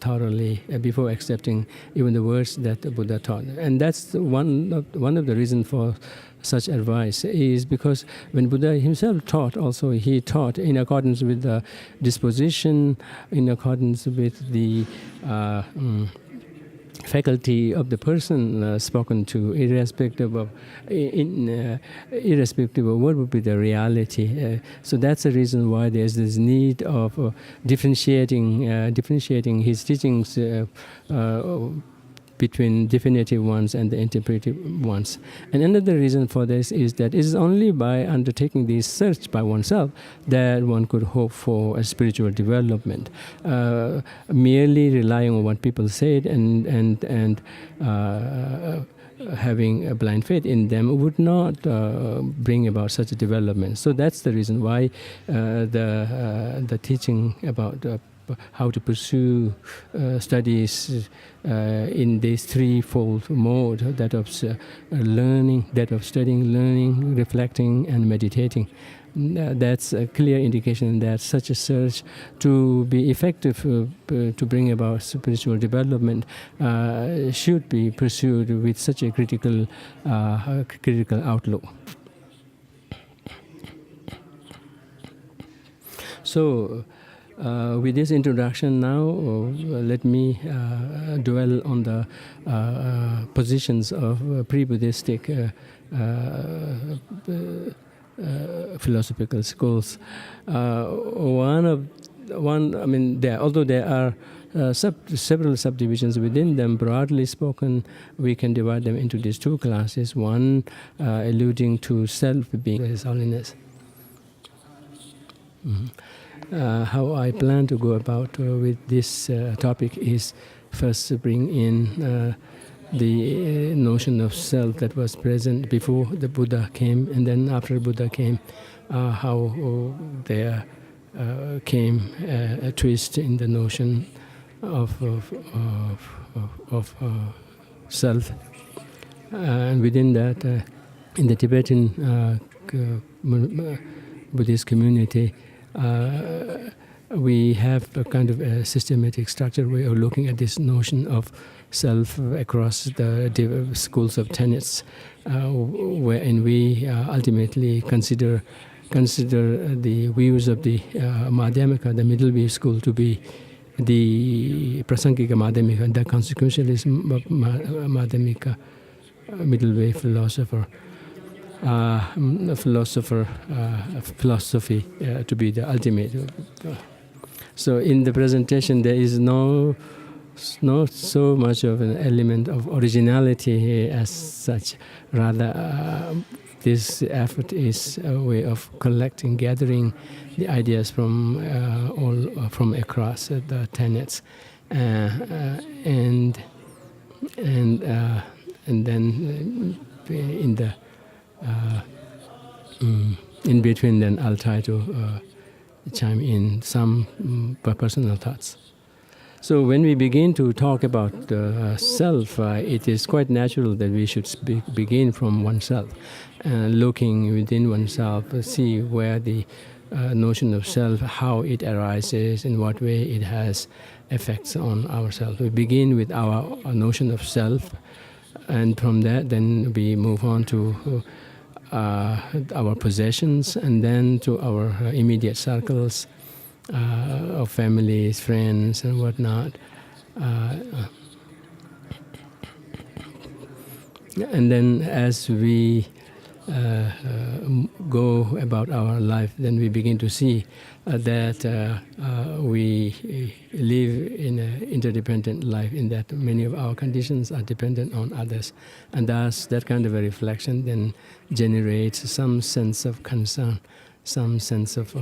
thoroughly before accepting even the words that the Buddha taught. And that's one of the reasons for such advice, is because when Buddha himself taught, also he taught in accordance with the disposition, in accordance with the faculty of the person spoken to, irrespective of what would be the reality. So that's the reason why there's this need of differentiating his teachings between definitive ones and the interpretive ones. And another reason for this is that it is only by undertaking this search by oneself that one could hope for a spiritual development. Merely relying on what people said and having a blind faith in them would not bring about such a development. So that's the reason why the teaching about how to pursue studies in this threefold mode, that of learning, that of studying, learning, reflecting, and meditating. That's a clear indication that such a search to be effective to bring about spiritual development should be pursued with such a critical outlook. So, with this introduction now, let me dwell on the positions of pre-Buddhistic philosophical schools. Although there are several subdivisions within them, broadly spoken, we can divide them into these two classes. One alluding to self-being, His Holiness. Mm-hmm. How I plan to go about with this topic is first to bring in the notion of self that was present before the Buddha came, and then after Buddha came, how there came a twist in the notion of self. And within that, in the Tibetan Buddhist community, we have a kind of a systematic structure way of looking at this notion of self across the schools of tenets, wherein we ultimately consider the views of the Madhyamika, the middle way school, to be the Prasangika Madhyamika, the consequentialist Madhyamika, middle way philosophy to be the ultimate. So in the presentation, there is not so much of an element of originality as such. Rather, this effort is a way of collecting, gathering the ideas from from across the tenets, and then in the in between, then I'll try to chime in some personal thoughts. So when we begin to talk about the self, it is quite natural that we should begin from oneself, looking within oneself, see where the notion of self, how it arises, in what way it has effects on ourselves. We begin with our notion of self, and from that then we move on to our possessions, and then to our immediate circles of families, friends, and whatnot. And then as we go about our life, then we begin to see that we live in an interdependent life, in that many of our conditions are dependent on others. And thus, that kind of a reflection then generates some sense of concern, some sense of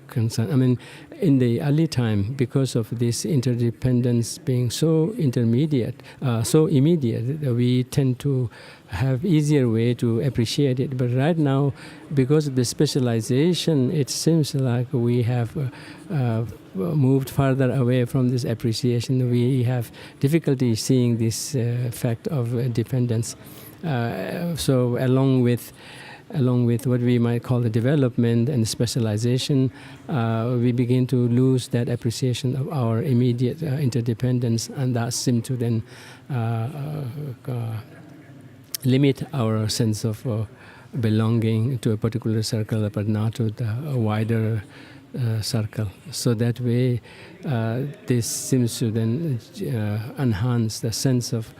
concern. I mean, in the early time, because of this interdependence being so immediate, we tend to have easier way to appreciate it. But right now, because of the specialization, it seems like we have moved further away from this appreciation. We have difficulty seeing this fact of dependence. So along with what we might call the development and specialization, we begin to lose that appreciation of our immediate interdependence, and that seems to then limit our sense of belonging to a particular circle, but not to the wider circle. So that way, this seems to then enhance the sense of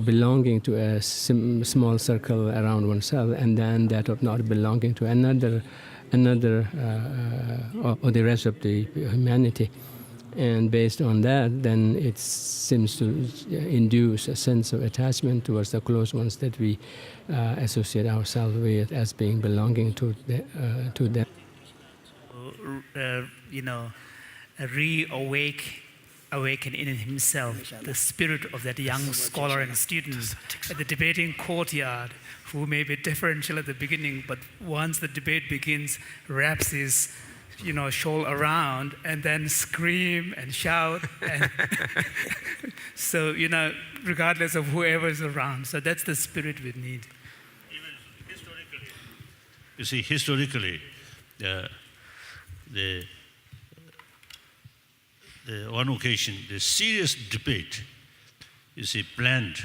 belonging to a small circle around oneself, and then that of not belonging to another or the rest of the humanity. And based on that, then it seems to induce a sense of attachment towards the close ones that we associate ourselves with as being belonging to them. Awaken in himself the spirit of that young scholar and student at the debating courtyard, who may be differential at the beginning, but once the debate begins, wraps his shawl around and then scream and shout. And so, regardless of whoever's around. So that's the spirit we need. Even historically, you see, historically, the one occasion, the serious debate, you see, planned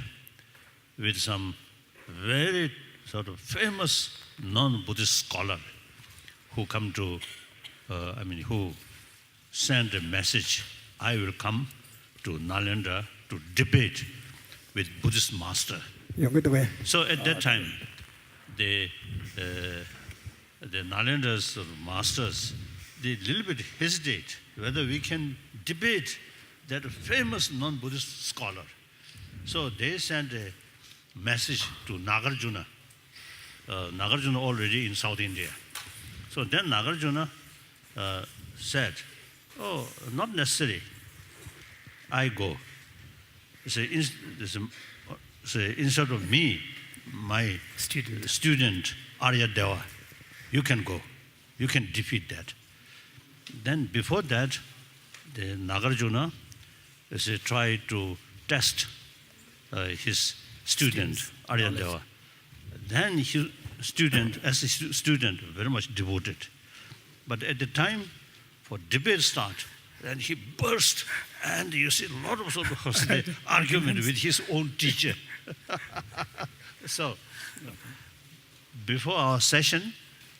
with some very sort of famous non-Buddhist scholar who come to, who sent a message, I will come to Nalanda to debate with Buddhist master. So at that time, the Nalanda's sort of masters, they a little bit hesitate whether we can debate that famous non-Buddhist scholar. So they sent a message to Nagarjuna. Nagarjuna already in South India. So then Nagarjuna said, oh, not necessary. I go. Instead of me, my student Arya Deva, you can go. You can defeat that. Then before that, the Nagarjuna tried to test his student, Arya Deva. Then his student, as a student, very much devoted. But at the time for debate start, then he burst, and you see a lot of sort of argument with his own teacher. So before our session,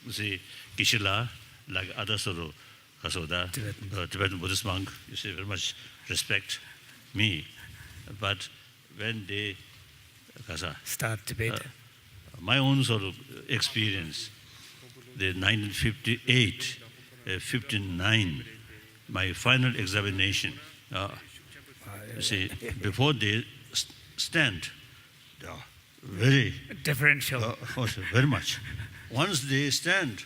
you see, Kishila, like other sort of Kasoda, Tibetan Buddhist monk, you see, very much respect me. But when they start debate, my own sort of experience, the 1958, 59, my final examination, you see, before they stand, they are very differential. Very much. Once they stand,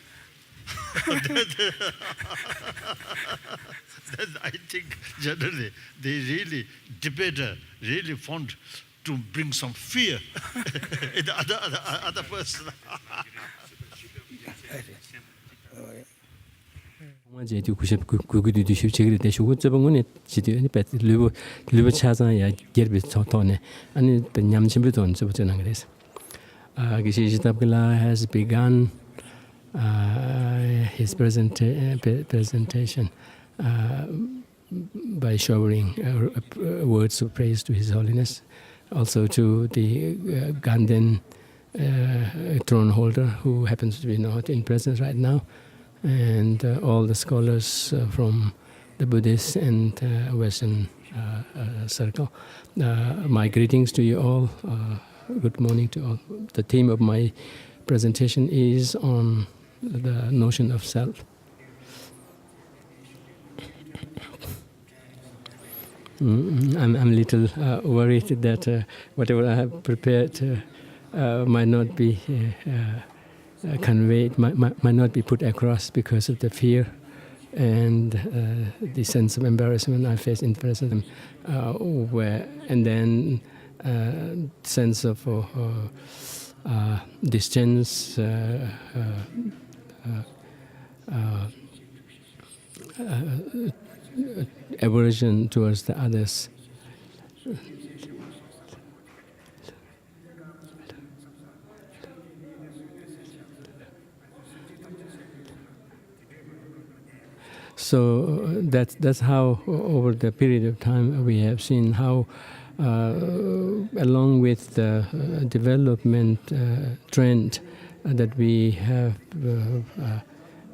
then I think generally they really debater, really found to bring some fear in the other person. Jadi kuku di shuchigri de shugu zabangone jadi ni pet lubu chaza ya gerbi tone ani nyamchimbi ton sebutena ngres. Gishi Jitabgala has begun his presentation by showering words of praise to His Holiness, also to the Ganden throne holder, who happens to be not in presence right now, and all the scholars from the Buddhist and Western circle. My greetings to you all. Good morning to all. The theme of my presentation is on the notion of self. I'm a little worried that whatever I have prepared might not be conveyed, might not be put across because of the fear and the sense of embarrassment I face in present, and then sense of distance, aversion towards the others. So that's how over the period of time we have seen how along with the development trend that we have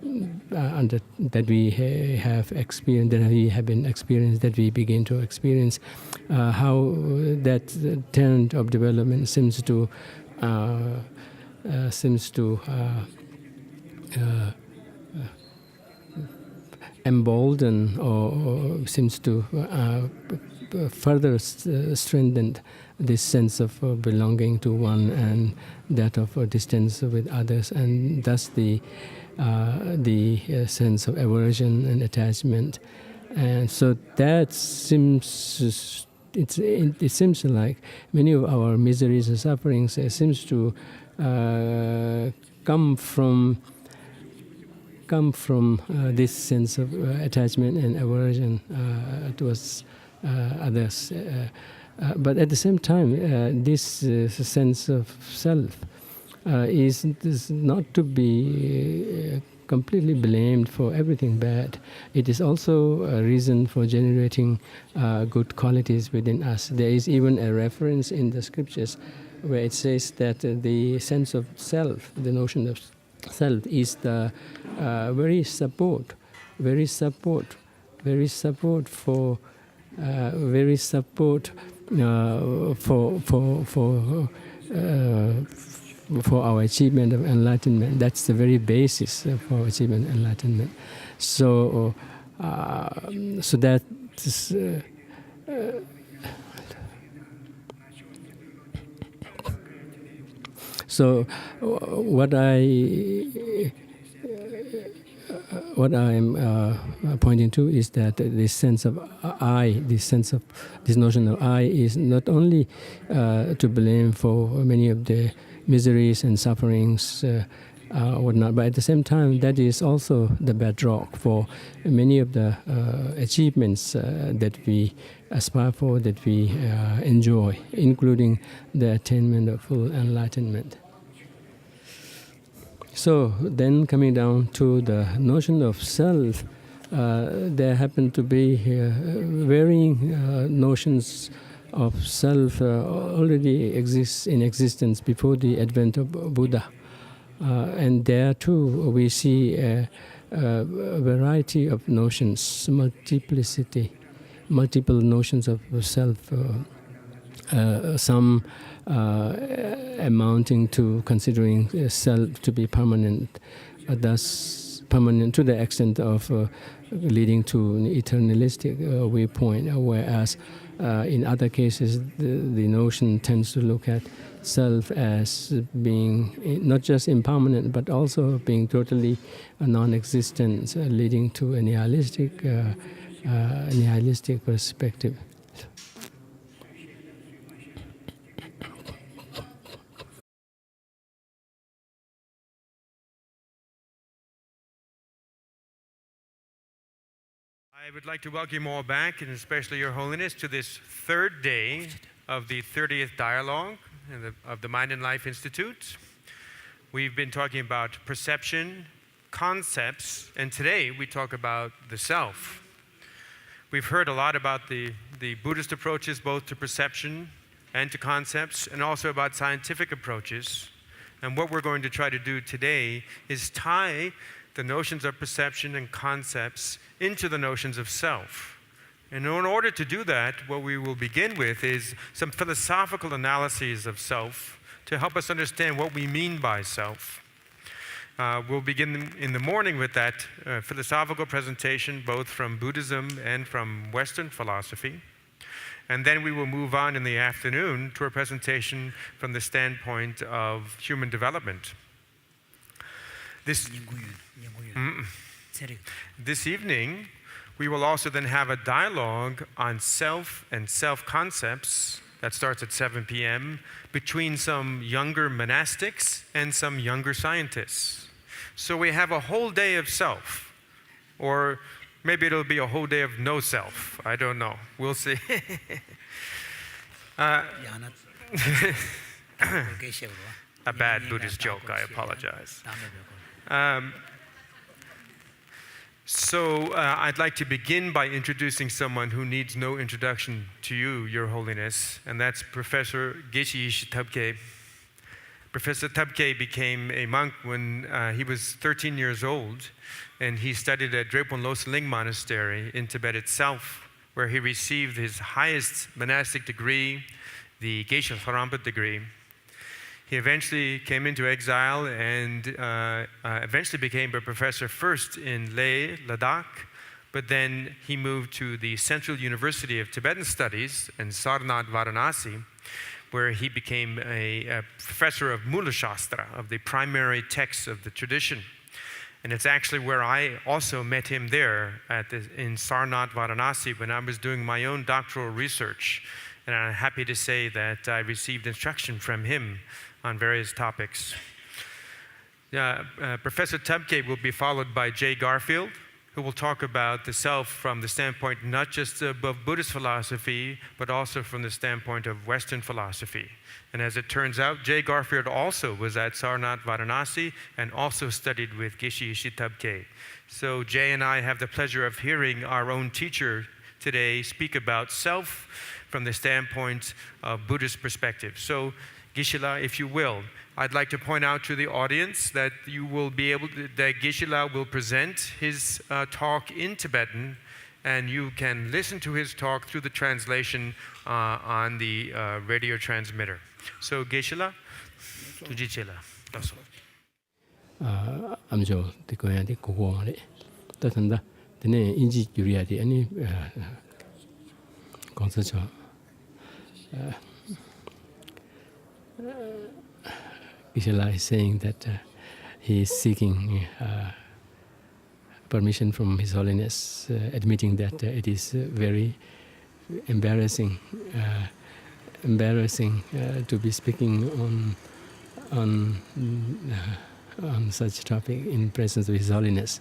that we have experienced, that we have been experienced, that we begin to experience, how that trend of development seems to embolden or seems to further strengthen this sense of belonging to one and that of distance with others, and thus the sense of aversion and attachment. And so that seems it seems like many of our miseries and sufferings seems to come from this sense of attachment and aversion towards others. But at the same time, this sense of self is not to be completely blamed for everything bad. It is also a reason for generating good qualities within us. There is even a reference in the scriptures where it says that the sense of self, the notion of self, is the very support for our achievement of enlightenment. That's the very basis for achievement of enlightenment. So that is, so what I'm pointing to is that this sense of I, this notion of I, is not only to blame for many of the miseries and sufferings, whatnot, but at the same time, that is also the bedrock for many of the achievements that we aspire for, that we enjoy, including the attainment of full enlightenment. So then coming down to the notion of self, there happen to be varying notions of self already exists in existence before the advent of Buddha. And there too we see a variety of notions, multiple notions of self, some amounting to considering self to be permanent, thus permanent to the extent of leading to an eternalistic viewpoint, whereas in other cases the notion tends to look at self as being not just impermanent but also being totally non-existent, leading to a nihilistic perspective. I would like to welcome you all back, and especially Your Holiness, to this third day of the 30th Dialogue of the Mind and Life Institute. We've been talking about perception, concepts, and today we talk about the self. We've heard a lot about the Buddhist approaches both to perception and to concepts, and also about scientific approaches. And what we're going to try to do today is tie the notions of perception and concepts into the notions of self, And in order to do that, what we will begin with is some philosophical analyses of self to help us understand what we mean by self. We'll begin in the morning with that philosophical presentation, both from Buddhism and from Western philosophy. And then we will move on in the afternoon to a presentation from the standpoint of human development. This evening, we will also then have a dialogue on self and self-concepts that starts at 7 p.m. between some younger monastics and some younger scientists. So we have a whole day of self, or maybe it'll be a whole day of no self. I don't know. We'll see. A bad Buddhist joke, I apologize. So I'd like to begin by introducing someone who needs no introduction to you, Your Holiness, and that's Professor Geshe Tabke. Professor Tabke became a monk when he was 13 years old, and he studied at Drepon Losling Monastery in Tibet itself, where he received his highest monastic degree, the Geshe Sarampa degree. He eventually came into exile and eventually became a professor first in Leh, Ladakh, but then he moved to the Central University of Tibetan Studies in Sarnath, Varanasi, where he became a professor of Mula Shastra, of the primary texts of the tradition. And it's actually where I also met him there in Sarnath, Varanasi, when I was doing my own doctoral research. And I'm happy to say that I received instruction from him on various topics. Professor Tabke will be followed by Jay Garfield, who will talk about the self from the standpoint not just of Buddhist philosophy, but also from the standpoint of Western philosophy. And as it turns out, Jay Garfield also was at Sarnath, Varanasi, and also studied with Geshe Tabke. So Jay and I have the pleasure of hearing our own teacher today speak about self from the standpoint of Buddhist perspective. So Geshe-la, if you will, I'd like to point out to the audience that you will be able to, that Geshe-la will present his talk in Tibetan, and you can listen to his talk through the translation on the radio transmitter. So Geshe-la, Tuji-che-la, daso. Amjo de koya de ko le. Tatanda tene inji yuriya de ani concept Geshe-la is saying that he is seeking permission from His Holiness, admitting that it is very embarrassing to be speaking on such topic in presence of His Holiness.